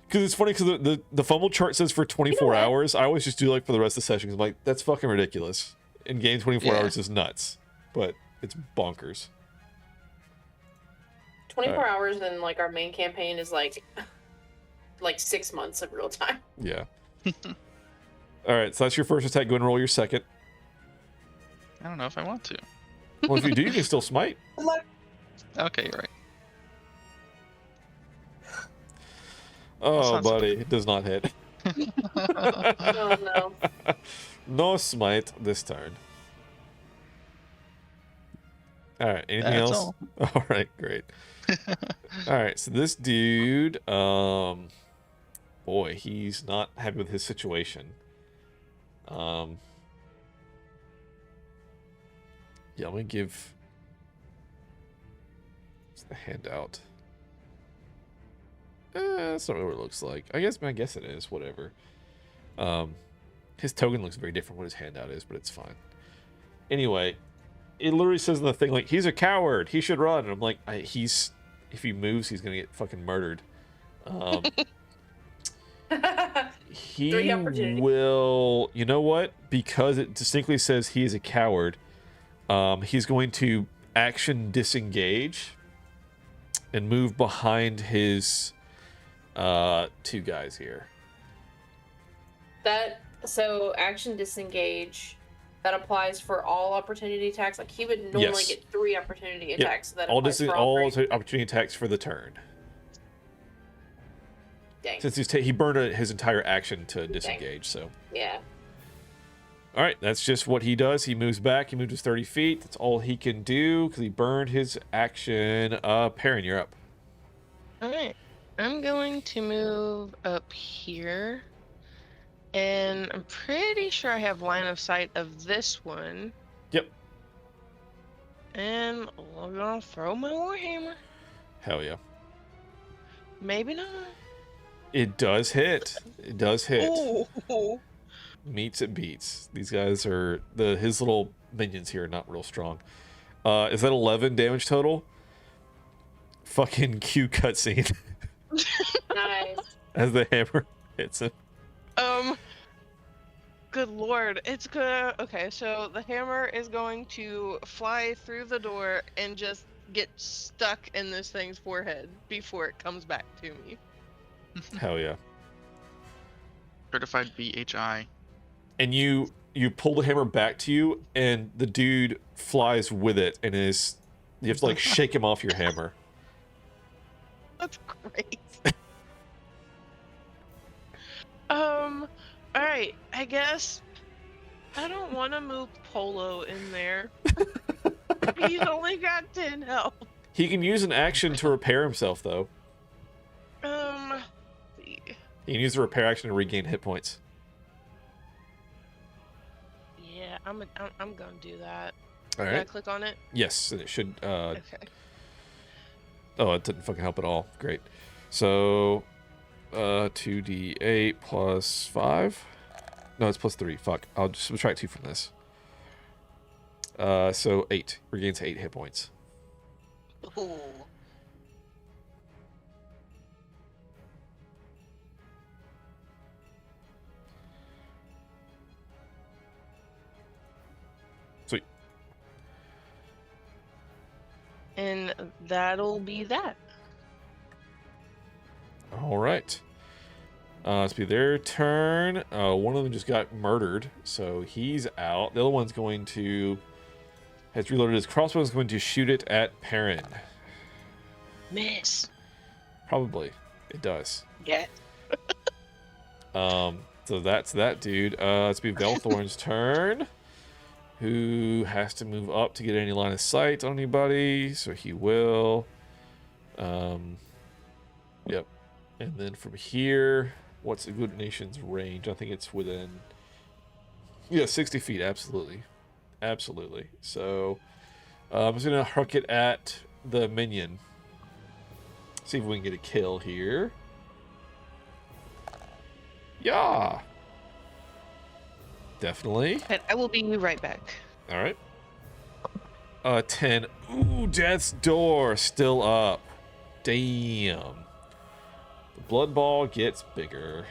Because it's funny because the fumble chart says for 24 what? hours. I always just do like for the rest of the session. 'Cause I'm like, that's fucking ridiculous. In game 24 Yeah. hours is nuts, but it's bonkers. 24 Alright. hours in like our main campaign is like 6 months of real time. Yeah. All right, so that's your first attack. Go and roll your second. I don't know if I want to. Well, if you do, you can still smite. Okay, you're right. Oh, not so buddy, it does not hit. Oh no. No smite this turn. All right, anything That's else? All right, great. All right, so this dude, boy, he's not happy with his situation. Yeah, I'm gonna give. What's the handout? That's not really what it looks like. I guess it is. Whatever. His token looks very different what his handout is, but it's fine. Anyway, it literally says in the thing like he's a coward. He should run. And I'm like, if he moves, he's gonna get fucking murdered. He 3 opportunities. will. You know what? Because it distinctly says he is a coward. He's going to action disengage and move behind his two guys here. So action disengage. That applies for all opportunity attacks. Like he would normally Yes. get 3 opportunity Yep. attacks. So that All applies for all 3. opportunity attacks for the turn. Dang. Since he burned his entire action to disengage, so. Yeah. All right, that's just what he does. He moves back. He moved his 30 feet. That's all he can do because he burned his action. Perrin, you're up. All right. I'm going to move up here. And I'm pretty sure I have line of sight of this one. Yep. And I'm gonna throw my warhammer. Hell yeah. Maybe not. It does hit. It does hit. Oh. Meets it beats. These guys are his little minions here are not real strong. Is that 11 damage total? Fucking cue cutscene. Nice. As the hammer hits him. Good lord. It's gonna. Okay, so the hammer is going to fly through the door and just get stuck in this thing's forehead before it comes back to me. Hell yeah. Certified BHI. And you pull the hammer back to you, and the dude flies with it, and you have to like shake him off your hammer. That's great. Alright, I guess I don't want to move Polo in there. He's only got 10 health. He can use an action to repair himself, though. Let's see. He can use the repair action to regain hit points. Yeah, I'm gonna do that. All Can I right. click on it? Yes, and it should. Okay. Oh, it didn't fucking help at all. Great. So, 2d8 plus 5. No, it's plus 3. Fuck. I'll just subtract 2 from this. So 8. Regains 8 hit points. Ooh. Sweet. And that'll be that. All right. It's be their turn. One of them just got murdered, so he's out. The other one's going to has reloaded his crossbow. Is going to shoot it at Perrin. Miss. Probably, it does. Yeah. So that's that dude. It's be Velthorn's turn, who has to move up to get any line of sight on anybody. So he will. Yep. And then from here, what's a good nation's range? I think it's within. Yeah, 60 feet. Absolutely, absolutely. So I'm just gonna huck it at the minion. See if we can get a kill here. Yeah. Definitely. And I will be right back. All right. 10. Ooh, Death's Door still up. Damn. The blood ball gets bigger.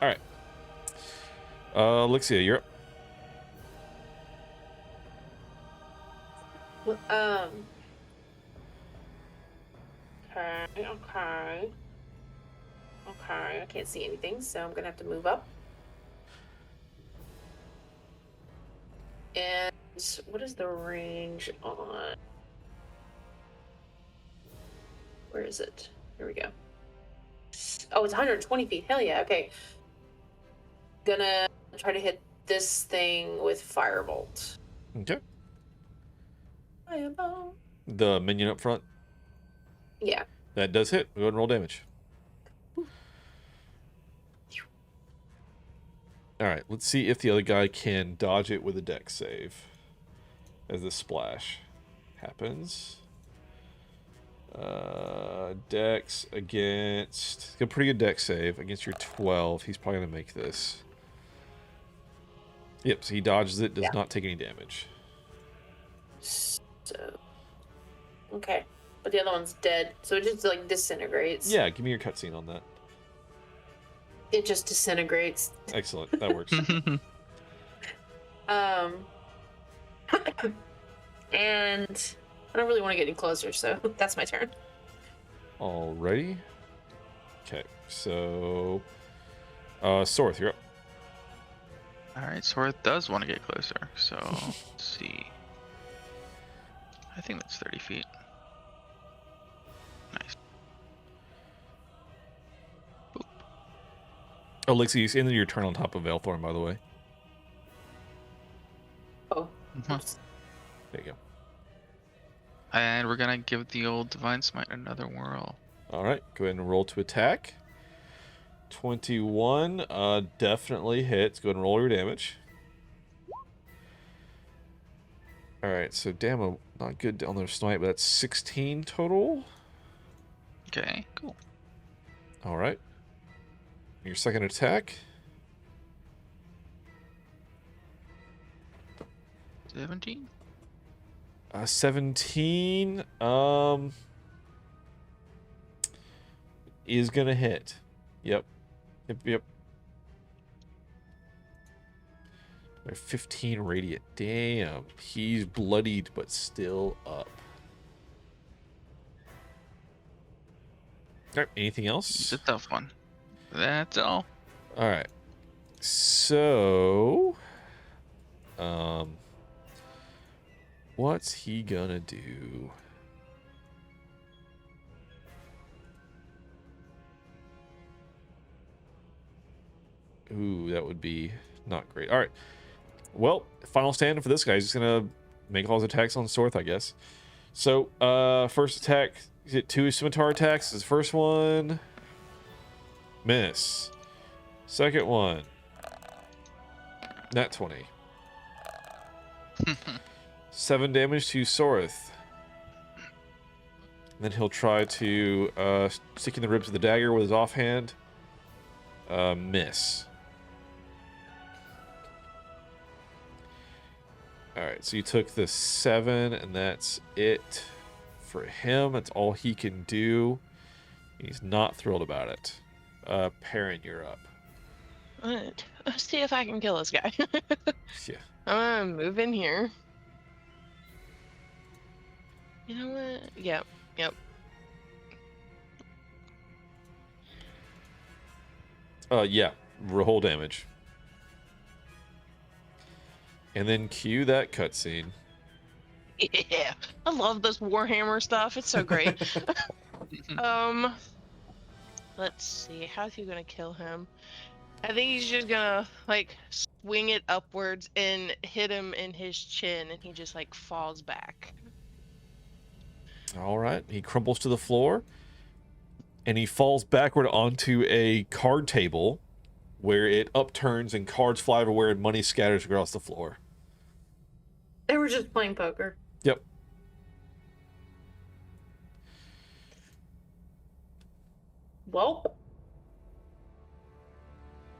All right. Lixia, you're up. Okay, I can't see anything, so I'm gonna have to move up. And what is the range on? Where is it? Here we go. Oh, it's 120 feet. Hell yeah, okay. Gonna try to hit this thing with Firebolt. Okay. Fireball. The minion up front. Yeah. That does hit. Go ahead and roll damage. All right, let's see if the other guy can dodge it with a dex save as the splash happens. Dex against a pretty good dex save against your 12. He's probably gonna make this. Yep, so he dodges it, does not take any damage. So, okay, but the other one's dead, so it just like disintegrates. Yeah, give me your cutscene on that. It just disintegrates. Excellent, that works. And I don't really want to get any closer, so that's my turn. Alrighty. Okay, so Sorth, you're up. Alright, Sorth does want to get closer, so let's see. I think that's 30 feet. Nice. Oh, Lixie, you ended your turn on top of Elthorn, by the way. Oh. Oops. There you go. And we're gonna give the old Divine Smite another whirl. Alright, go ahead and roll to attack. 21 definitely hits. Go ahead and roll your damage. Alright, so damn, not good on their smite, but that's 16 total. Okay, cool. Alright. Your second attack. 17? 17 is gonna hit. Yep. Yep. 15 radiant. Damn. He's bloodied but still up. Alright, anything else? It's a tough one. That's all. Alright. So what's he gonna do? Ooh, that would be not great. Alright. Well, final stand for this guy. He's just gonna make all his attacks on Sorth, I guess. So, first attack, you get 2 scimitar attacks. His first one, miss. Second one, nat 20. 7 damage to Sorth. Then he'll try to stick in the ribs of the dagger with his offhand. Miss. Alright, so you took the 7, and that's it for him. That's all he can do. He's not thrilled about it. Perrin, you're up. Alright, let's see if I can kill this guy. Yeah. I'm gonna move in here. You know what? Yep. Yeah. Roll damage. And then cue that cutscene. Yeah, I love this Warhammer stuff. It's so great. Let's see. How's he gonna kill him? I think he's just gonna like swing it upwards and hit him in his chin, and he just like falls back. All right. He crumbles to the floor, and he falls backward onto a card table, where it upturns and cards fly everywhere and money scatters across the floor. They were just playing poker. Yep. Well,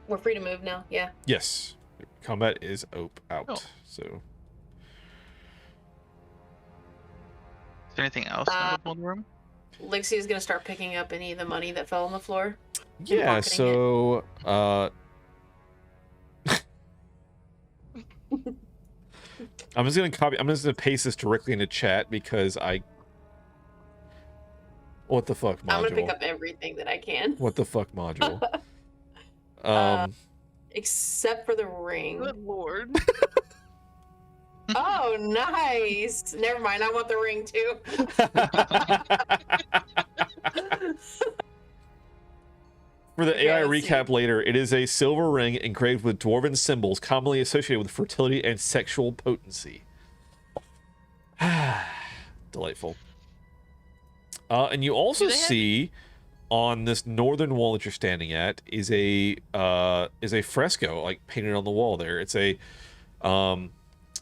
we're free to move now. Yeah. Yes. Combat is out. Oh. So. Is there anything else notable in the room? Lixie is gonna start picking up any of the money that fell on the floor. Yeah. Pocketing So. I'm just gonna paste this directly into chat because I. What the fuck module? I'm gonna pick up everything that I can. What the fuck module? Except for the ring. Good lord. Oh, nice. Never mind. I want the ring too. For the Okay, AI let's see. recap later, it is a silver ring engraved with dwarven symbols commonly associated with fertility and sexual potency. Delightful. And you also Do they have- see on this northern wall that you're standing at is a fresco like painted on the wall there. It's a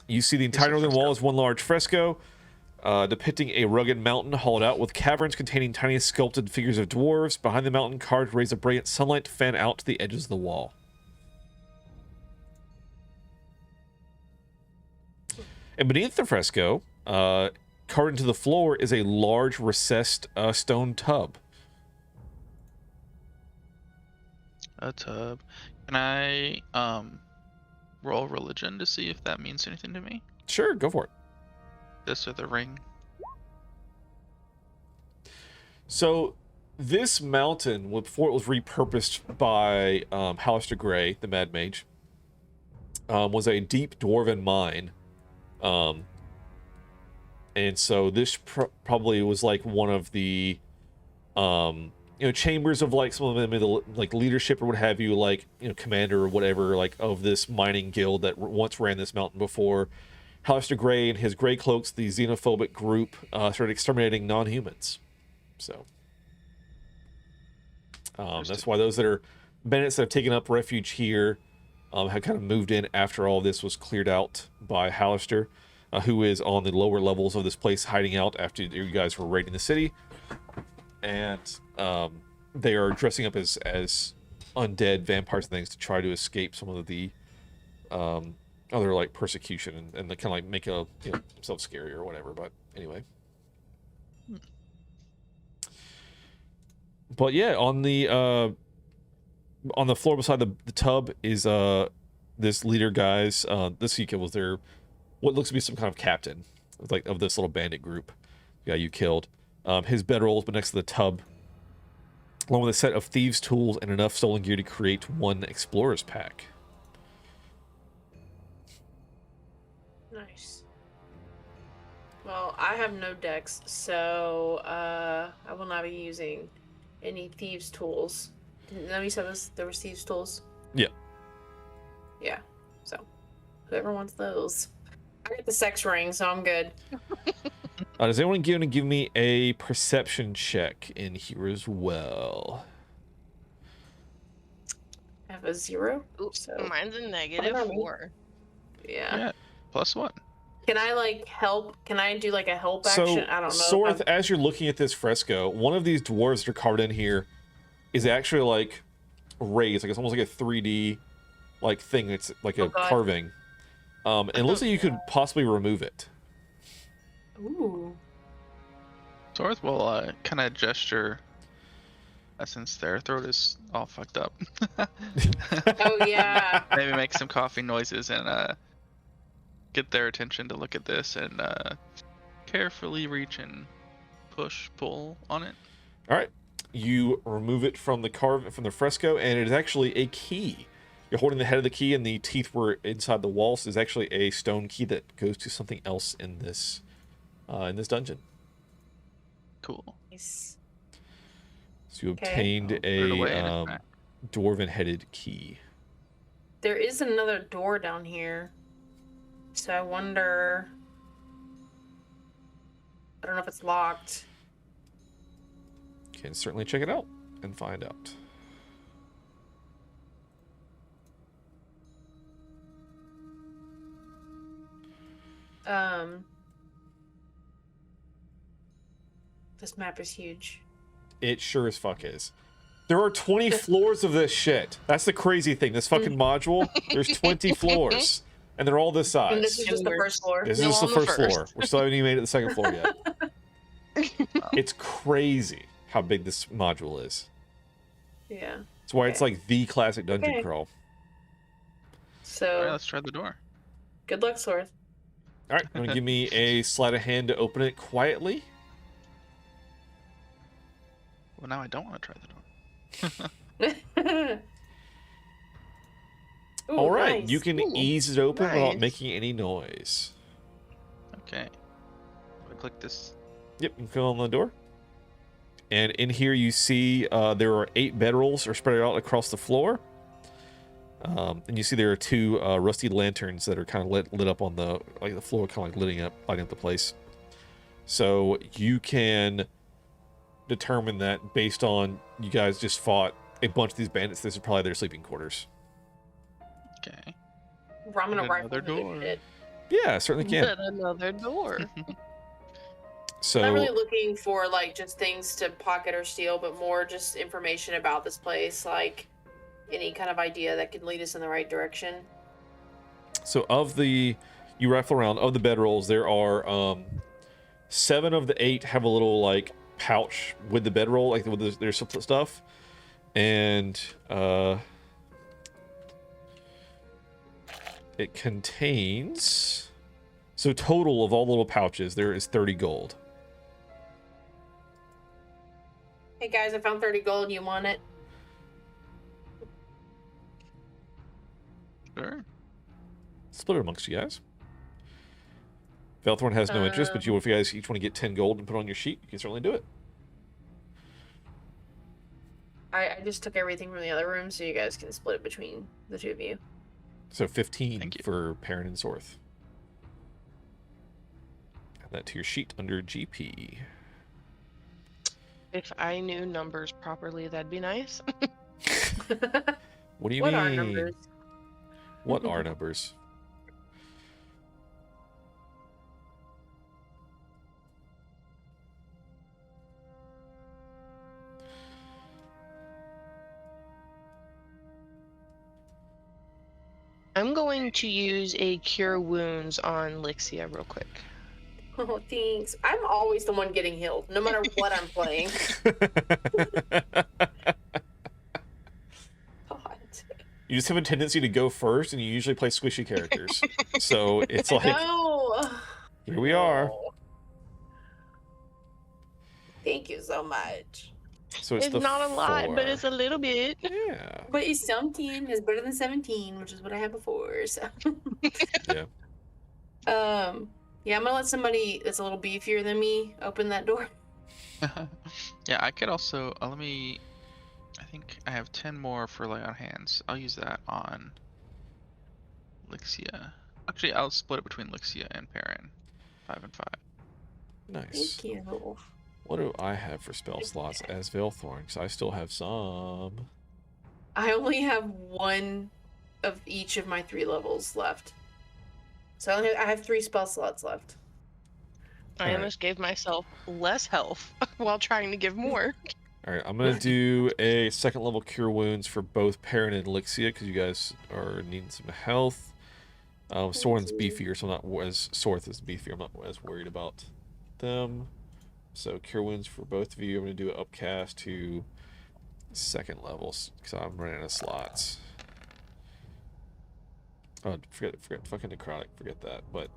you see the entire northern wall is one large fresco depicting a rugged mountain hollowed out with caverns containing tiny sculpted figures of dwarves. Behind the mountain, carved rays of brilliant sunlight to fan out to the edges of the wall. And beneath the fresco, carved into the floor, is a large recessed stone tub. A tub. Can I roll religion to see if that means anything to me? Sure, go for it. This or the ring? So, this mountain, before it was repurposed by Halaster Grey, the Mad Mage, was a deep dwarven mine. And so this probably was like one of the, chambers of like some of them, like leadership or what have you, like, commander or whatever, like of this mining guild that once ran this mountain before Halaster Grey and his Grey Cloaks, the xenophobic group, started exterminating non-humans. So that's why those that are bandits that have taken up refuge here have kind of moved in after all this was cleared out by Halaster, who is on the lower levels of this place hiding out after you guys were raiding the city. And they are dressing up as undead vampires and things to try to escape some of the other like persecution and they kind of like make themselves scary or whatever. But anyway. But yeah, on the floor beside the tub is this leader guy's this weekend was their what looks to be some kind of captain of this little bandit group guy you killed. His bedroll has been next to the tub, along with a set of thieves' tools and enough stolen gear to create one explorer's pack. Nice. Well, I have no decks, so I will not be using any thieves' tools. Didn't you said there were thieves' tools? Yeah. Yeah. So, whoever wants those. I got the sex ring, so I'm good. Is anyone going to give me a perception check in here as well? I have a 0. Oops, So mine's a -4. yeah. +1. Can I like help? Can I do like a help action? I don't know. Sorth, as you're looking at this fresco, one of these dwarves that are carved in here is actually like raised, like it's almost like a 3D like thing. It's like a carving. And it looks like you could possibly remove it. Ooh. Sorth will kind of gesture, since their throat is all fucked up. Oh yeah. Maybe make some coughing noises and get their attention to look at this and carefully reach and pull on it. All right, you remove it from the fresco, and it is actually a key. You're holding the head of the key, and the teeth were inside the walls. Is actually a stone key that goes to something else in this dungeon. Cool. Nice. So you obtained a dwarven-headed key. There is another door down here. So I wonder... I don't know if it's locked. Can certainly check it out and find out. This map is huge. It sure as fuck is. There are 20 floors of this shit. That's the crazy thing. This fucking module, there's 20 floors. And they're all this size. And this is just the first floor. This is just the first floor. We still haven't even made it to the second floor yet. It's crazy how big this module is. Yeah. That's why it's like the classic dungeon crawl. So, All right, let's try the door. good luck, Sorth. All right, you want to give me a sleight of hand to open it quietly? Well, now I don't want to try the door. Ooh, All right, nice. you can Ooh, ease it open without nice. making any noise. Okay. I click this. Yep, you can fill on the door. And in here you see there are 8 bedrolls are spread out across the floor. And you see there are 2 rusty lanterns that are kind of lit up on the floor, kind of like lighting up the place. So you can determine that based on you guys just fought a bunch of these bandits, this is probably their sleeping quarters. Okay. I'm gonna And rifle another through door. it. Yeah, certainly can. Then another door. So I'm not really looking for like just things to pocket or steal, but more just information about this place, like any kind of idea that could lead us in the right direction. So you rifle around, of the bedrolls, there are 7 of the 8 have a little like pouch with the bedroll, like with their stuff, and it contains. So total of all the little pouches, there is 30 gold. Hey guys, I found 30 gold. You want it? Sure. Split it amongst you guys. Velthorn has no interest, but if you guys each want to get 10 gold and put on your sheet, you can certainly do it. I just took everything from the other room so you guys can split it between the two of you. So 15 Thank you. for Perrin and Sorth. Add that to your sheet under GP. If I knew numbers properly, that'd be nice. What do you What mean? are numbers? What are numbers? I'm going to use a Cure Wounds on Lixia real quick. Oh, thanks. I'm always the one getting healed, no matter what I'm playing. God. You just have a tendency to go first, and you usually play squishy characters. So it's like, No. here we are. Thank you so much. So It's the not a lot, but 4. it's a little bit. Yeah. But it's 17 is better than 17, which is what I had before. So. Yeah. Yeah, I'm gonna let somebody that's a little beefier than me open that door. Yeah, I could also let me. I think I have 10 more for lay on hands. I'll use that on Lixia. Actually, I'll split it between Lixia and Perrin. 5 and 5. Nice. Thank you. What do I have for spell slots as Velthorn? Because I still have some. I only have one of each of my 3 levels left. So I have 3 spell slots left. I Alright. almost gave myself less health while trying to give more. All right, I'm gonna do a 2nd level Cure Wounds for both Perrin and Lixia because you guys are needing some health. Soren's beefier, so I'm not as Sorth is beefier. I'm not as worried about them. So Cure Wounds for both of you. I'm gonna do an upcast to 2nd levels because I'm running out of slots. Oh, forget fucking necrotic. Forget that. But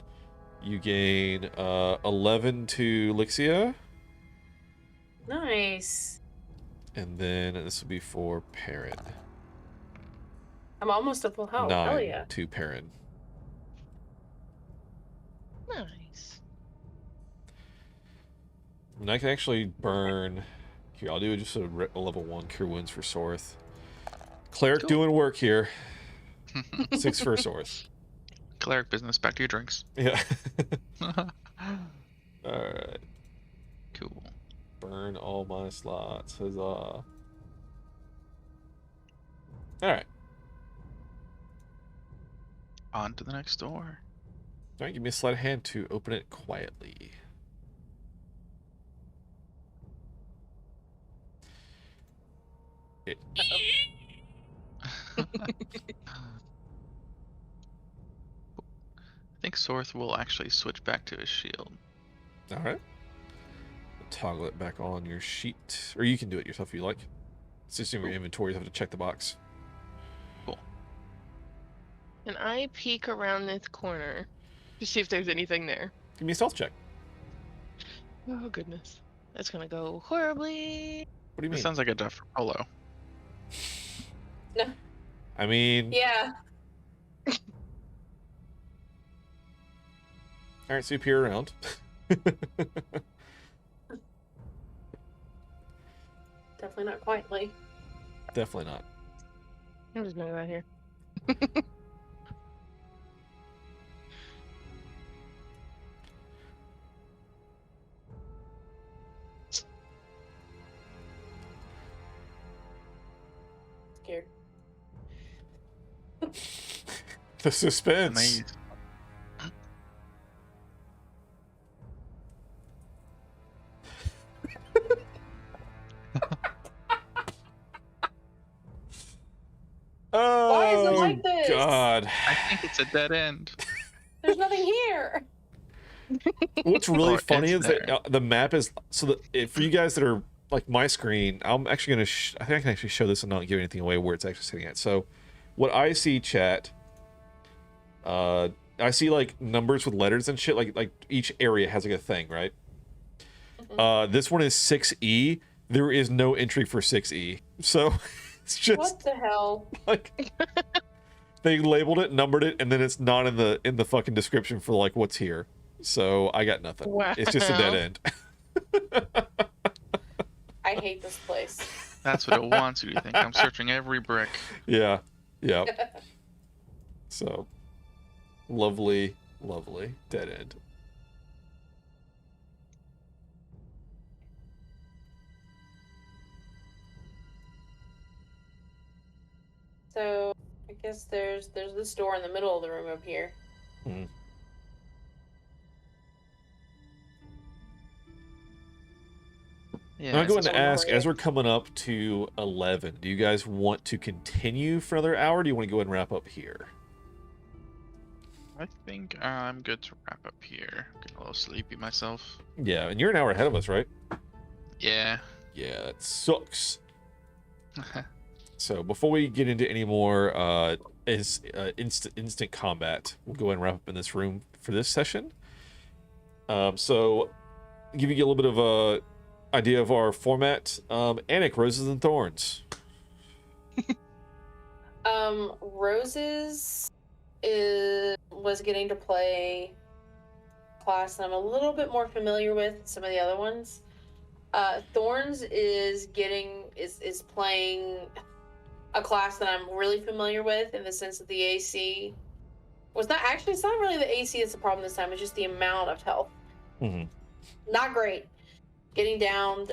you gain 11 to Lixia. Nice. And then this will be for Perrin. I'm almost at full health. Hell 9 yeah. to Perrin. Nice. And I can actually burn. Here, I'll do just a level 1 Cure Wounds for Sorth. Cleric Cool. doing work here. 6 for Sorth. Cleric business. Back to your drinks. Yeah. Alright. Cool. Burn all my slots. Huzzah. Alright. On to the next door. Alright, give me a sleight of hand to open it quietly. I think Sorth will actually switch back to his shield. Alright. Toggle it back on your sheet. Or you can do it yourself if you like. It's just in your inventory, you have to check the box. And I peek around this corner to see if there's anything there. Give me a stealth check. Oh, goodness. That's gonna go horribly. What do you This mean? sounds like a death for Polo. I mean... Yeah. Alright, so you peer around. Definitely not quietly. Definitely not. I'm just gonna go out here. Scared. The suspense. Amazing. Oh, Why is it like this? God. I think it's a dead end. There's nothing here. What's really Or funny it's is that there. the map is so that for you guys that are like my screen, I'm actually gonna. I think I can actually show this and not give anything away where it's actually sitting at. So, what I see, chat. I see like numbers with letters and shit. Like each area has like a thing, right? This one is 6E. There is no entry for 6E, so it's just What the hell? like they labeled it, numbered it, and then it's not in the fucking description for like what's here. So I got nothing. Wow. It's just a dead end. I hate this place. That's what it wants you to think. I'm searching every brick. Yeah. So lovely dead end. So I guess there's this door in the middle of the room up here. Mhm. Yeah. I'm going to so ask, we're- as we're coming up to 11, do you guys want to continue for another hour? Or do you want to go ahead and wrap up here? I think I'm good to wrap up here. Getting a little sleepy myself. Yeah, and you're an hour ahead of us, right? Yeah. Yeah, that sucks. So before we get into any more instant combat, we'll go ahead and wrap up in this room for this session. So give you a little bit of a idea of our format. Anik, Roses and Thorns. Roses was getting to play a class that I'm a little bit more familiar with than some of the other ones. Thorns is playing a class that I'm really familiar with in the sense that the AC was not actually. It's not really the AC that's the problem this time. It's just the amount of health. Mm-hmm. Not great. Getting downed.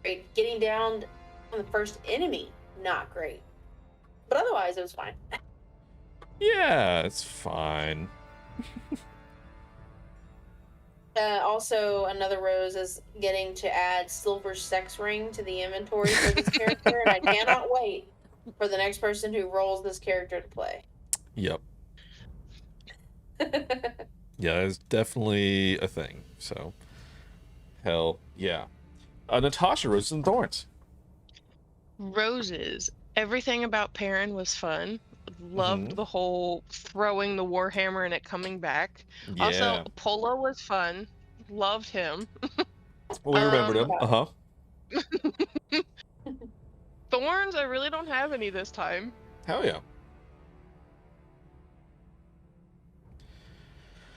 Getting downed on the first enemy. Not great. But otherwise, it was fine. Yeah, it's fine. Also, another rose is getting to add silver sex ring to the inventory for this character, and I cannot wait for the next person who rolls this character to play. Yep. Yeah, it's definitely a thing. So, hell yeah. Natasha, Roses and Thorns. Roses. Everything about Perrin was fun. Loved the whole throwing the warhammer and it coming back. Yeah. Also, Polo was fun. Loved him. We remembered him. Uh-huh. Thorns, I really don't have any this time. Hell yeah.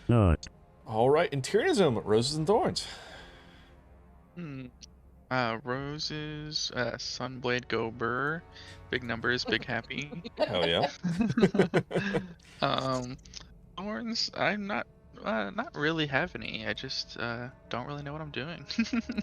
Nice. All right, Interinism, Roses and Thorns. Roses, Sunblade Go Burr, big numbers, big happy. Hell yeah. Thorns, I'm not really have any. I just don't really know what I'm doing.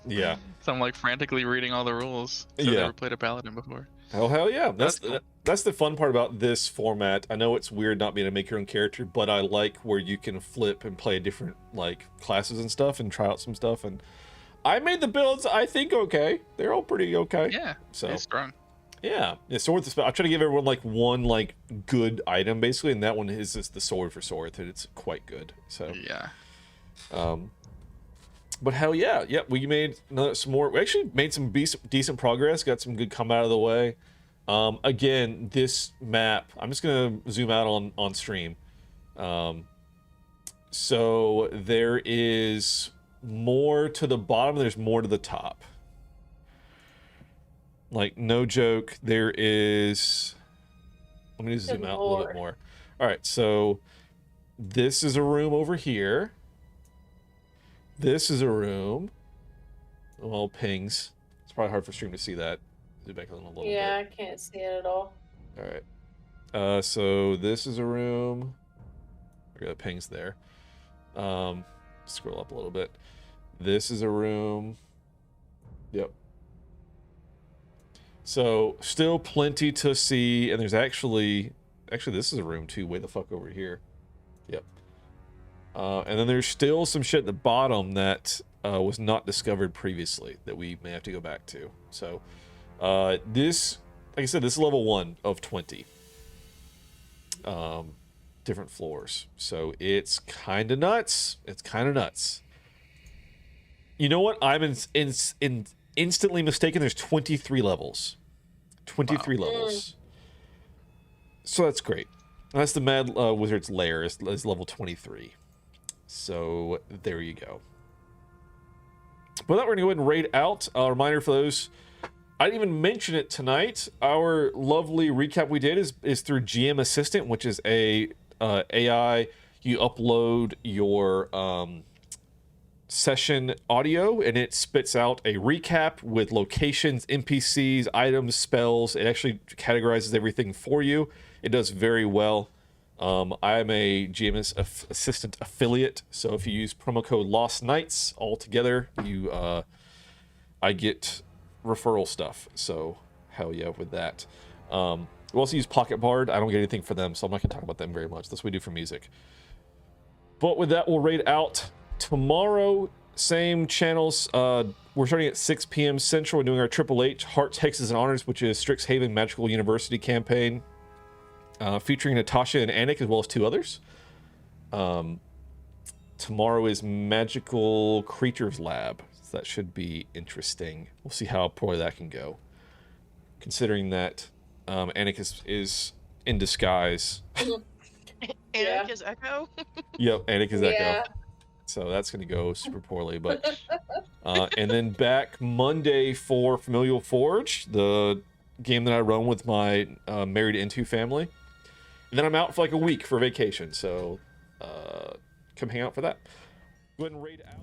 Yeah. So I'm like frantically reading all the rules. I've Yeah. never played a paladin before. Hell yeah. That's cool. That's the fun part about this format. I know it's weird not being able to make your own character, but I like where you can flip and play different like classes and stuff and try out some stuff. And I made the builds, I think, okay. They're all pretty okay. Yeah, So it's strong. yeah, sword with the spell. I try to give everyone like one like good item basically, and that one is just the sword for Sorth, and it's quite good. So Yeah. but hell yeah, we made some more. We actually made some decent progress. Got some good come out of the way. Again, this map, I'm just gonna zoom out on stream. So there is more to the bottom. There's more to the top. Like, no joke, there is... Let me just zoom out a little bit more. All right, so this is a room over here. This is a room. Well, pings. It's probably hard for stream to see that. Zoom back a little bit. Yeah, I can't see it at all. All right. So this is a room. I got pings there. Scroll up a little bit. This is a room. Yep. So still plenty to see, and there's actually this is a room too. Way the fuck over here. Yep. And then there's still some shit at the bottom that was not discovered previously that we may have to go back to. So this, like I said, this is level 1 of 20. Different floors. So it's kind of nuts. You know what? I'm instantly mistaken. There's 23 levels. 23 levels. So that's great. That's the Mad Wizard's Lair. Is level 23. So there you go. But that we're gonna go ahead and raid out. A reminder for those. I didn't even mention it tonight. Our lovely recap we did is through GM Assistant, which is a AI. You upload your session audio, and it spits out a recap with locations, NPCs, items, spells. It actually categorizes everything for you. It does very well. I am a GM Assistant affiliate, so if you use promo code Lost Nights all together, I get referral stuff. So hell yeah with that. We also use Pocket Bard. I don't get anything for them, so I'm not gonna talk about them very much. That's what we do for music. But with that, we'll raid out tomorrow. Same channels. We're starting at 6 p.m. Central. We're doing our Triple H Hearts, Hexes, and Honors, which is Strixhaven Magical University campaign. Featuring Natasha and Anik, as well as 2 others. Tomorrow is Magical Creatures Lab, so that should be interesting. We'll see how poorly that can go, considering that Anik is in disguise. Anik is Echo. Yep, Anik is Echo. Yeah. So that's going to go super poorly. But and then back Monday for Familial Forge, the game that I run with my married into family. And then I'm out for like a week for vacation, so come hang out for that. Go ahead and raid out.